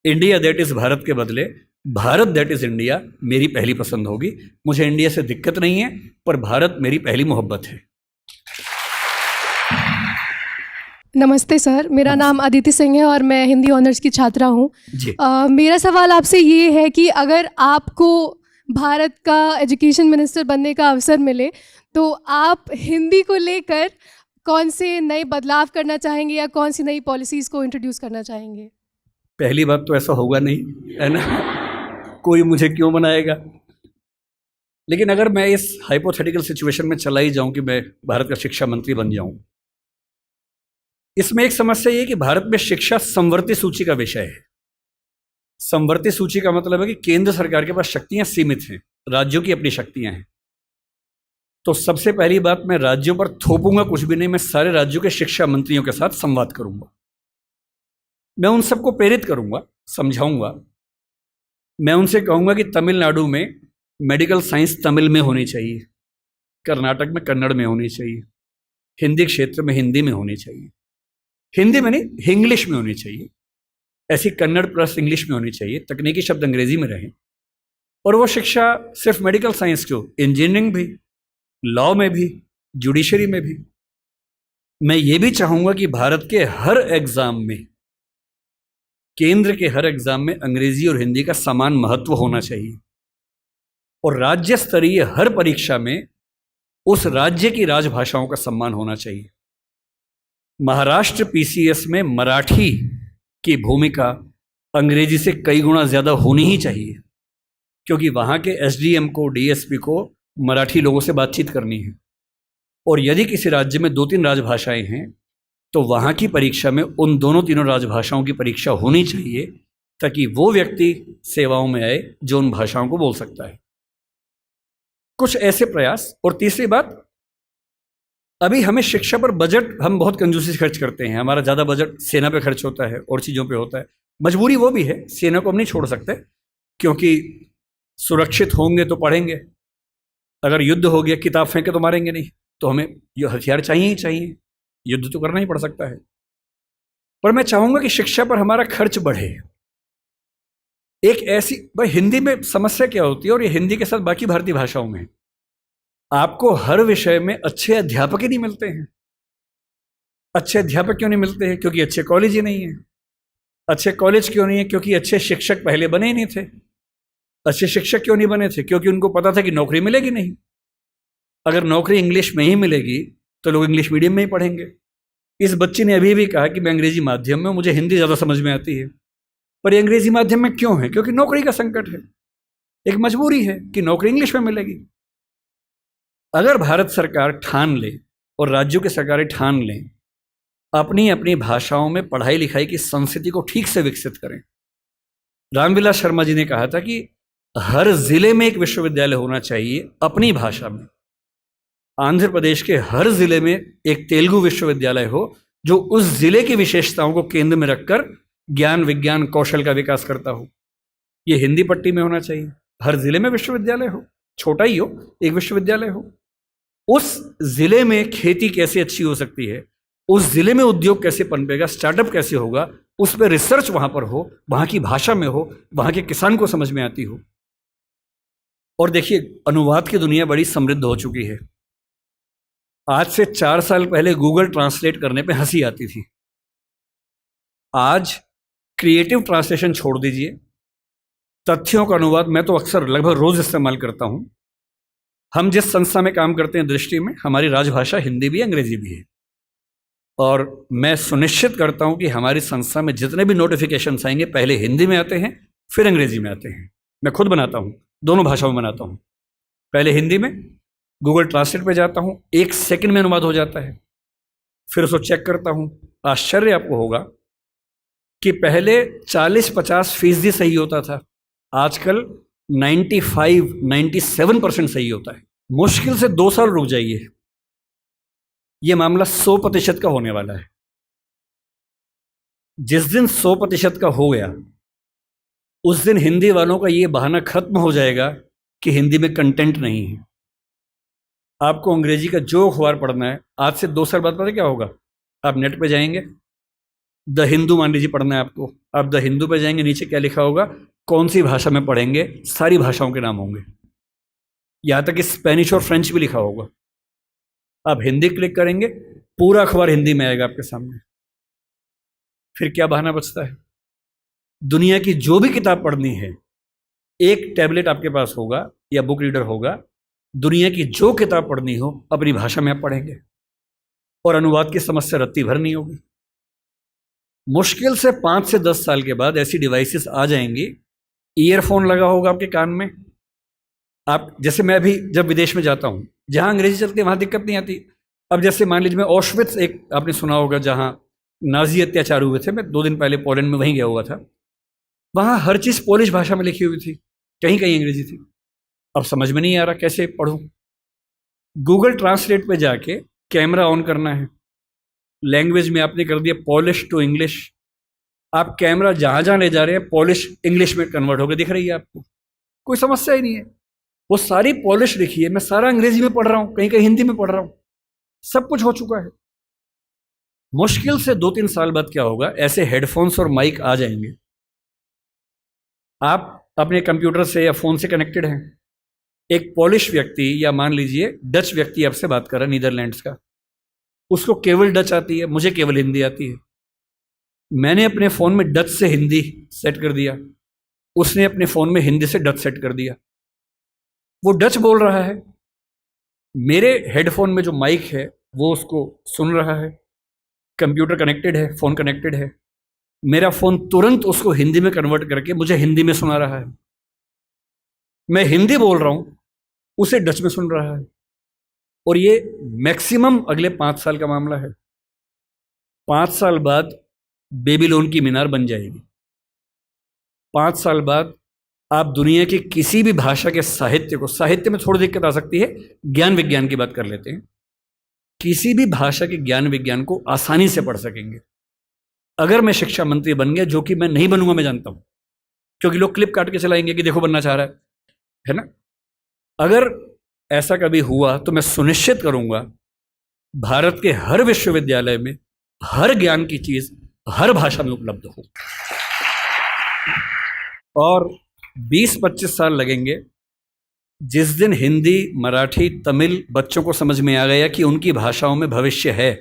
इंडिया दैट इज़ भारत के बदले भारत दैट इज़ इंडिया मेरी पहली पसंद होगी। मुझे इंडिया से दिक्कत नहीं है, पर भारत मेरी पहली मोहब्बत है।
नमस्ते सर, मेरा नाम अदिति सिंह है और मैं हिंदी ऑनर्स की छात्रा हूँ
जी।
मेरा सवाल आपसे ये है कि अगर आपको भारत का एजुकेशन मिनिस्टर बनने का अवसर मिले तो आप हिंदी को लेकर कौन से नए बदलाव करना चाहेंगे या कौन सी नई पॉलिसीज़ को इंट्रोड्यूस करना चाहेंगे?
पहली बात तो ऐसा होगा नहीं, है ना, कोई मुझे क्यों बनाएगा। लेकिन अगर मैं इस हाइपोथेटिकल सिचुएशन में चला ही जाऊं कि मैं भारत का शिक्षा मंत्री बन जाऊं, इसमें एक समस्या ये कि भारत में शिक्षा समवर्ती सूची का विषय है। समवर्ती सूची का मतलब है कि केंद्र सरकार के पास शक्तियां सीमित हैं, राज्यों की अपनी शक्तियां हैं। तो सबसे पहली बात, मैं राज्यों पर थोपूंगा कुछ भी नहीं, मैं सारे राज्यों के शिक्षा मंत्रियों के साथ संवाद करूंगा। मैं उन सबको प्रेरित करूंगा, समझाऊंगा। मैं उनसे कहूंगा कि तमिलनाडु में मेडिकल साइंस तमिल में होनी चाहिए, कर्नाटक में कन्नड़ में होनी चाहिए, हिंदी क्षेत्र में हिंदी में होनी चाहिए, हिंदी में नहीं इंग्लिश में होनी चाहिए, ऐसी कन्नड़ प्लस इंग्लिश में होनी चाहिए, तकनीकी शब्द अंग्रेजी में रहें। और वो शिक्षा सिर्फ मेडिकल साइंस क्यों, इंजीनियरिंग भी, लॉ में भी, जुडिशरी में भी। मैं ये भी चाहूँगा कि भारत के हर एग्ज़ाम में, केंद्र के हर एग्ज़ाम में अंग्रेजी और हिंदी का समान महत्व होना चाहिए और राज्य स्तरीय हर परीक्षा में उस राज्य की राजभाषाओं का सम्मान होना चाहिए। महाराष्ट्र PCS में मराठी की भूमिका अंग्रेजी से कई गुना ज़्यादा होनी ही चाहिए, क्योंकि वहाँ के SDM को, DSP को मराठी लोगों से बातचीत करनी है। और यदि किसी राज्य में 2-3 राजभाषाएं हैं तो वहाँ की परीक्षा में उन दोनों तीनों राजभाषाओं की परीक्षा होनी चाहिए, ताकि वो व्यक्ति सेवाओं में आए जो उन भाषाओं को बोल सकता है। कुछ ऐसे प्रयास। और तीसरी बात, अभी हमें शिक्षा पर बजट हम बहुत कंजूसी से खर्च करते हैं। हमारा ज़्यादा बजट सेना पे खर्च होता है और चीज़ों पे होता है। मजबूरी वो भी है, सेना को हम नहीं छोड़ सकते, क्योंकि सुरक्षित होंगे तो पढ़ेंगे, अगर युद्ध हो गया किताब फेंके तो मारेंगे नहीं, तो हमें ये हथियार चाहिए ही चाहिए, युद्ध तो करना ही पड़ सकता है। पर मैं चाहूँगा कि शिक्षा पर हमारा खर्च बढ़े। एक ऐसी, भाई हिंदी में समस्या क्या होती है, और ये हिंदी के साथ बाकी भारतीय भाषाओं में, आपको हर विषय में अच्छे अध्यापक ही नहीं मिलते हैं। अच्छे अध्यापक क्यों नहीं मिलते हैं? क्योंकि अच्छे कॉलेज ही नहीं है। अच्छे कॉलेज क्यों नहीं है? क्योंकि अच्छे शिक्षक पहले बने ही नहीं थे। अच्छे शिक्षक क्यों नहीं बने थे? क्योंकि उनको पता था कि नौकरी मिलेगी नहीं। अगर नौकरी इंग्लिश में ही मिलेगी तो लोग इंग्लिश मीडियम में ही पढ़ेंगे। इस बच्ची ने अभी भी कहा कि मैं अंग्रेजी माध्यम में, मुझे हिंदी ज़्यादा समझ में आती है। पर ये अंग्रेजी माध्यम में क्यों है? क्योंकि नौकरी का संकट है, एक मजबूरी है कि नौकरी इंग्लिश में मिलेगी। अगर भारत सरकार ठान ले और राज्यों की सरकारें ठान लें, अपनी अपनी भाषाओं में पढ़ाई लिखाई की संस्कृति को ठीक से विकसित करें। रामविलास शर्मा जी ने कहा था कि हर जिले में एक विश्वविद्यालय होना चाहिए अपनी भाषा में। आंध्र प्रदेश के हर जिले में एक तेलुगु विश्वविद्यालय हो, जो उस जिले की विशेषताओं को केंद्र में रखकर ज्ञान विज्ञान कौशल का विकास करता हो। ये हिंदी पट्टी में होना चाहिए, हर जिले में विश्वविद्यालय हो, छोटा ही हो, एक विश्वविद्यालय हो। उस जिले में खेती कैसे अच्छी हो सकती है, उस जिले में उद्योग कैसे पनपेगा, स्टार्टअप कैसे होगा, उस पर रिसर्च वहाँ पर हो, वहाँ की भाषा में हो, वहाँ के किसान को समझ में आती हो। और देखिए, अनुवाद की दुनिया बड़ी समृद्ध हो चुकी है। आज से 4 साल पहले गूगल ट्रांसलेट करने पे हंसी आती थी। आज क्रिएटिव ट्रांसलेशन छोड़ दीजिए, तथ्यों का अनुवाद मैं तो अक्सर लगभग रोज इस्तेमाल करता हूं। हम जिस संस्था में काम करते हैं दृष्टि में, हमारी राजभाषा हिंदी भी अंग्रेजी भी है, और मैं सुनिश्चित करता हूं कि हमारी संस्था में जितने भी नोटिफिकेशंस आएंगे पहले हिंदी में आते हैं, फिर अंग्रेजी में आते हैं। मैं खुद बनाता हूं, दोनों भाषाओं में बनाता हूं। पहले हिंदी में, गूगल ट्रांसलेट पे जाता हूं, 1 सेकंड में अनुवाद हो जाता है, फिर उसको चेक करता हूं। आश्चर्य आपको होगा कि पहले 40-50% सही होता था, आजकल 95-97% सही होता है। मुश्किल से 2 साल रुक जाइए, ये मामला 100% का होने वाला है। जिस दिन 100% का हो गया, उस दिन हिंदी वालों का ये बहाना खत्म हो जाएगा कि हिंदी में कंटेंट नहीं है। आपको अंग्रेजी का जो अखबार पढ़ना है, आज से 2 साल बाद पता क्या होगा? आप नेट पे जाएंगे, द हिंदू मान लीजिए पढ़ना है आपको, आप द हिंदू पे जाएंगे, नीचे क्या लिखा होगा, कौन सी भाषा में पढ़ेंगे, सारी भाषाओं के नाम होंगे, यहाँ तक कि स्पेनिश और फ्रेंच भी लिखा होगा। आप हिंदी क्लिक करेंगे, पूरा अखबार हिंदी में आएगा आपके सामने। फिर क्या बहाना बचता है? दुनिया की जो भी किताब पढ़नी है, एक टैबलेट आपके पास होगा या बुक रीडर होगा, दुनिया की जो किताब पढ़नी हो अपनी भाषा में आप पढ़ेंगे, और अनुवाद की समस्या रत्ती भर नहीं होगी। मुश्किल से 5 से 10 साल के बाद ऐसी डिवाइसेस आ जाएंगी, ईयरफोन लगा होगा आपके कान में। आप जैसे, मैं भी जब विदेश में जाता हूँ, जहाँ अंग्रेजी चलती है वहाँ दिक्कत नहीं आती। अब जैसे मान लीजिए मैं ऑशविट्स, एक आपने सुना होगा जहाँ नाजी अत्याचार हुए थे, मैं 2 दिन पहले पोलैंड में वहीं गया हुआ था। वहाँ हर चीज़ पोलिश भाषा में लिखी हुई थी, कहीं कहीं अंग्रेजी थी। अब समझ में नहीं आ रहा कैसे पढ़ूँ। गूगल ट्रांसलेट पे जाके कैमरा ऑन करना है, लैंग्वेज में आपने कर दिया पॉलिश टू इंग्लिश, आप कैमरा जहाँ जहाँ ले जा रहे हैं पॉलिश इंग्लिश में कन्वर्ट होकर दिख रही है आपको, कोई समस्या ही नहीं है। वो सारी पॉलिश लिखी है, मैं सारा अंग्रेजी में पढ़ रहा हूँ, कहीं कहीं हिंदी में पढ़ रहा हूँ, सब कुछ हो चुका है। मुश्किल से 2-3 साल बाद क्या होगा, ऐसे हेडफोन्स और माइक आ जाएंगे, आप अपने कंप्यूटर से या फ़ोन से कनेक्टेड हैं, एक पॉलिश व्यक्ति या मान लीजिए डच व्यक्ति आपसे बात कर रहा है, नीदरलैंड्स का, उसको केवल डच आती है, मुझे केवल हिंदी आती है। मैंने अपने फ़ोन में डच से हिंदी सेट कर दिया, उसने अपने फ़ोन में हिंदी से डच सेट कर दिया। वो डच बोल रहा है, मेरे हेडफोन में जो माइक है वो उसको सुन रहा है, कंप्यूटर कनेक्टेड है, फ़ोन कनेक्टेड है, मेरा फ़ोन तुरंत उसको हिंदी में कन्वर्ट करके मुझे हिंदी में सुना रहा है। मैं हिंदी बोल रहा हूँ, उसे डच में सुन रहा है। और ये मैक्सिमम अगले 5 साल का मामला है। 5 साल बाद बेबीलोन की मीनार बन जाएगी। 5 साल बाद आप दुनिया की किसी भी भाषा के साहित्य को, साहित्य में थोड़ी दिक्कत आ सकती है, ज्ञान विज्ञान की बात कर लेते हैं, किसी भी भाषा के ज्ञान विज्ञान को आसानी से पढ़ सकेंगे। अगर मैं शिक्षा मंत्री बन गया, जो कि मैं नहीं बनूंगा, मैं जानता हूं, क्योंकि लोग क्लिप काट के चलाएंगे कि देखो बनना चाह रहा है ना। अगर ऐसा कभी हुआ तो मैं सुनिश्चित करूंगा भारत के हर विश्वविद्यालय में हर ज्ञान की चीज हर भाषा में उपलब्ध हो। और 20-25 साल लगेंगे। जिस दिन हिंदी, मराठी, तमिल बच्चों को समझ में आ गया कि उनकी भाषाओं में भविष्य है,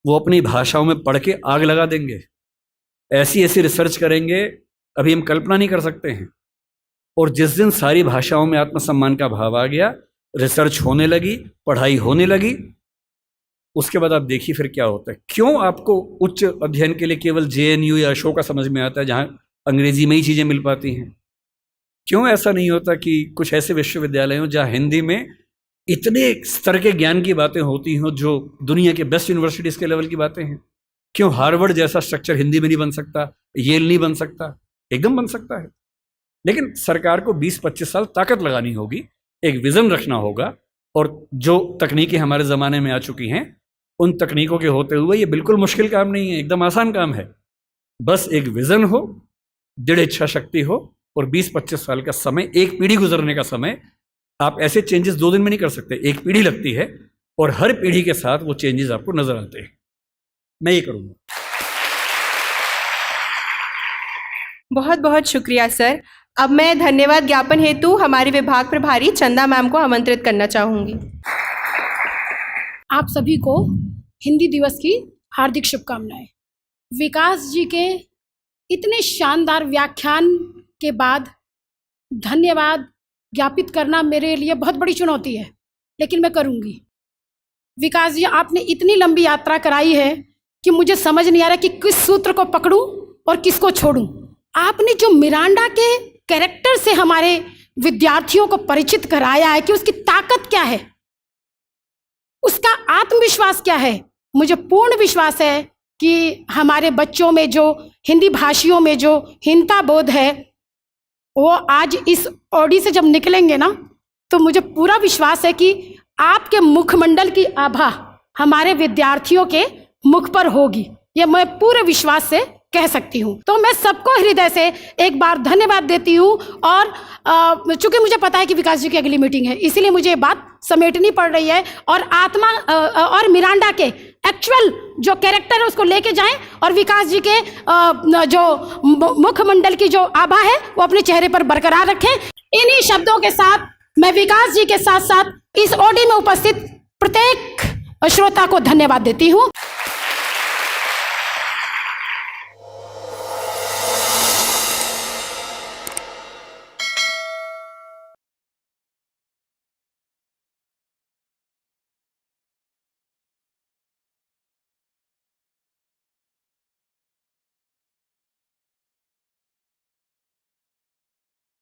वो अपनी भाषाओं में पढ़ के आग लगा देंगे। ऐसी ऐसी रिसर्च करेंगे, अभी हम कल्पना नहीं कर सकते हैं। और जिस दिन सारी भाषाओं में आत्मसम्मान का भाव आ गया, रिसर्च होने लगी, पढ़ाई होने लगी, उसके बाद आप देखिए फिर क्या होता है। क्यों आपको उच्च अध्ययन के लिए केवल JNU या अशोका समझ में आता है, जहाँ अंग्रेजी में ही चीज़ें मिल पाती हैं? क्यों ऐसा नहीं होता कि कुछ ऐसे विश्वविद्यालय हों जहाँ हिंदी में इतने स्तर के ज्ञान की बातें होती हों जो दुनिया के बेस्ट यूनिवर्सिटीज़ के लेवल की बातें हैं? क्यों हार्वर्ड जैसा स्ट्रक्चर हिंदी में नहीं बन सकता, येल नहीं बन सकता? एकदम बन सकता है। लेकिन सरकार को 20-25 साल ताकत लगानी होगी, एक विज़न रखना होगा, और जो तकनीकें हमारे ज़माने में आ चुकी हैं उन तकनीकों के होते हुए ये बिल्कुल मुश्किल काम नहीं है, एकदम आसान काम है। बस एक विज़न हो, दृढ़ इच्छा शक्ति हो, और 20-25 साल का समय, एक पीढ़ी गुजरने का समय। आप ऐसे चेंजेस 2 दिन में नहीं कर सकते, एक पीढ़ी लगती है, और हर पीढ़ी के साथ वो चेंजेस आपको नजर आते हैं। मैं ये करूँगा।
बहुत बहुत शुक्रिया सर। अब मैं धन्यवाद ज्ञापन हेतु हमारे विभाग प्रभारी चंदा मैम को आमंत्रित करना चाहूँगी।
आप सभी को हिंदी दिवस की हार्दिक शुभकामनाएं। विकास जी के इतने शानदार व्याख्यान के बाद धन्यवाद ज्ञापित करना मेरे लिए बहुत बड़ी चुनौती है, लेकिन मैं करूँगी। विकास जी, आपने इतनी लंबी यात्रा कराई है कि मुझे समझ नहीं आ रहा कि किस सूत्र को पकड़ूं और किसको छोड़ूं। आपने जो मिरांडा के कैरेक्टर से हमारे विद्यार्थियों को परिचित कराया है कि उसकी ताकत क्या है, उसका आत्मविश्वास क्या है, मुझे पूर्ण विश्वास है कि हमारे बच्चों में जो हिंदी भाषियों में जो हीनता बोध है, वो आज इस ऑडी से जब निकलेंगे ना, तो मुझे पूरा विश्वास है कि आपके मुखमंडल की आभा हमारे विद्यार्थियों के मुख पर होगी। ये मैं पूरे विश्वास से कह सकती हूँ। तो मैं सबको हृदय से एक बार धन्यवाद देती हूँ। और चूंकि मुझे पता है कि विकास जी की अगली मीटिंग है, इसीलिए मुझे ये बात समेटनी पड़ रही है। और आत्मा और मिरांडा के एक्चुअल जो कैरेक्टर है उसको लेके जाएं, और विकास जी के जो मुखमंडल की जो आभा है वो अपने चेहरे पर बरकरार रखें। इन्हीं शब्दों के साथ मैं विकास जी के साथ साथ इस ऑडी में उपस्थित प्रत्येक श्रोता को धन्यवाद देती हूँ।